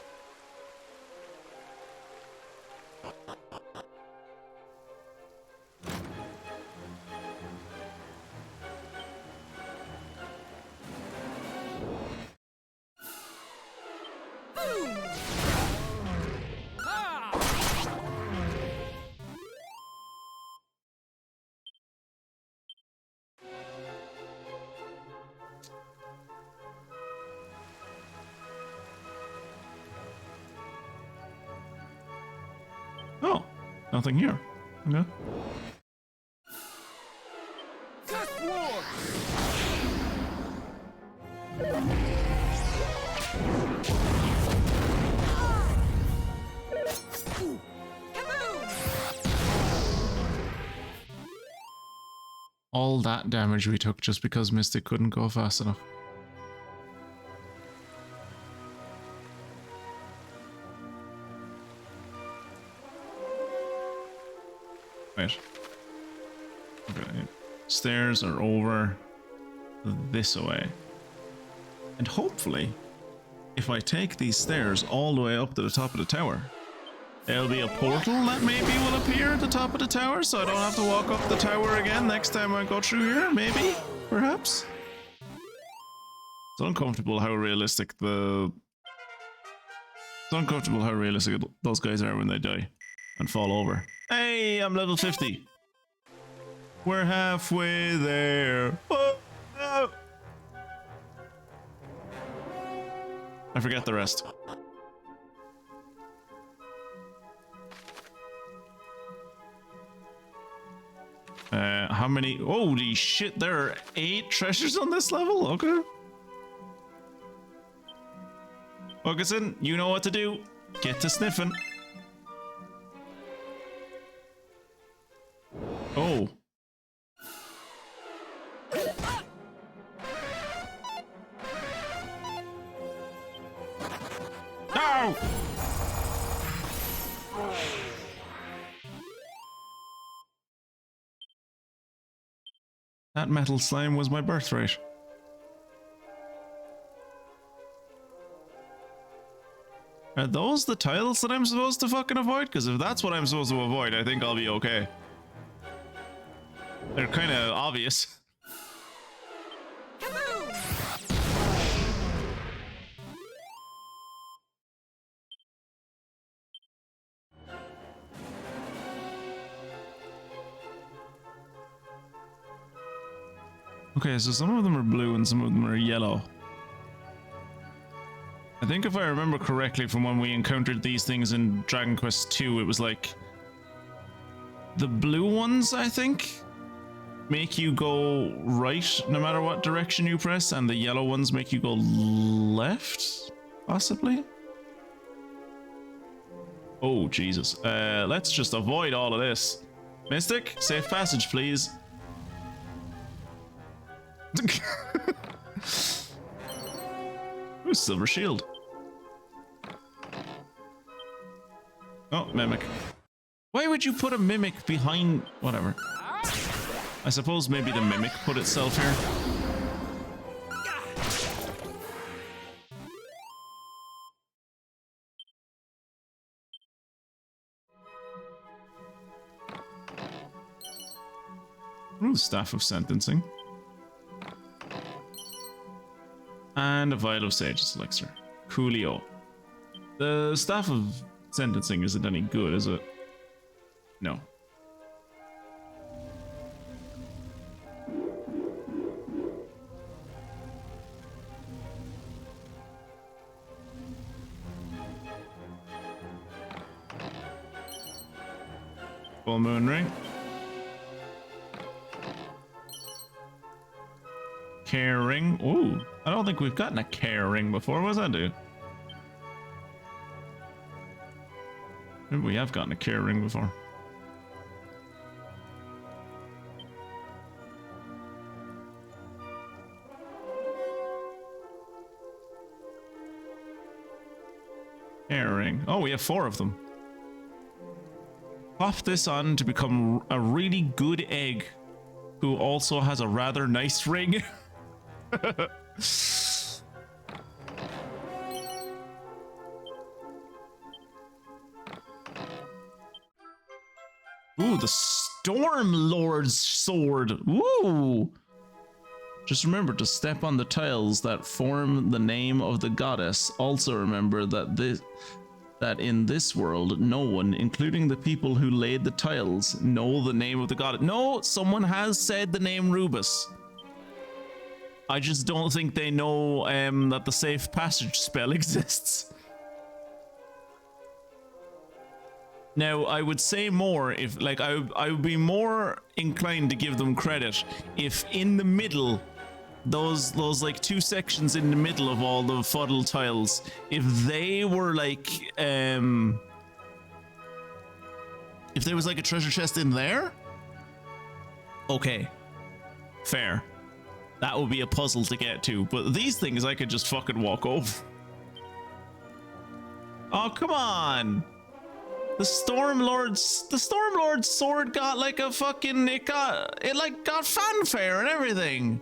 Oh, nothing here. Okay. All that damage we took just because Mystic couldn't go fast enough. Right. Okay. Stairs are over this way. And hopefully, if I take these stairs all the way up to the top of the tower, there'll be a portal that maybe will appear at the top of the tower, so I don't have to walk up the tower again next time I go through here, maybe? Perhaps? It's uncomfortable how realistic those guys are when they die and fall over. Hey, I'm level 50. We're halfway there. Oh, no. I forget the rest. How many? Holy shit, there are 8 treasures on this level? Okay. Ferguson, you know what to do. Get to sniffing. Oh. No! That metal slime was my birthright. Are those the tiles that I'm supposed to fucking avoid? Because if that's what I'm supposed to avoid, I think I'll be okay. They're kind of obvious. Okay, so some of them are blue and some of them are yellow. I think if I remember correctly from when we encountered these things in Dragon Quest II, it was like the blue ones, I think, make you go right no matter what direction you press, and the yellow ones make you go left, possibly? Oh, Jesus. Let's just avoid all of this. Mystic, safe passage, please. Ooh, silver shield. Oh, mimic. Why would you put a mimic behind... whatever. I suppose maybe the mimic put itself here. Ooh, Staff of Sentencing. And a Vial of Sage's Elixir. Coolio. The Staff of Sentencing isn't any good, is it? No. Full Moon Ring. Care Ring. Ooh, I don't think we've gotten a Care Ring before. What does that do? Maybe we have gotten a Care Ring before. Care Ring. Oh, we have 4 of them. Pop this on to become a really good egg who also has a rather nice ring. Ooh, the Storm Lord's sword. Ooh. Just remember to step on the tiles that form the name of the goddess. Also remember that in this world, no one, including the people who laid the tiles, know the name of the goddess. No, someone has said the name Rubus. I just don't think they know that the safe passage spell exists. Now, I would say more if, like, I would be more inclined to give them credit if in the middle, those like 2 sections in the middle of all the fuddle tiles, if they were like, if there was like a treasure chest in there, okay. Fair. That would be a puzzle to get to, but these things I could just fucking walk over. Oh, come on! The Stormlord's sword got like a fucking, it got fanfare and everything.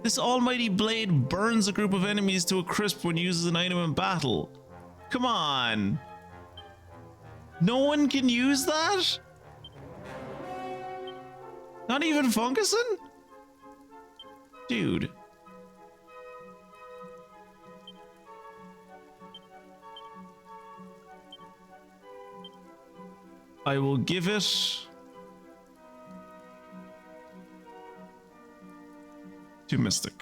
This almighty blade burns a group of enemies to a crisp when used as an item in battle. Come on. No one can use that? Not even Funguson? Dude. I will give it to Mystic.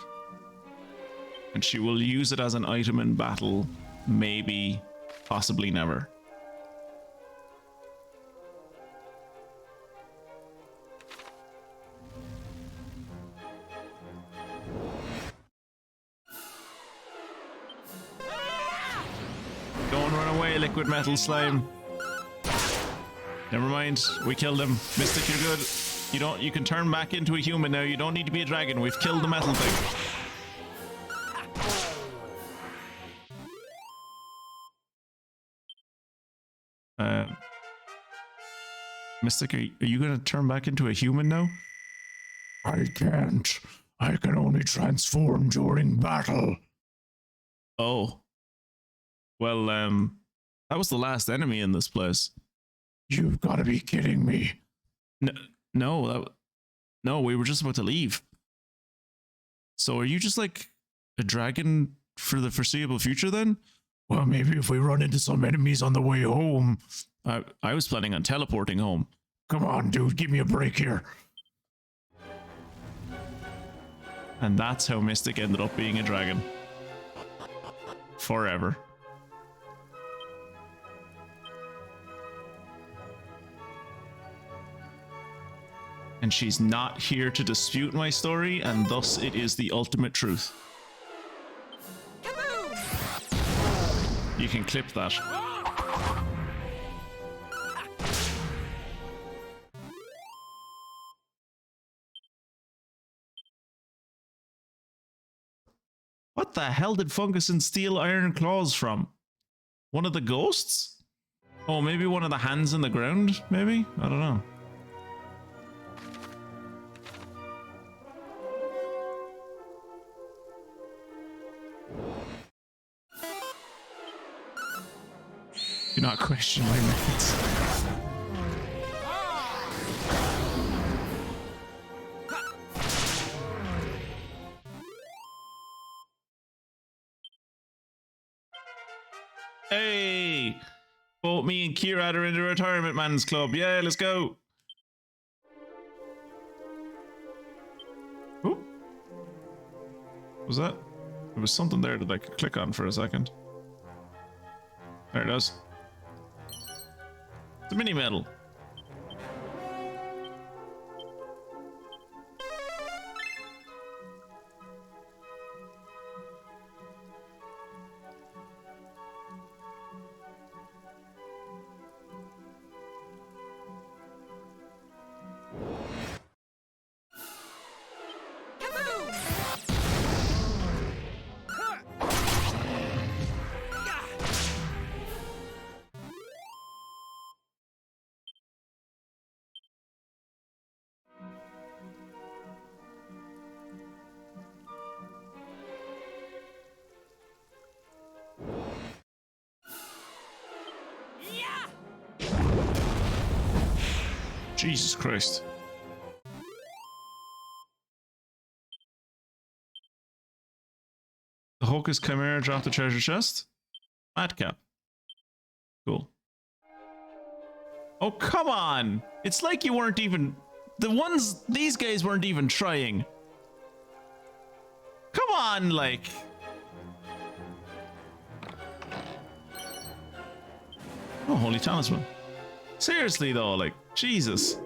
And she will use it as an item in battle. Maybe, possibly never. Don't run away, liquid metal slime. Never mind, we killed him. Mystic, you're good. You can turn back into a human now. You don't need to be a dragon. We've killed the metal thing. Mystic, are you gonna turn back into a human now? I can't. I can only transform during battle. Oh. Well, that was the last enemy in this place. You've got to be kidding me. No, we were just about to leave. So are you just like a dragon for the foreseeable future then? Well, maybe if we run into some enemies on the way home. I was planning on teleporting home. Come on, dude, give me a break here. And that's how Mystic ended up being a dragon. Forever. And she's not here to dispute my story, and thus it is the ultimate truth. You can clip that. What the hell did Funguson steal iron claws from? One of the ghosts? Oh, maybe one of the hands in the ground, maybe? I don't know. Do not question my methods. Hey! Both me and Kieran are in the retirement man's club. Yeah, let's go. Oh. What was that? There was something there that I could click on for a second. There it is. It's a mini medal. Jesus Christ. The Hocus Chimera dropped the treasure chest. Madcap. Cool. Oh, come on! It's like you weren't even... These guys weren't even trying. Come on, like... Oh, Holy Talisman. Seriously though, like, Jesus.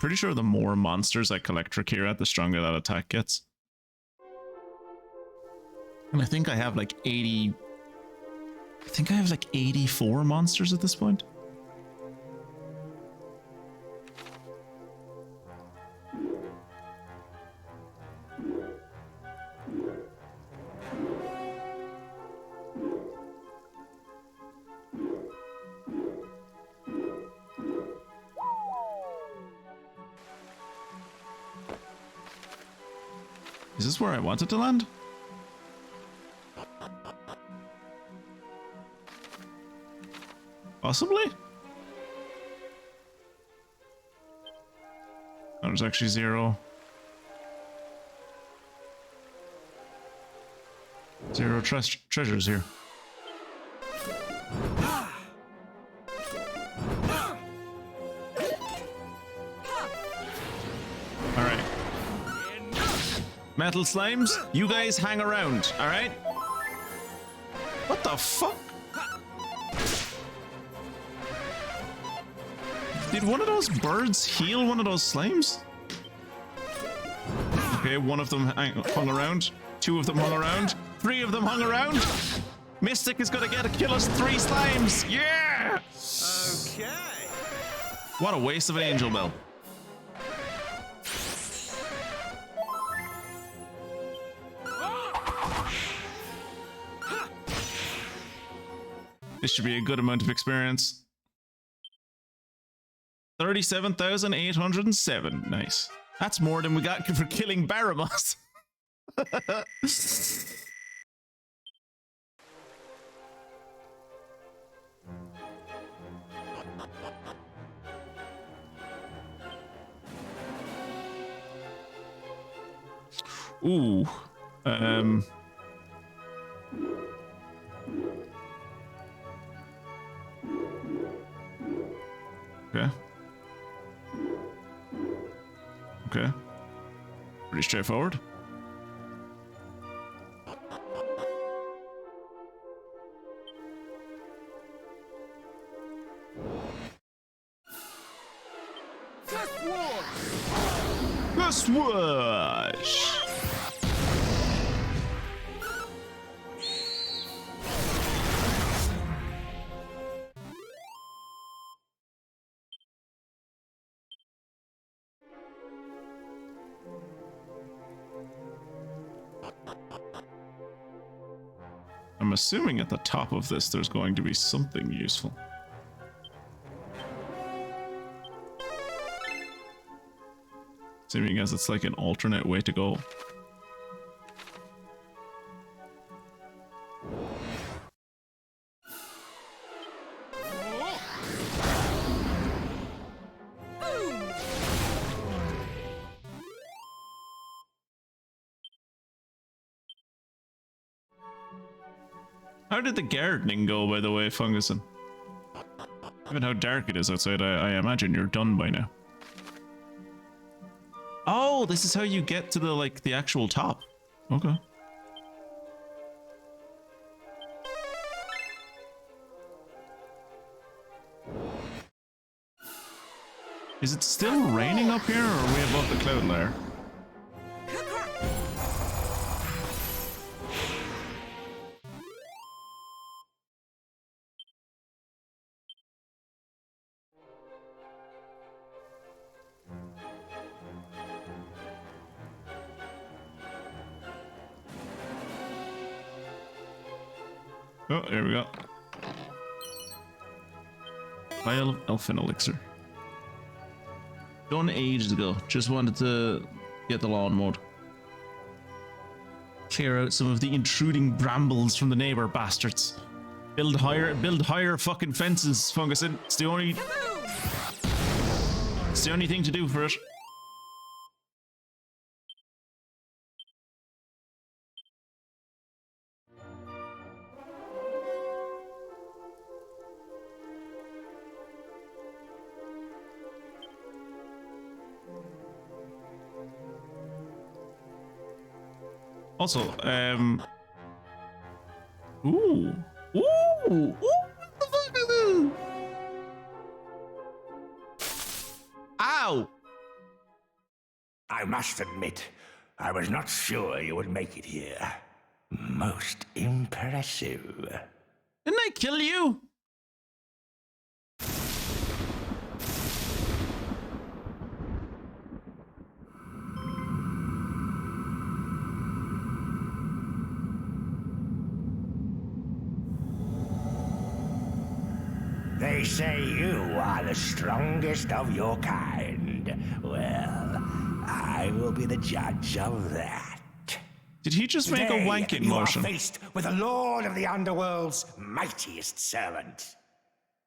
pretty sure the more monsters I collect Drakira, the stronger that attack gets. And I think I have like 80... I think I have like 84 monsters at this point. Is this where I wanted to land? Possibly? Oh, there's actually 0 treasures here. Alright. Metal slimes, you guys hang around, alright? What the fuck? Did one of those birds heal one of those slimes? Okay, one of them hung around. 2 of them hung around. 3 of them hung around. Mystic is gonna kill us 3 slimes. Yeah! Okay. What a waste of an angel bell. This should be a good amount of experience. 37,807. Nice. That's more than we got for killing Baramos. Ooh. Okay. Okay. Pretty straightforward. Swoosh! I'm assuming at the top of this there's going to be something useful. Seeming as it's like an alternate way to go. How did the gardening go, by the way, Funguson? Given how dark it is outside, I imagine you're done by now. Oh, this is how you get to the, like, the actual top. Okay. Is it still raining up here, or are we above the cloud layer? Oh, there we go. Vial of Elfin Elixir. Done ages ago. Just wanted to get the lawn mowed. Clear out some of the intruding brambles from the neighbor bastards. Build higher fucking fences, Funguson. It's the only thing to do for it. Also, ooh, what the fuck is this? Ow! I must admit, I was not sure you would make it here. Most impressive. Didn't I kill you? They say you are the strongest of your kind. Well, I will be the judge of that. Did he just make a wanking motion? You are faced with the Lord of the Underworld's mightiest servant.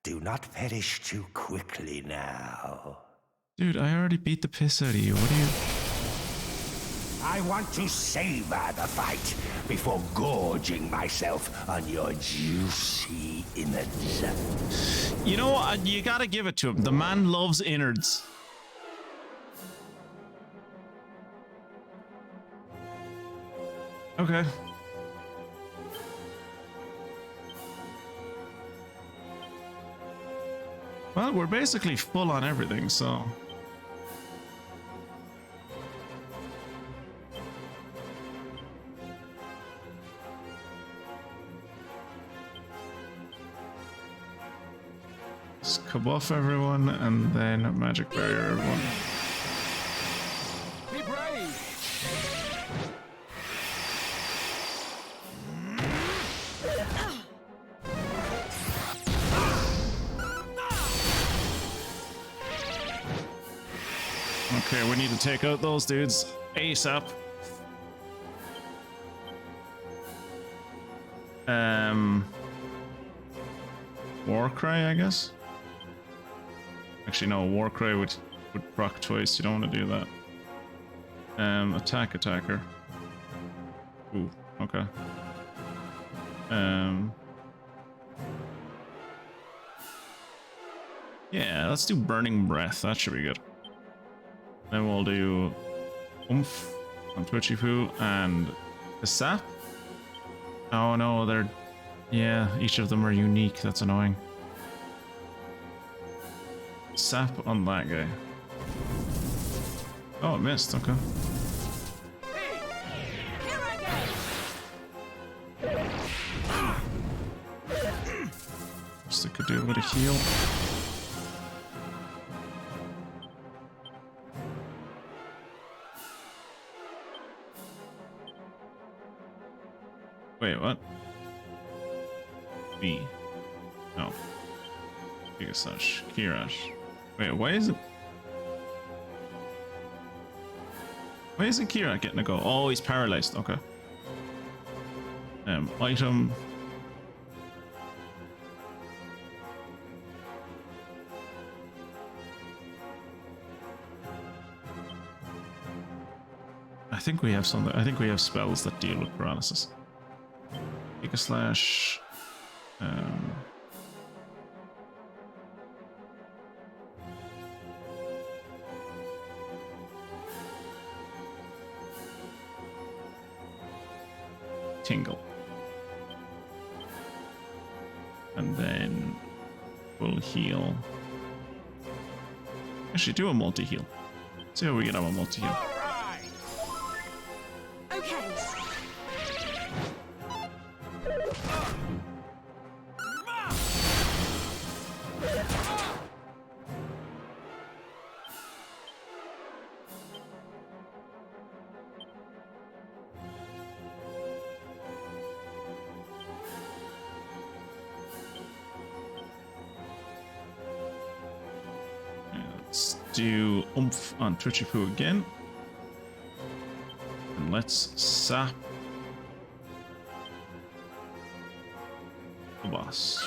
Do not perish too quickly now. Dude, I already beat the piss out of you. What are you... I want to savor the fight before gorging myself on your juicy innards. You know what? You gotta give it to him. The man loves innards. Okay. Well, we're basically full on everything, so... Let's kabuff everyone, and then magic barrier everyone. Be brave! Okay, we need to take out those dudes ASAP. Warcry, I guess. Actually, no, Warcry would proc twice. You don't want to do that. Attacker. Ooh, okay. Yeah, let's do Burning Breath. That should be good. Then we'll do Oomph on Twitchy Poo and the Sap. Oh no, they're... Yeah, each of them are unique. That's annoying. Sap on that guy. Oh, it missed. Okay. Just could do a bit of heal. Wait, what? B. No. Gigasash. Kirash. Wait, why isn't Kira getting a go? Oh, he's paralyzed. Okay. Item. I think we have something. I think we have spells that deal with paralysis. Giga Slash. Tingle. And then we'll heal. Actually, do a multi-heal. See how we get on a multi-heal. Okay. Let's do Oomph on Twitchy Poo again. And let's sap the boss.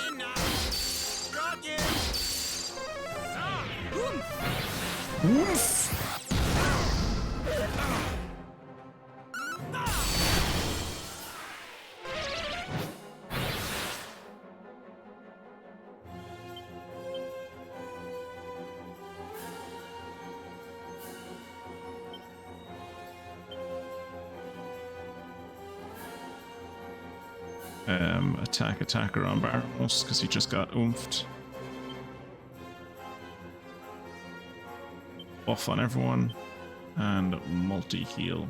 Oomph! Attacker on Baramos because he just got oomphed. Buff on everyone. and multi-heal.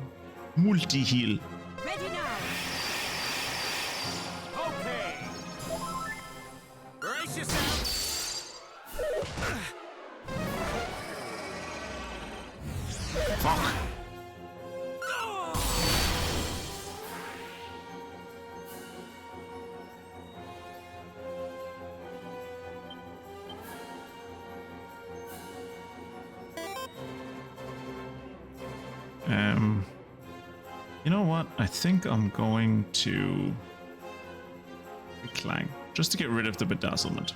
Multi-heal. Ready now. Okay. Brace yourself. Fuck. You know what? I think I'm going to Clang just to get rid of the bedazzlement.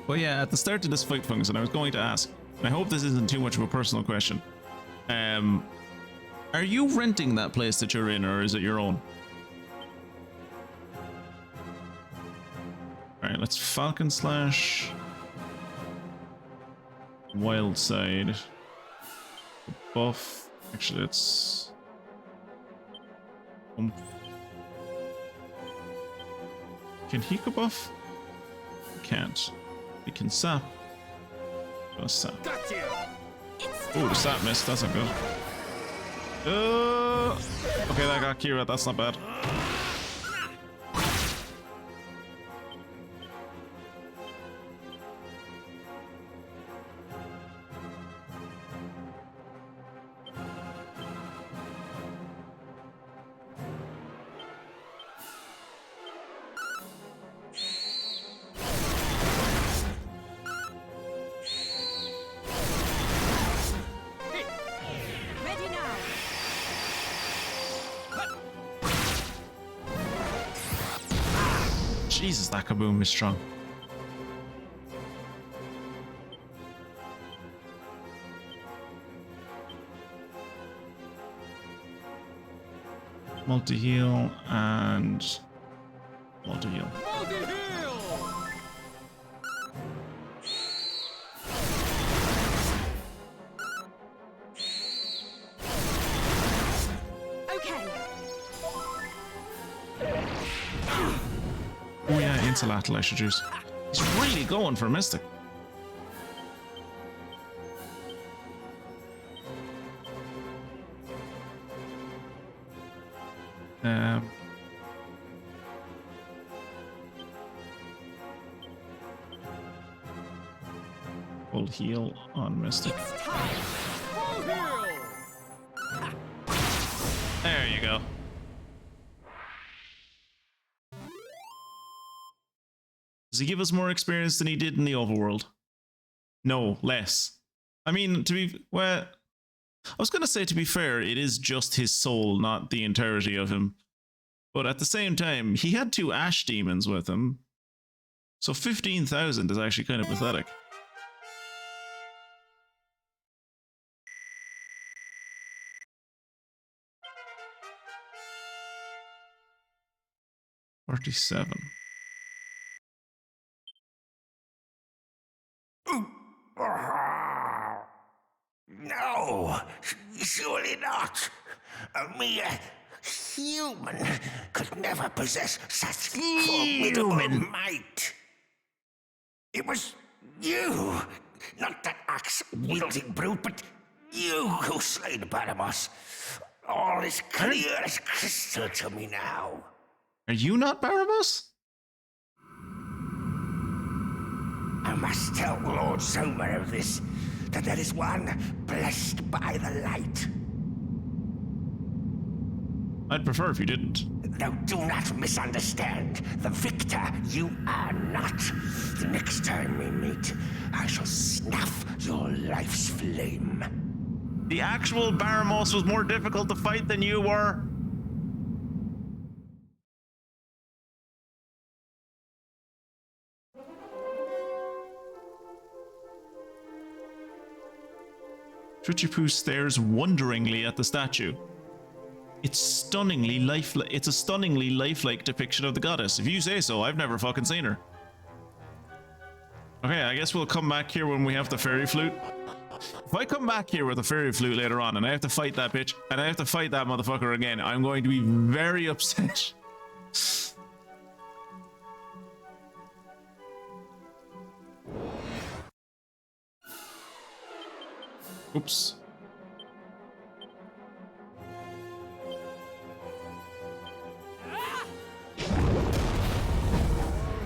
But yeah, at the start of this fight function, I was going to ask, and I hope this isn't too much of a personal question. Are you renting that place that you're in, or is it your own? Alright, let's Falcon Slash. Wild Side. Buff. Actually, let's... Can he go buff? Can't. He can sap. Go sap. Oh, the sap missed. That's not good. Okay, that got Kira. That's not bad. Jesus, that kaboom is strong. Multi-heal and multi-heal. Oh yeah, Insulatl I should use. He's really going for a Mystic. Full heal on Mystic. There you go. Does he give us more experience than he did in the overworld? No, less. I mean, to be... well... I was going to say, to be fair, it is just his soul, not the entirety of him. But at the same time, he had 2 Ash Demons with him. So 15,000 is actually kind of pathetic. $47. No, surely not. A mere human could never possess such formidable might. It was you, not that axe-wielding brute, but you who slayed Baramos. All is clear as crystal to me now. Are you not Baramos? I must tell Lord Zomer of this, that there is one blessed by the light. I'd prefer if you didn't. Now do not misunderstand. The victor you are not. The next time we meet, I shall snuff your life's flame. The actual Baramos was more difficult to fight than you were. Twitchy Poo stares wonderingly at the statue. It's stunningly lifelike. It's a stunningly lifelike depiction of the goddess. If you say so, I've never fucking seen her. Okay, I guess we'll come back here when we have the fairy flute. If I come back here with a fairy flute later on and I have to fight that bitch and I have to fight that motherfucker again, I'm going to be very upset. Oops.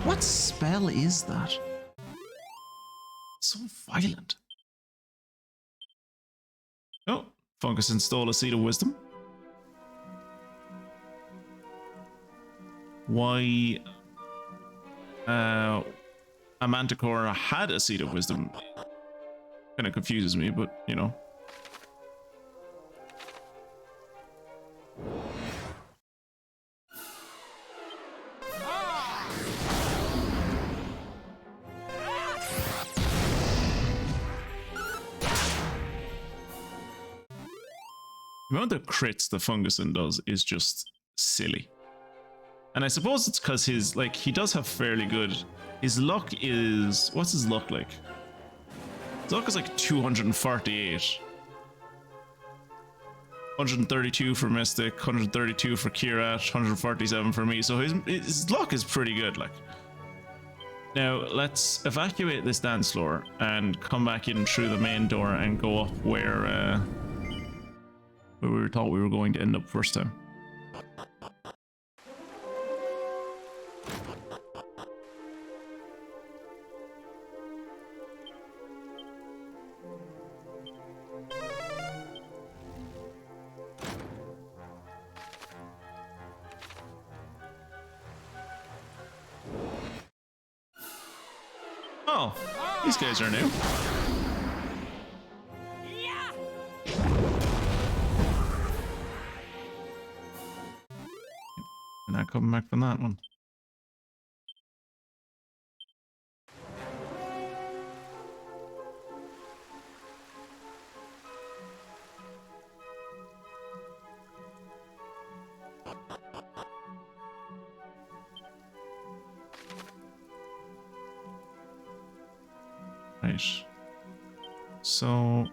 What spell is that? So violent. Oh, Fungus install a Seed of Wisdom. Why a Manticore had a Seed of Wisdom kind of confuses me, but you know. The amount of crits the Fungusin does is just silly. And I suppose it's because his, like, he does have fairly good... His luck is... What's his luck like? His luck is like 248. 132 for Mystic, 132 for Kirat, 147 for me. So his luck is pretty good, like. Now, let's evacuate this dance floor and come back in through the main door and go up where we were thought we were going to end up first time. Oh, these guys are new. Not coming back from that one. Right. So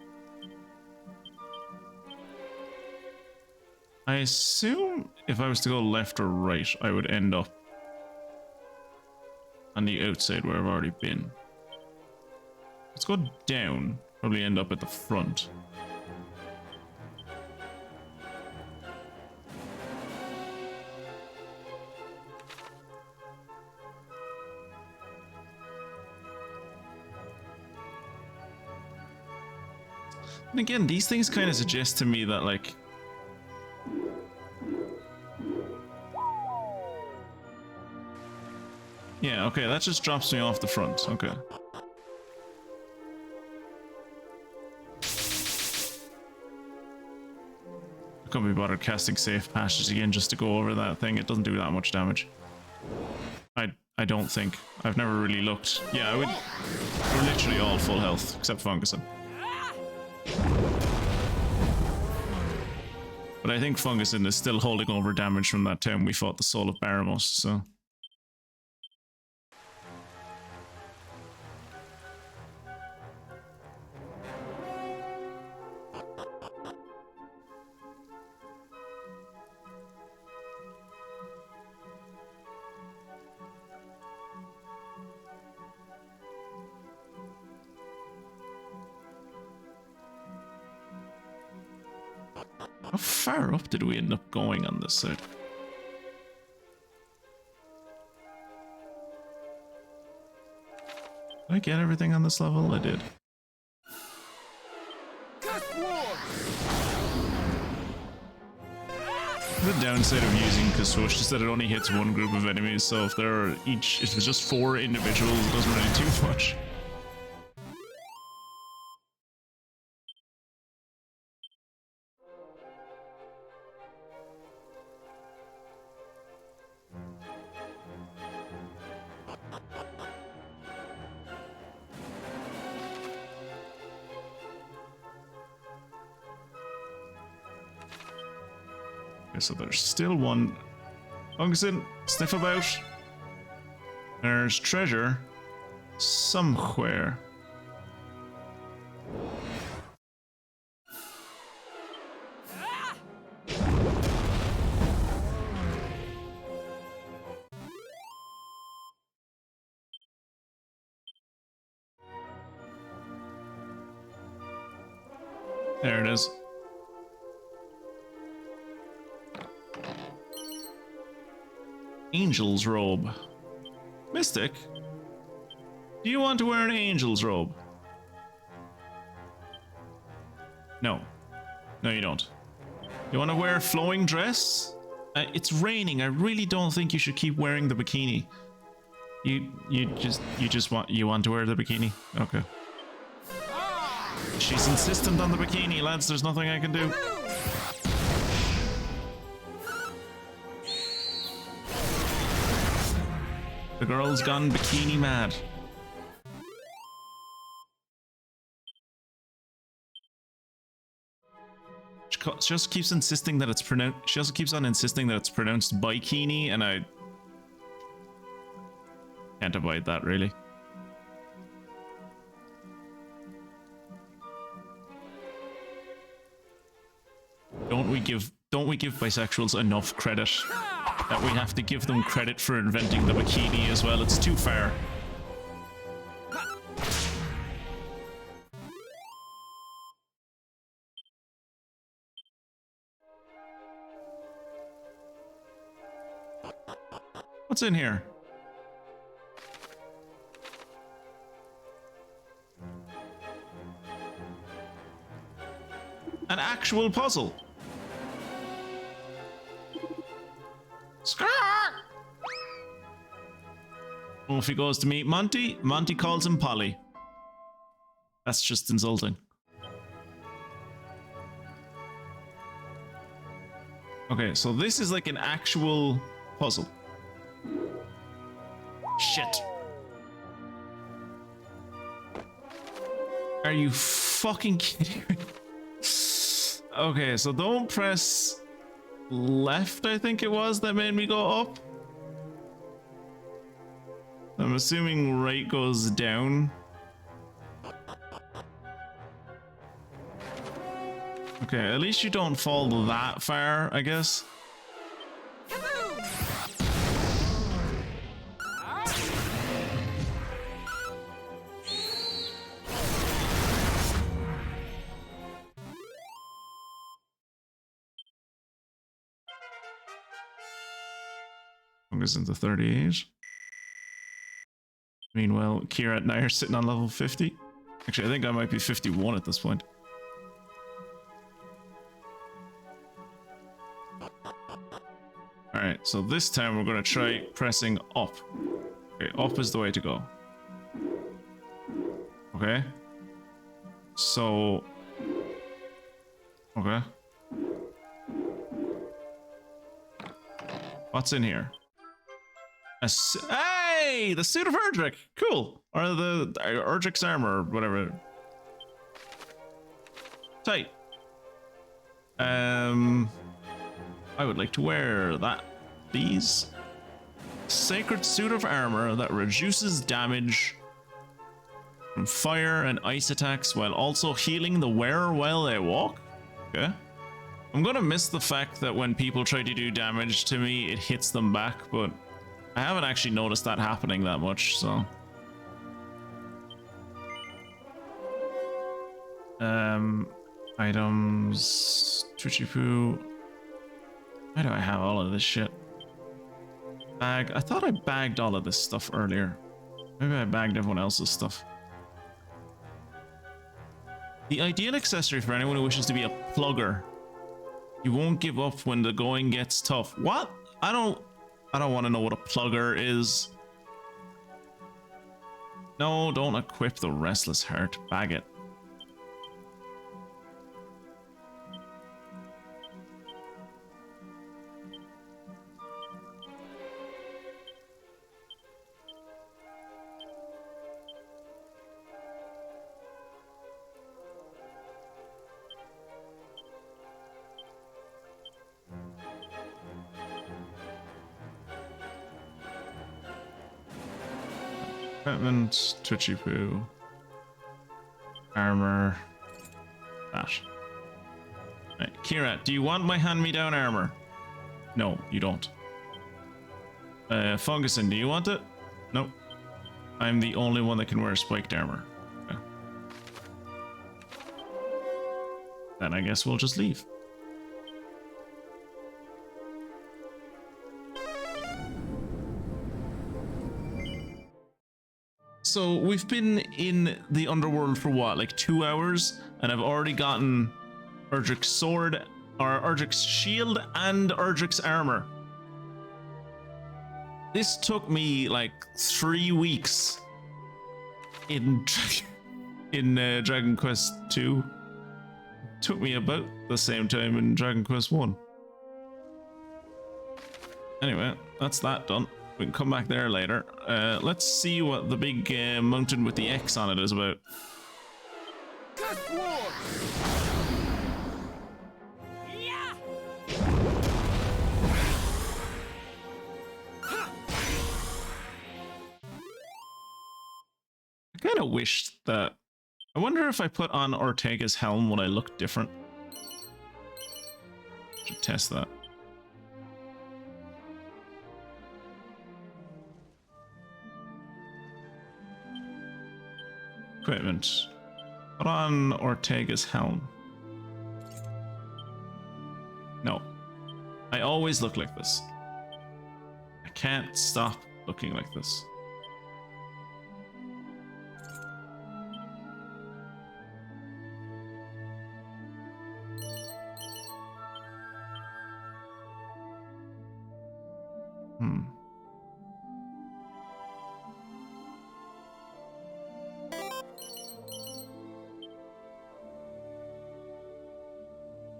I assume if I was to go left or right, I would end up on the outside where I've already been. Let's go down, probably end up at the front. And again, these things kind of suggest to me that, like, yeah, okay, that just drops me off the front. Okay. I couldn't be bothered casting safe passage again just to go over that thing. It doesn't do that much damage. I don't think. I've never really looked. Yeah, we're literally all full health, except Fungusin. But I think Fungusin is still holding over damage from that time we fought the Soul of Baramos, so... How far up did we end up going on this side? Did I get everything on this level? I did. The downside of using Kasush is that it only hits one group of enemies, so if if it's just 4 individuals, it doesn't really do much. so there's still one. Ungson, sniff about. There's treasure somewhere. There it is. Angel's robe. Mystic, do you want to wear an angel's robe? No. No, you don't. You want to wear a flowing dress? It's raining. I really don't think you should keep wearing the bikini. You want to wear the bikini? Okay. She's insistent on the bikini, lads. There's nothing I can do. The girl's gone bikini mad. She just keeps insisting that it's pronounced. She also keeps on insisting that it's pronounced bikini, and I can't avoid that really. Don't we give bisexuals enough credit that we have to give them credit for inventing the bikini as well? It's too far. What's in here? An actual puzzle. If he goes to meet Monty, Monty calls him Polly. That's just insulting. Okay, so this is like an actual puzzle. Shit. Are you fucking kidding me? Okay, so don't press left, I think it was, that made me go up. I'm assuming right goes down. Okay, at least you don't fall that far, I guess. Is into 38. Meanwhile, Kira and I are sitting on level 50. Actually, I think I might be 51 at this point. Alright, so this time we're going to try pressing up. Okay, up is the way to go. Okay. So... Okay. What's in here? Hey! The suit of Erdrick! Cool! Or the Erdrick's armor, or whatever. Tight. I would like to wear that, please. Sacred suit of armor that reduces damage from fire and ice attacks while also healing the wearer while they walk. Okay. I'm gonna miss the fact that when people try to do damage to me, it hits them back, but I haven't actually noticed that happening that much, so. Items. Twitchy-poo. Why do I have all of this shit? Bag. I thought I bagged all of this stuff earlier. Maybe I bagged everyone else's stuff. The ideal accessory for anyone who wishes to be a plugger. You won't give up when the going gets tough. What? I don't want to know what a plugger is. No, don't equip the restless heart. Bag it. Equipment, Twitchy Poo, armor, that. Right. Kira, do you want my hand-me-down armor? No, you don't. Fungusin, do you want it? Nope. I'm the only one that can wear spiked armor. Okay. Then I guess we'll just leave. So we've been in the underworld for what, like 2 hours? And I've already gotten Erdrick's sword, or Erdrick's shield, and Erdrick's armor. This took me like 3 weeks in Dragon Quest 2. Took me about the same time in Dragon Quest 1. Anyway, that's that done. We can come back there later. Let's see what the big mountain with the X on it is about. I kind of wish that... I wonder if I put on Ortega's helm, would I look different? Should test that. Equipment. Put on Ortega's helm. No. I always look like this. I can't stop looking like this.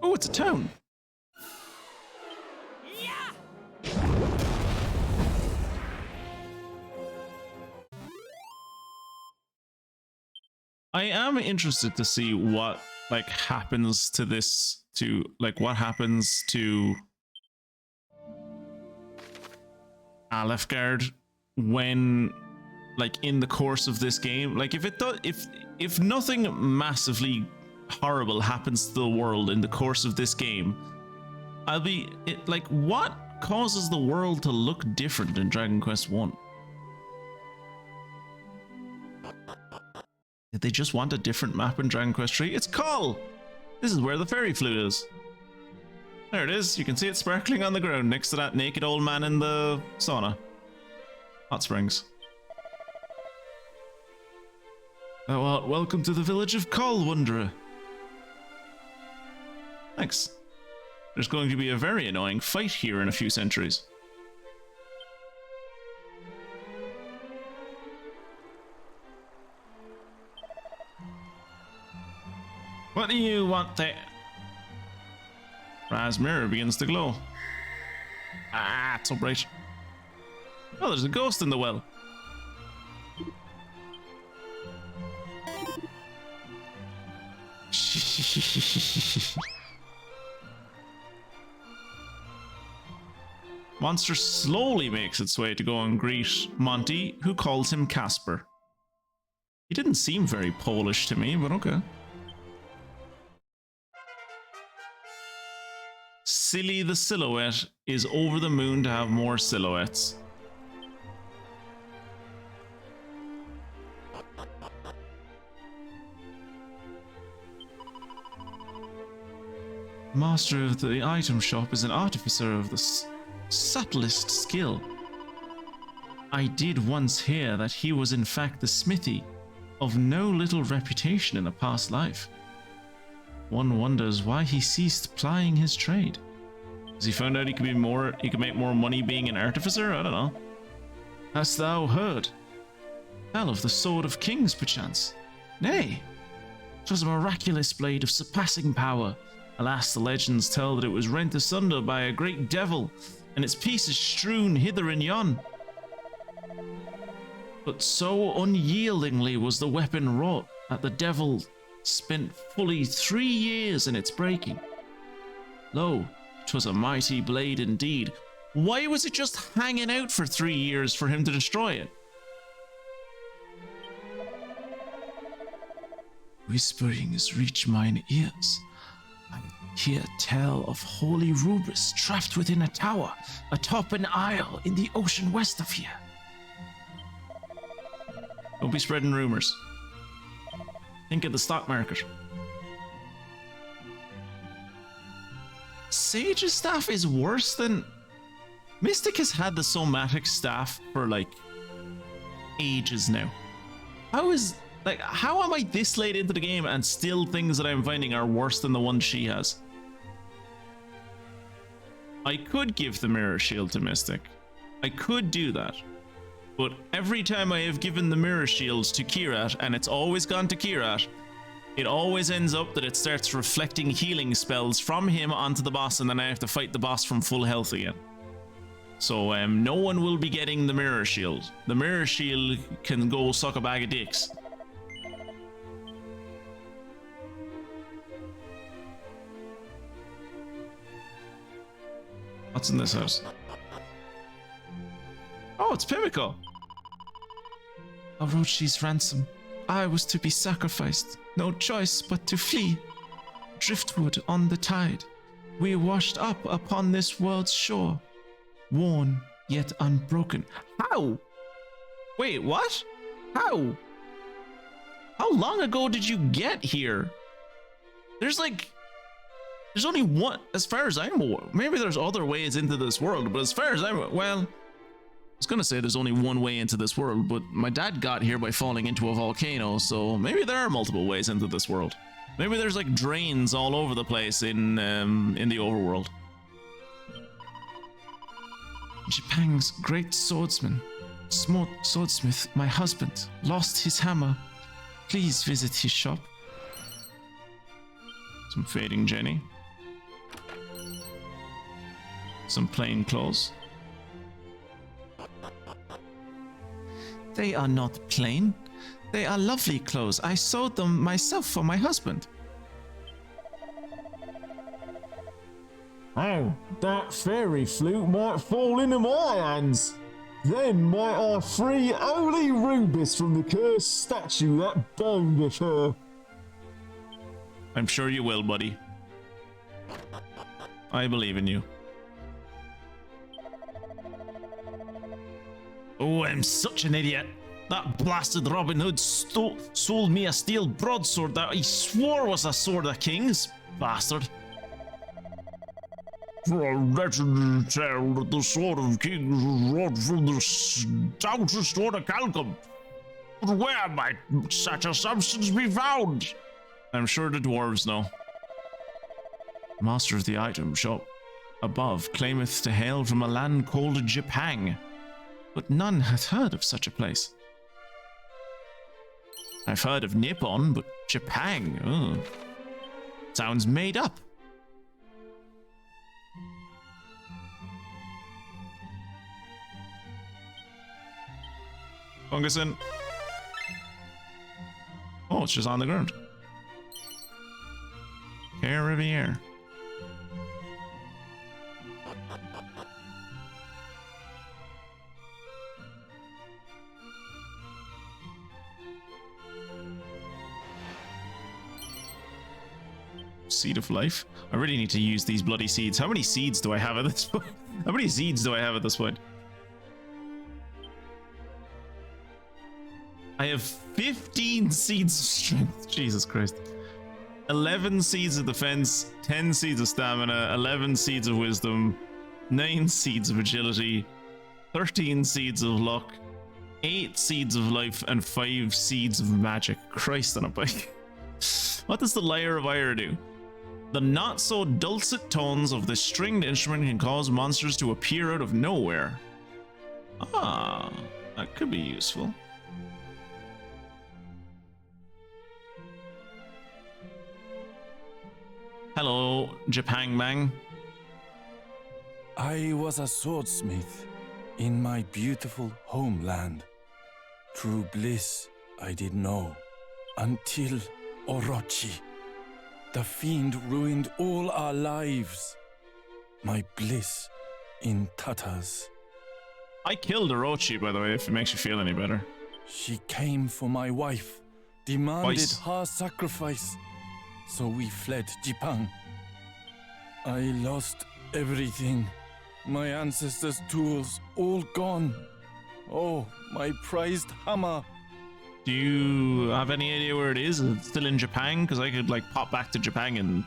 Oh, it's a town. I am interested to see what like happens to this, to like what happens to Alefgard when like in the course of this game. Like if it does, if nothing massively horrible happens to the world in the course of this game, I'll be like, what causes the world to look different in Dragon Quest 1? Did they just want a different map in Dragon Quest 3? It's Kull! This is where the fairy flute is. There it is. You can see it sparkling on the ground next to that naked old man in the sauna. Hot springs. Thou art welcome to the village of Kull, Wanderer. Thanks. There's going to be a very annoying fight here in a few centuries. What do you want there? Ra's mirror begins to glow. Ah, it's so bright. Oh, there's a ghost in the well. Monster slowly makes its way to go and greet Monty, who calls him Casper. He didn't seem very Polish to me, but okay. Silly the Silhouette is over the moon to have more silhouettes. Master of the item shop is an artificer of the subtlest skill. I did once hear that he was in fact the smithy of no little reputation in a past life. One wonders why he ceased plying his trade. Has he found out he could make more money being an artificer? I don't know. Hast thou heard? Tell of the Sword of Kings, perchance? Nay, 'twas a miraculous blade of surpassing power. Alas, the legends tell that it was rent asunder by a great devil, and its pieces strewn hither and yon. But so unyieldingly was the weapon wrought that the devil spent fully 3 years in its breaking. Lo, 'twas a mighty blade indeed. Why was it just hanging out for 3 years for him to destroy it? Whisperings reach mine ears. I hear tell of holy Rubus trapped within a tower atop an isle in the ocean west of here. Don't be spreading rumors. Think of the stock market. Sage's staff is worse than... Mystic has had the somatic staff for like ages now. How am I this late into the game and still things that I'm finding are worse than the one she has? I could give the mirror shield to Mystic. I could do that. But every time I have given the mirror shields to Kirat, and it's always gone to Kirat, it always ends up that it starts reflecting healing spells from him onto the boss, and then I have to fight the boss from full health again. So no one will be getting the mirror shield. The mirror shield can go suck a bag of dicks. What's in this house? Oh, it's Pimiko. Orochi's ransom. I was to be sacrificed. No choice but to flee. Driftwood on the tide. We washed up upon this world's shore. Worn, yet unbroken. How? Wait, what? How? How long ago did you get here? There's only one, as far as I'm aware. Maybe there's other ways into this world, but as far as I'm, well, I was gonna say there's only one way into this world, but my dad got here by falling into a volcano, so maybe there are multiple ways into this world. Maybe there's like drains all over the place in the overworld. Japang's great swordsman, swordsmith, my husband, lost his hammer. Please visit his shop. Some fading Jenny. Some plain clothes. They are not plain. They are lovely clothes. I sewed them myself for my husband. Oh, that fairy flute might fall into my hands. Then might I free holy Rubus from the cursed statue that bound with her. I'm sure you will, buddy. I believe in you. Oh, I'm such an idiot. That blasted Robin Hood sold me a steel broadsword that he swore was a sword of kings. Bastard. For a legendary tale that the sword of kings was wrought from the stoutest sword of Calcum. But where might such a substance be found? I'm sure the dwarves know. Master of the item shop above claimeth to hail from a land called Japang, but none hath heard of such a place. I've heard of Nippon, but Japang, oh, sounds made up. Fungusin. Oh, it's just on the ground. Air Riviere. Seed of life. I really need to use these bloody seeds. How many seeds do I have at this point? How many seeds do I have at this point? I have 15 seeds of strength. Jesus Christ. 11 seeds of defense, 10 seeds of stamina, 11 seeds of wisdom, 9 seeds of agility, 13 seeds of luck, 8 seeds of life, and 5 seeds of magic. Christ on a bike. What does the Lyre of Ire do? The not so dulcet tones of this stringed instrument can cause monsters to appear out of nowhere. Ah, that could be useful. Hello, Japang Bang. I was a swordsmith in my beautiful homeland. True bliss I did know until Orochi. The fiend ruined all our lives. My bliss in tatters. I killed Orochi, by the way, if it makes you feel any better. She came for my wife, demanded Twice. her sacrifice. So we fled Jipang. I lost everything. My ancestors' tools, all gone. Oh, my prized hammer. Do you have any idea where it is? Is it still in Japan? Because I could like pop back to Japan and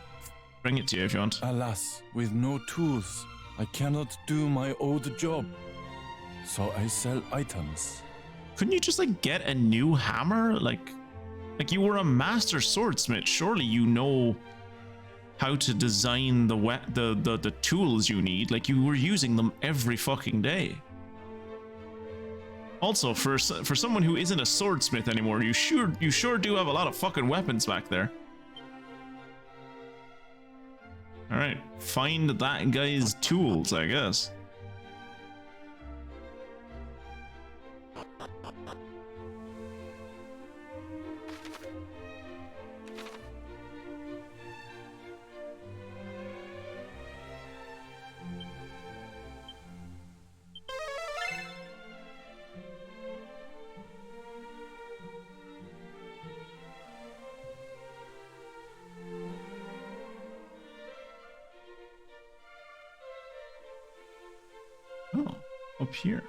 bring it to you if you want. Alas, with no tools, I cannot do my old job. So I sell items. Couldn't you just like get a new hammer? Like you were a master swordsmith. Surely you know how to design the tools you need. Like you were using them every fucking day. Also, for someone who isn't a swordsmith anymore, you sure do have a lot of fucking weapons back there. All right, find that guy's tools, I guess. Oh, up here.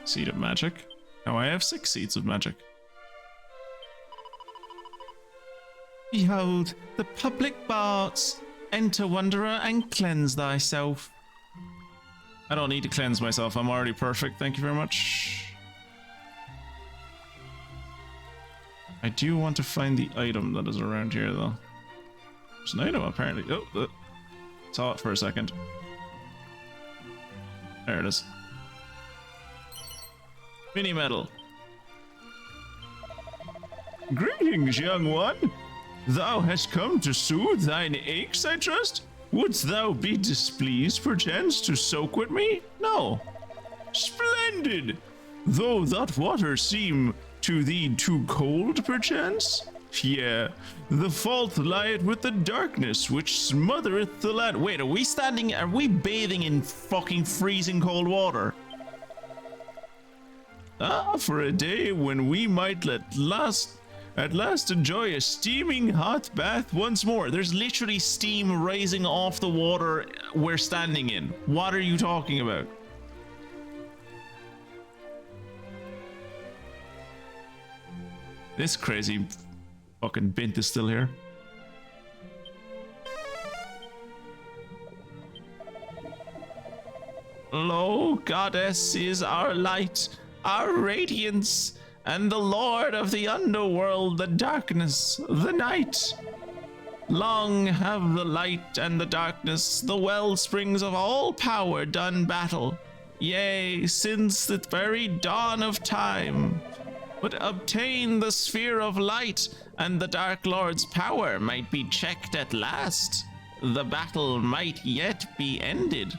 Seed of magic. Now I have 6 seeds of magic. Behold, the public baths. Enter, wanderer, and cleanse thyself. I don't need to cleanse myself. I'm already perfect. Thank you very much. I do want to find the item that is around here, though. There's an item, apparently. Oh, saw it for a second. There it is. Mini medal. Greetings, young one. Thou hast come to soothe thine aches, I trust? Wouldst thou be displeased, perchance, to soak with me? No. Splendid! Though that water seem to thee too cold, perchance? Yeah, the fault lieth with the darkness which smothereth the land. Wait, are we bathing in fucking freezing cold water? Ah, for a day when we might at last enjoy a steaming hot bath once more. There's literally steam rising off the water we're standing in. What are you talking about? This crazy fucking bint is still here. Lo, goddess is our light, our radiance, and the lord of the underworld, the darkness, the night. Long have the light and the darkness, the wellsprings of all power, done battle. Yea, since the very dawn of time. But obtain the sphere of light, and the Dark Lord's power might be checked at last. The battle might yet be ended.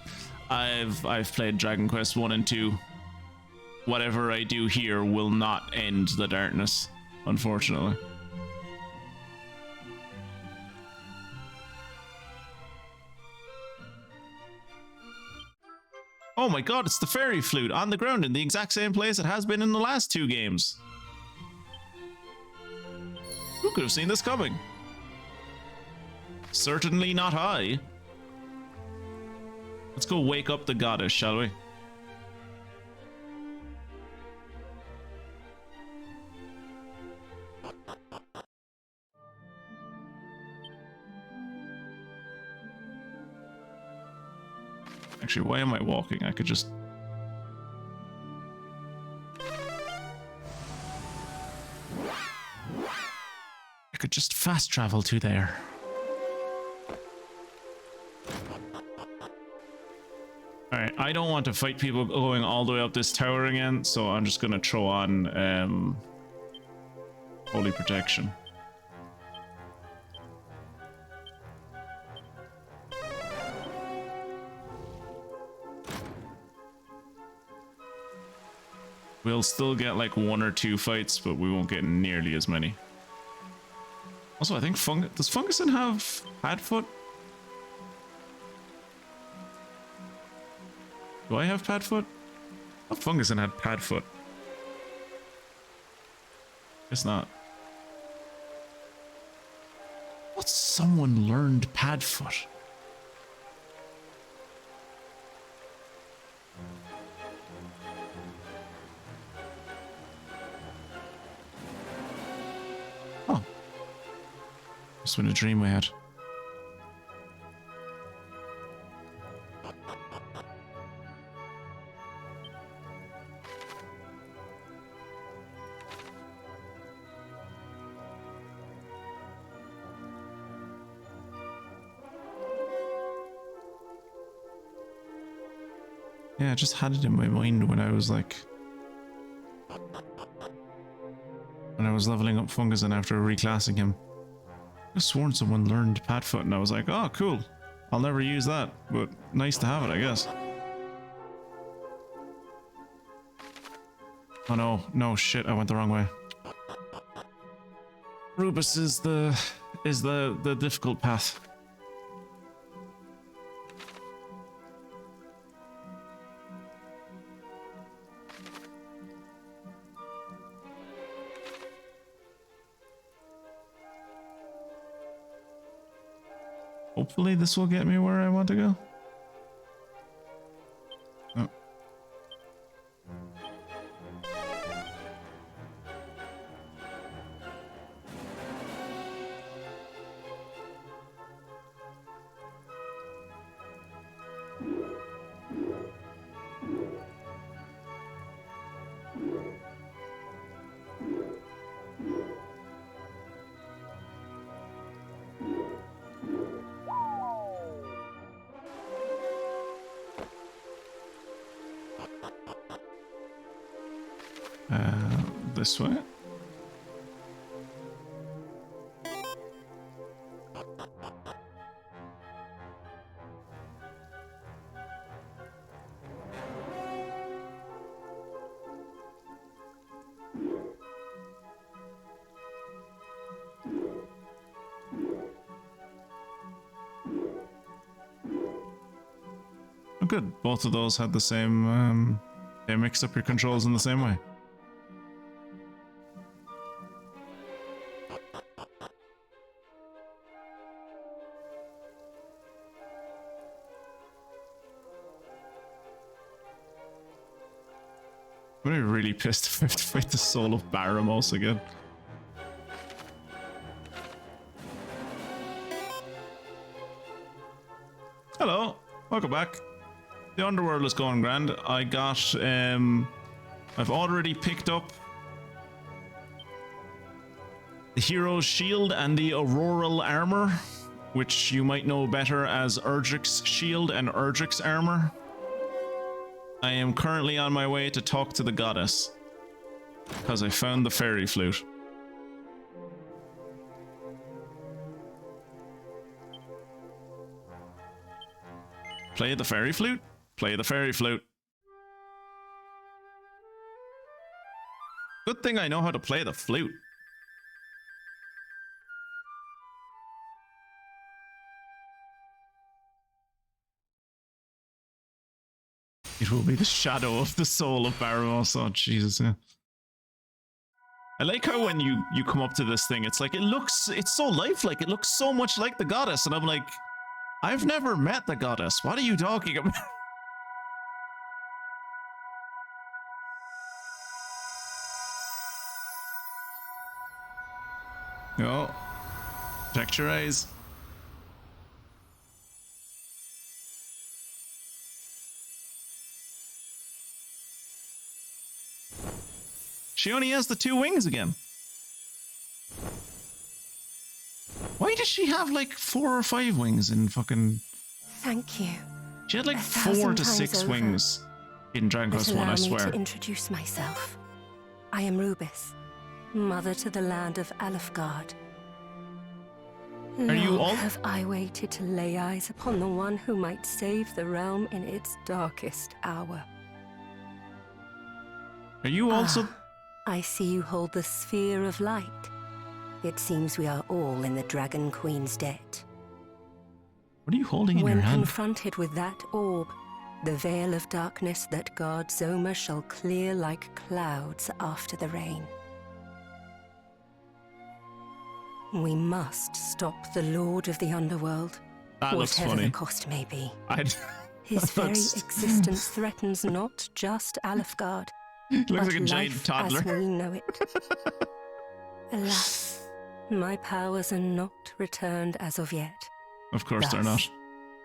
I've played Dragon Quest 1 and 2. Whatever I do here will not end the darkness, unfortunately. Oh my god, it's the fairy flute on the ground in the exact same place it has been in the last 2 games. Who could have seen this coming? Certainly not I. Let's go wake up the goddess, shall we? Actually, why am I walking? I could just... I could just fast travel to there. Alright, I don't want to fight people going all the way up this tower again, so I'm just gonna throw on Holy Protection. We'll still get like 1 or 2 fights, but we won't get nearly as many. Also, I think does Funguson have Padfoot? Do I have Padfoot? I thought Funguson had Padfoot. It's not. What's someone learned Padfoot? Oh. Must have been a dream I had. Yeah, I just had it in my mind when I was like... when I was leveling up Fungus and after reclassing him. I sworn someone learned Padfoot and I was like, oh cool, I'll never use that, but nice to have it, I guess. Oh no, no shit, I went the wrong way. Rubus is the difficult path. Hopefully this will get me where I want to go. Oh. This way? Oh good, both of those had the same, they mixed up your controls in the same way. I'm gonna be really pissed if I have to fight the soul of Baramos again. Hello, welcome back. The underworld is going grand. I got, I've already picked up the hero's shield and the auroral armor, which you might know better as Erdrick's shield and Erdrick's armor. I am currently on my way to talk to the goddess, because I found the fairy flute. Play the fairy flute? Play the fairy flute. Good thing I know how to play the flute. It will be the shadow of the soul of Baramos. Oh, Jesus, yeah. I like how when you come up to this thing, it's like, it's so lifelike. It looks so much like the goddess. And I'm like, I've never met the goddess. What are you talking about? Oh, protect your eyes. She only has the 2 wings again. Why does she have like 4 or 5 wings in fucking... Thank you. She had like 4 to 6 wings in Dragon Quest 1, I swear. Allow me to introduce myself. I am Rubus, mother to the land of Alefgard. Are you all... have I waited to lay eyes upon the one who might save the realm in its darkest hour. Are you also... I see you hold the sphere of light. It seems we are all in the Dragon Queen's debt. What are you holding in your hand? When confronted with that orb, the veil of darkness that guards Zoma shall clear like clouds after the rain. We must stop the Lord of the Underworld. That looks whatever funny. the cost may be. That His very looks- existence threatens not just Alfgard, Looks but like a giant life toddler. as we know it. Alas, my powers are not returned as of yet. Of course they're not. Thus,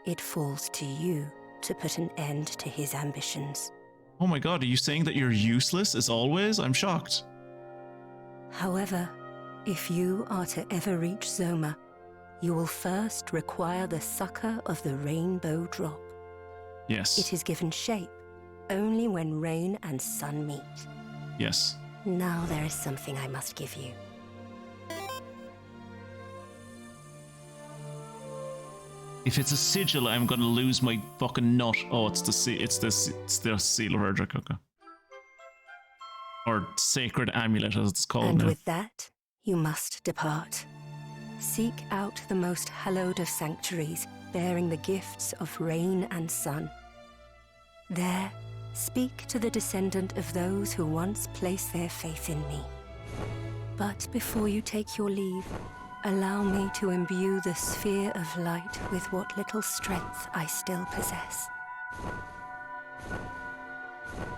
it falls to you to put an end to his ambitions. Oh my god, are you saying that you're useless as always? I'm shocked. However, if you are to ever reach Zoma, you will first require the succor of the rainbow drop. Yes. It is given shape only when rain and sun meet. Yes. Now there is something I must give you. If it's a sigil, I'm gonna lose my fucking nut. Oh, it's the seal of Erdrick, okay. Or sacred amulet, as it's called And now. with that, you must depart. Seek out the most hallowed of sanctuaries, bearing the gifts of rain and sun. There, speak to the descendant of those who once placed their faith in me. But before you take your leave, allow me to imbue the sphere of light with what little strength I still possess.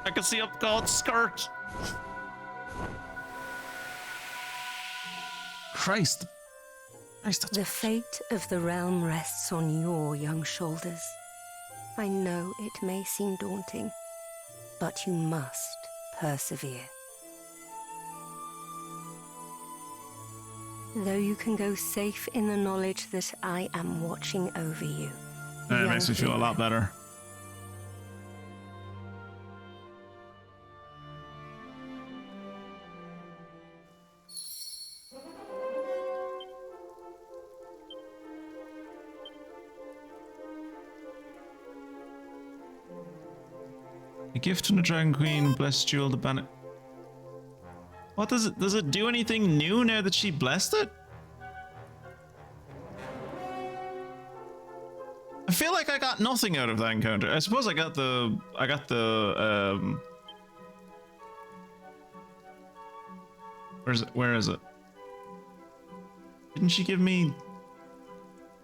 I can see up God's skirt. Christ. The fate of the realm rests on your young shoulders. I know it may seem daunting, but you must persevere. Though you can go safe in the knowledge that I am watching over you. That makes me feel a lot better. A gift from the Dragon Queen, blessed jewel, the banner. What does it do anything new now that she blessed it? I feel like I got nothing out of that encounter. I suppose I got the where is it? Didn't she give me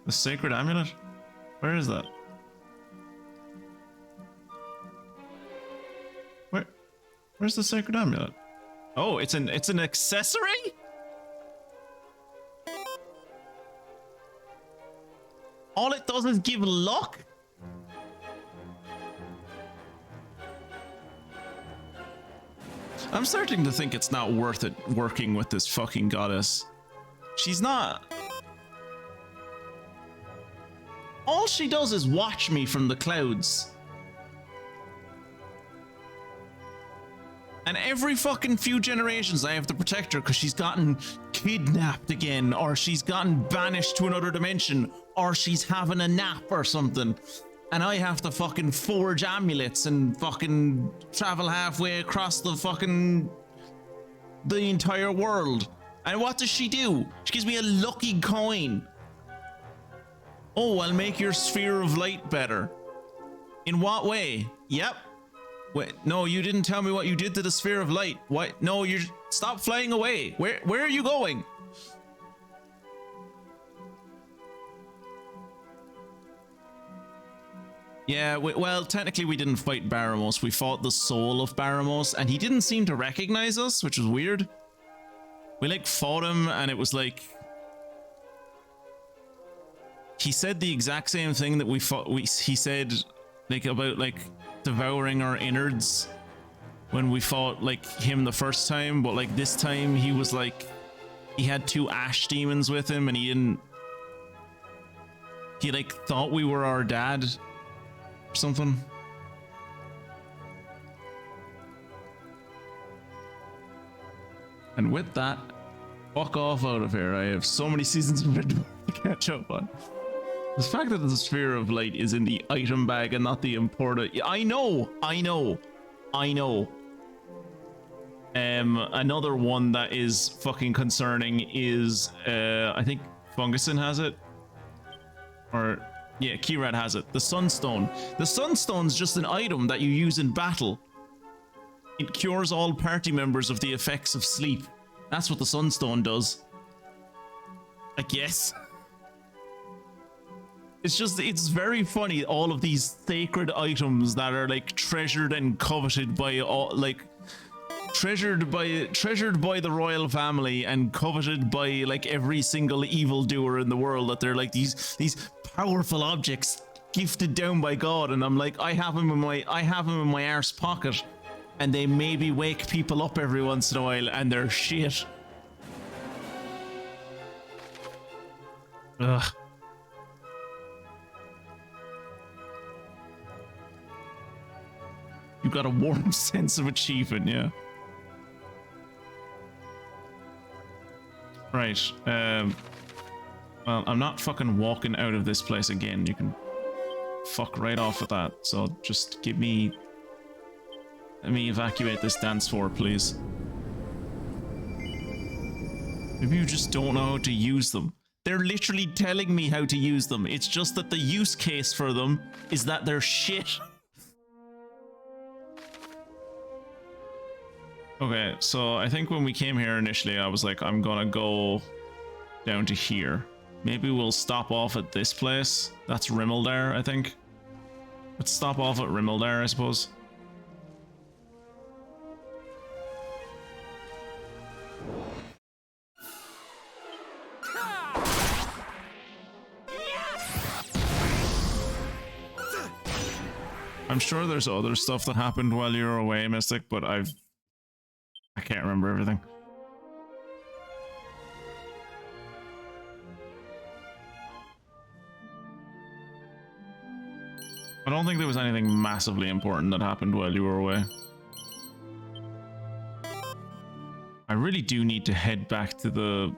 the sacred amulet? Where is that? Where's the sacred amulet? Oh, it's an accessory? All it does is give luck? I'm starting to think it's not worth it working with this fucking goddess. She's not. All she does is watch me from the clouds. And every fucking few generations I have to protect her because she's gotten kidnapped again, or she's gotten banished to another dimension, or she's having a nap or something. And I have to fucking forge amulets and fucking travel halfway across the entire world. And what does she do? She gives me a lucky coin. Oh, I'll make your sphere of light better. In what way? Yep. Wait, no, you didn't tell me what you did to the sphere of light. What? No, stop flying away. Where are you going? Yeah, well, technically we didn't fight Baramos. We fought the soul of Baramos, and he didn't seem to recognize us, which was weird. We like fought him, and it was like he said the exact same thing that we fought. He said like about like devouring our innards when we fought like him the first time, but like this time he was like he had two ash demons with him, and he like thought we were our dad or something. And with that, fuck off out of here. I have so many seasons of Red Dwarf to catch up on. The fact that the sphere of light is in the item bag and not the importer. I know. Another one that is fucking concerning is, I think Funguson has it. Or, yeah, Keyrat has it. The Sunstone. The Sunstone's just an item that you use in battle. It cures all party members of the effects of sleep. That's what the Sunstone does. I guess. It's just, it's very funny, all of these sacred items that are like treasured and coveted by all, like treasured by the royal family and coveted by like every single evildoer in the world, that they're like these powerful objects gifted down by God, and I'm like, I have them in my arse pocket, and they maybe wake people up every once in a while, and they're shit. Ugh. You got a warm sense of achievement, yeah. Right, well, I'm not fucking walking out of this place again. You can fuck right off with that. So just let me evacuate this dance floor, please. Maybe you just don't know how to use them. They're literally telling me how to use them. It's just that the use case for them is that they're shit. Okay, so I think when we came here initially, I was like, I'm gonna go down to here. Maybe we'll stop off at this place. That's Rimmeldare, I think. Let's stop off at Rimmeldare, I suppose. I'm sure there's other stuff that happened while you were away, Mystic, but I can't remember everything. I don't think there was anything massively important that happened while you were away. I really do need to head back to the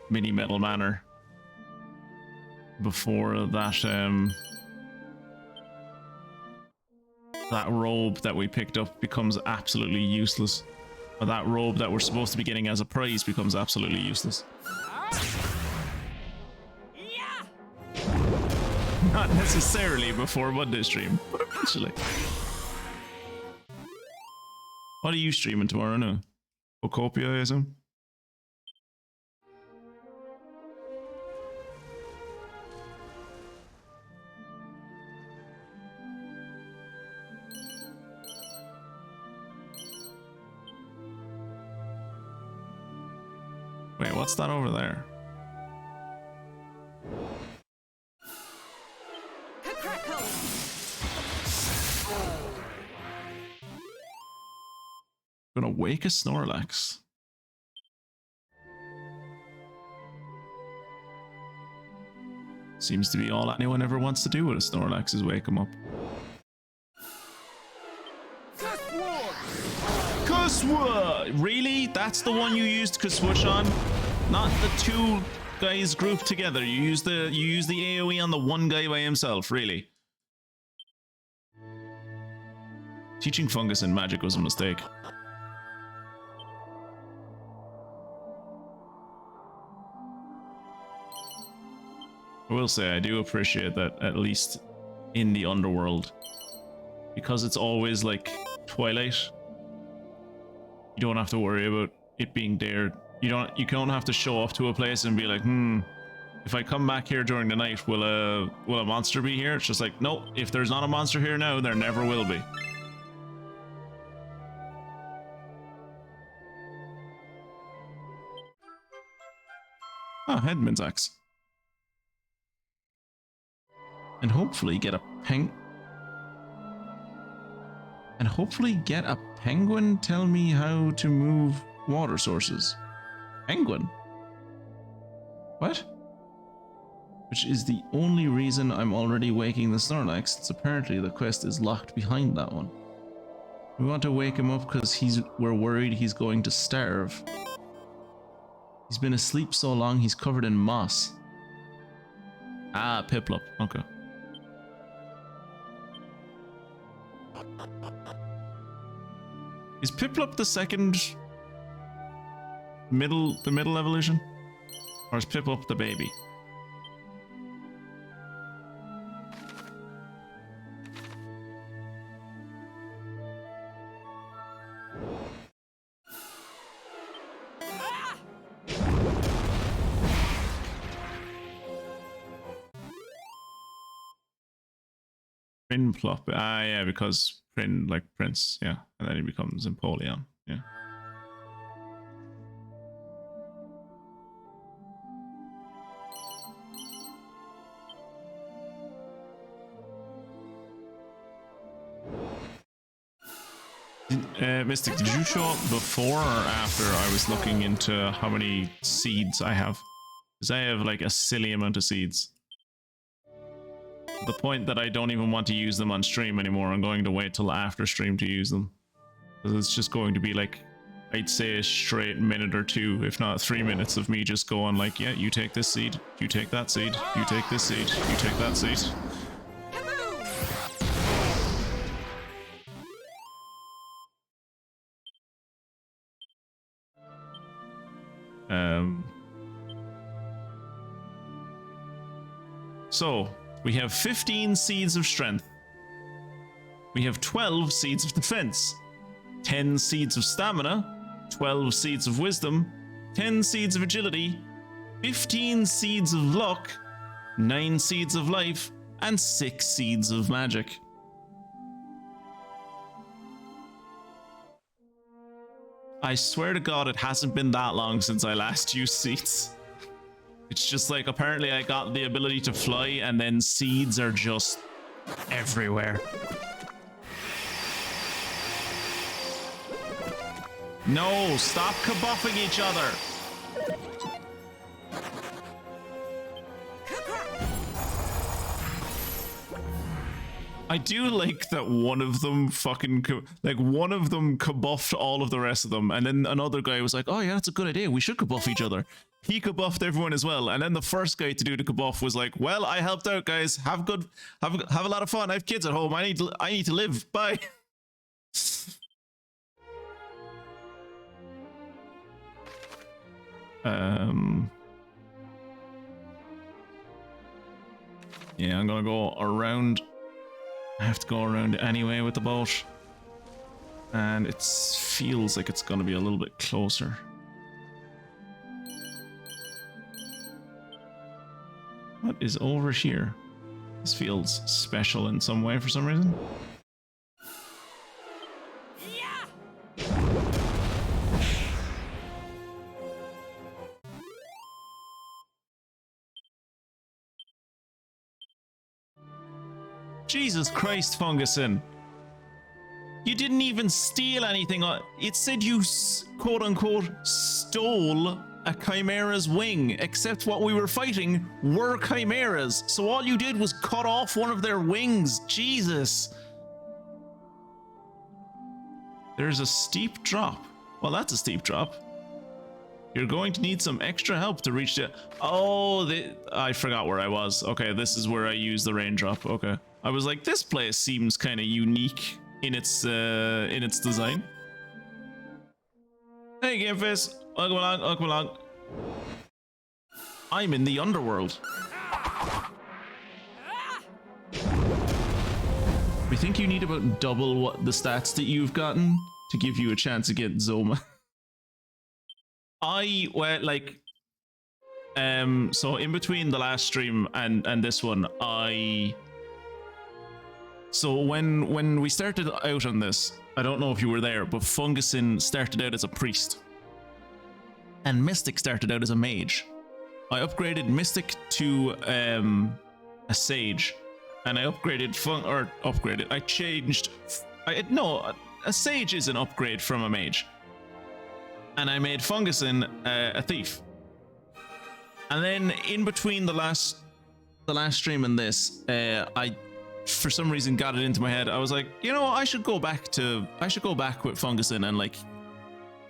mini metal manor before that that robe that we picked up becomes absolutely useless. Or that robe that we're supposed to be getting as a prize becomes absolutely useless. Not necessarily before Monday stream, but eventually. What are you streaming tomorrow now? Ocopia, I assume? Wait, what's that over there? Gonna wake a Snorlax. Seems to be all anyone ever wants to do with a Snorlax is wake him up. Kuswa! Really? That's the one you used Kuswush on? Not the two guys grouped together. You use the AoE on the one guy by himself, really? Teaching Fungus in Magic was a mistake. I will say I do appreciate that, at least in the underworld, because it's always like twilight, you don't have to worry about it being there. You don't have to show up to a place and be like, if I come back here during the night, will a monster be here? It's just like, no, if there's not a monster here now, there never will be. Ah, Headman's Axe. And hopefully get a penguin tell me how to move water sources. Penguin? What? Which is the only reason I'm already waking the Snorlax. It's apparently the quest is locked behind that one. We want to wake him up because we're worried he's going to starve. He's been asleep so long he's covered in moss. Ah, Piplup. Okay. Is Piplup the second middle evolution? Or is Piplup the baby? Prin plop. Ah, yeah, because Prin, like Prince, yeah. And then he becomes Empoleon, yeah. Mystic, did you show up before or after I was looking into how many seeds I have? Because I have like a silly amount of seeds. To the point that I don't even want to use them on stream anymore. I'm going to wait till after stream to use them. Because it's just going to be like, I'd say a straight minute or two, if not 3 minutes of me just going like, yeah, you take this seed, you take that seed, you take this seed, you take that seed. So, we have 15 seeds of strength. We have 12 seeds of defense, 10 seeds of stamina, 12 seeds of wisdom, 10 seeds of agility, 15 seeds of luck, 9 seeds of life, and 6 seeds of magic. I swear to God, it hasn't been that long since I last used seeds. It's just like, apparently I got the ability to fly, and then seeds are just everywhere. No, stop kabuffing each other. I do like that one of them fucking, one of them kabuffed all of the rest of them, and then another guy was like, oh yeah, that's a good idea, we should kabuff each other. He kabuffed everyone as well, and then the first guy to do the kabuff was like, well, I helped out, guys, have a lot of fun, I have kids at home, I need to live, bye. Yeah, I'm gonna go around. I have to go around anyway with the boat, and it feels like it's gonna be a little bit closer. What is over here? This feels special in some way for some reason. Jesus Christ, Fungusin. You didn't even steal anything. It said you, quote-unquote, stole a chimera's wing, except what we were fighting were chimeras. So all you did was cut off one of their wings. Jesus. There's a steep drop. Well, that's a steep drop. You're going to need some extra help to reach the... Oh, I forgot where I was. Okay, this is where I use the raindrop. Okay. I was like, this place seems kind of unique in its design. Hey, Game Face. Welcome along, welcome along. I'm in the underworld. I think you need about double what the stats that you've gotten to give you a chance to get Zoma. So in between the last stream and this one, so when we started out on this, I don't know if you were there, but Fungusin started out as a priest. And Mystic started out as a mage. I upgraded Mystic to a sage. And I upgraded a sage is an upgrade from a mage. And I made Fungusin a thief. And then in between the last stream and this, I for some reason got it into my head. I was like, you know, I should go back with Fungusin and like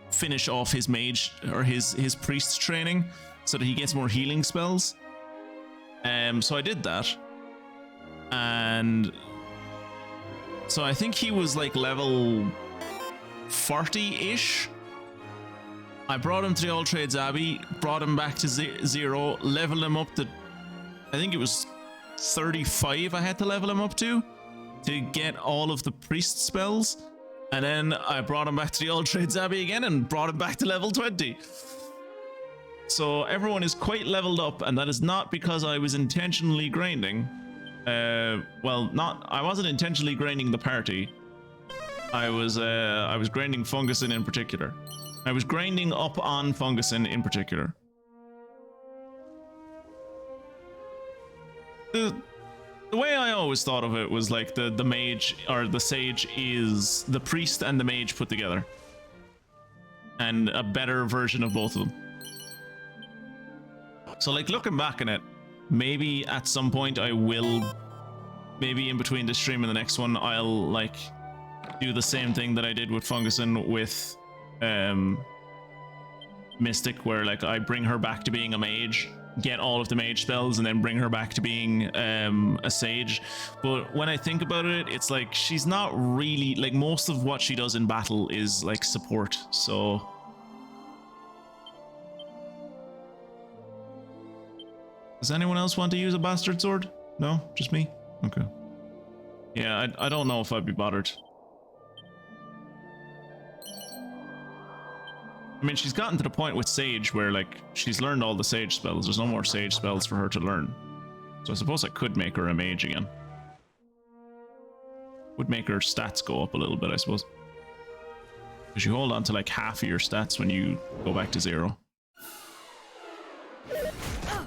finish off his mage or his priest training so that he gets more healing spells. So I did that. And so I think he was like level 40-ish. I brought him to the All Trades Abbey, brought him back to 0, leveled him up to, I think it was 35 I had to level him up to get all of the priest spells. And then I brought him back to the All Trades Abbey again and brought him back to level 20. So everyone is quite leveled up, and that is not because I was intentionally grinding. well, I wasn't intentionally grinding the party. I was grinding Fungusin in particular. I was grinding up on Fungusin in particular. The way I always thought of it was like the mage or the sage is the priest and the mage put together, and a better version of both of them. So like looking back on it, maybe at some point I will, maybe in between this stream and the next one, I'll like do the same thing that I did with Fungusin with Mystic, where like I bring her back to being a mage, get all of the mage spells, and then bring her back to being a sage. But when I think about it, it's like she's not really, like most of what she does in battle is like support, so does anyone else want to use a bastard sword? No? Just me? Okay. Yeah, I don't know if I'd be bothered. I mean, she's gotten to the point with Sage where, like, she's learned all the Sage spells. There's no more Sage spells for her to learn. So I suppose I could make her a mage again. Would make her stats go up a little bit, I suppose. Because you hold on to, like, half of your stats when you go back to 0.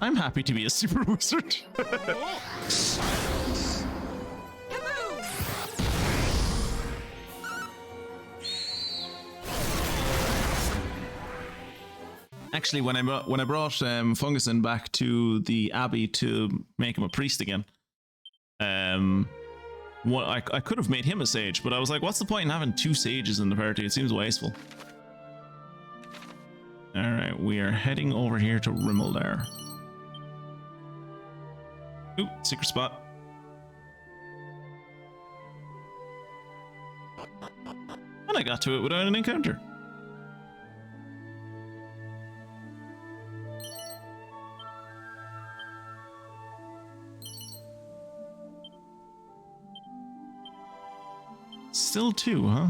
I'm happy to be a super wizard. Actually, when I brought Fungusin back to the abbey to make him a priest again, I could have made him a sage, but I was like, what's the point in having 2 sages in the party? It seems wasteful. All right, we are heading over here to Rimmildar. Ooh, secret spot. And I got to it without an encounter. Still 2, huh?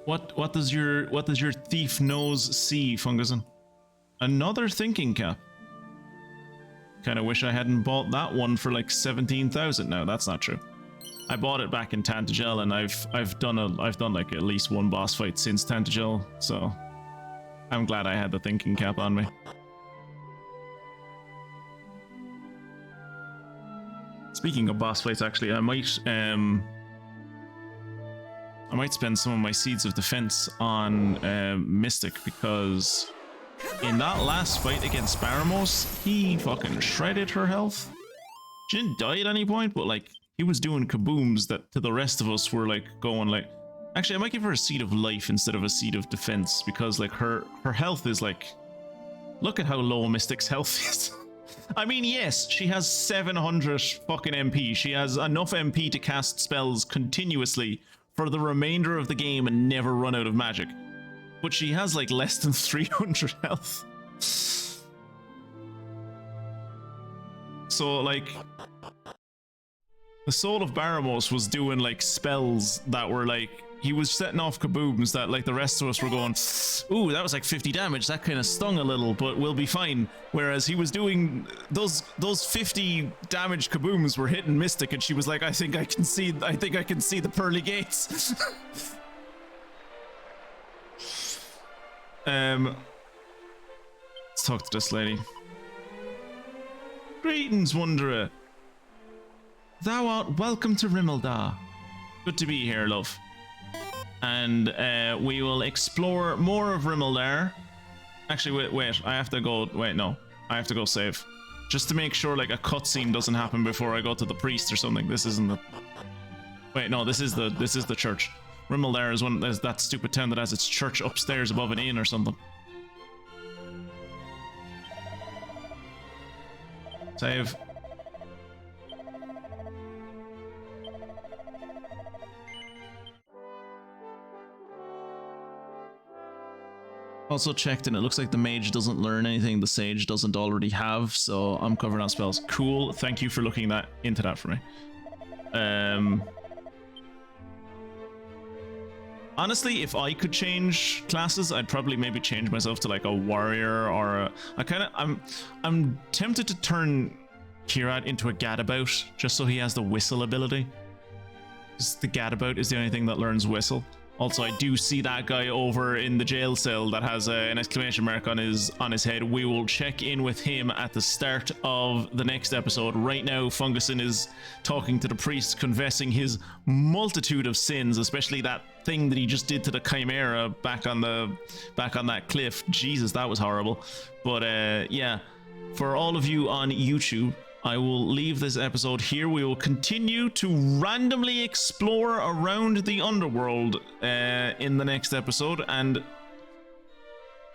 What does your thief nose see, Fungusin? Another thinking cap. Kind of wish I hadn't bought that one for like 17,000. No, that's not true. I bought it back in Tantagel, and I've done like at least 1 boss fight since Tantagel, so I'm glad I had the thinking cap on me. Speaking of boss fights, actually, I might spend some of my seeds of defense on Mystic, because in that last fight against Baramos, he fucking shredded her health. She didn't die at any point, but like he was doing kabooms that to the rest of us were like going like, actually I might give her a seed of life instead of a seed of defense, because like her health is like, look at how low Mystic's health is. I mean, yes, she has 700 fucking MP. She has enough MP to cast spells continuously for the remainder of the game and never run out of magic. But she has like less than 300 health. So like, the Soul of Baramos was doing like spells that were like, he was setting off kabooms that like the rest of us were going, ooh, that was like 50 damage, that kind of stung a little, but we'll be fine. Whereas he was doing those 50 damage kabooms were hitting Mystic, and she was like, I think I can see the pearly gates. Let's talk to this lady. Greetings, Wanderer. Thou art welcome to Rimmildar. Good to be here, love. And we will explore more of Rimmildar. Actually, wait, I have to go, wait, no. I have to go save. Just to make sure like a cutscene doesn't happen before I go to the priest or something. This isn't the... Wait, no, this is the church. Rimmildar is there's that stupid town that has its church upstairs above an inn or something. Save. Also checked, and it looks like the mage doesn't learn anything the sage doesn't already have, so I'm covered on spells. Cool, thank you for looking into that for me. Honestly, if I could change classes, I'd probably maybe change myself to like a warrior or I'm tempted to turn Kirat into a gadabout just so he has the whistle ability. Because the gadabout is the only thing that learns whistle. Also, I do see that guy over in the jail cell that has an exclamation mark on his head. We will check in with him at the start of the next episode. Right now, Fungusin is talking to the priest, confessing his multitude of sins, especially that thing that he just did to the Chimera back on that cliff. Jesus, that was horrible. But yeah, for all of you on YouTube, I will leave this episode here. We will continue to randomly explore around the underworld in the next episode, and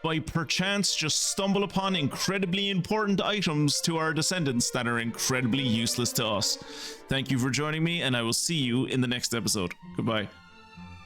by perchance just stumble upon incredibly important items to our descendants that are incredibly useless to us. Thank you for joining me, and I will see you in the next episode. Goodbye.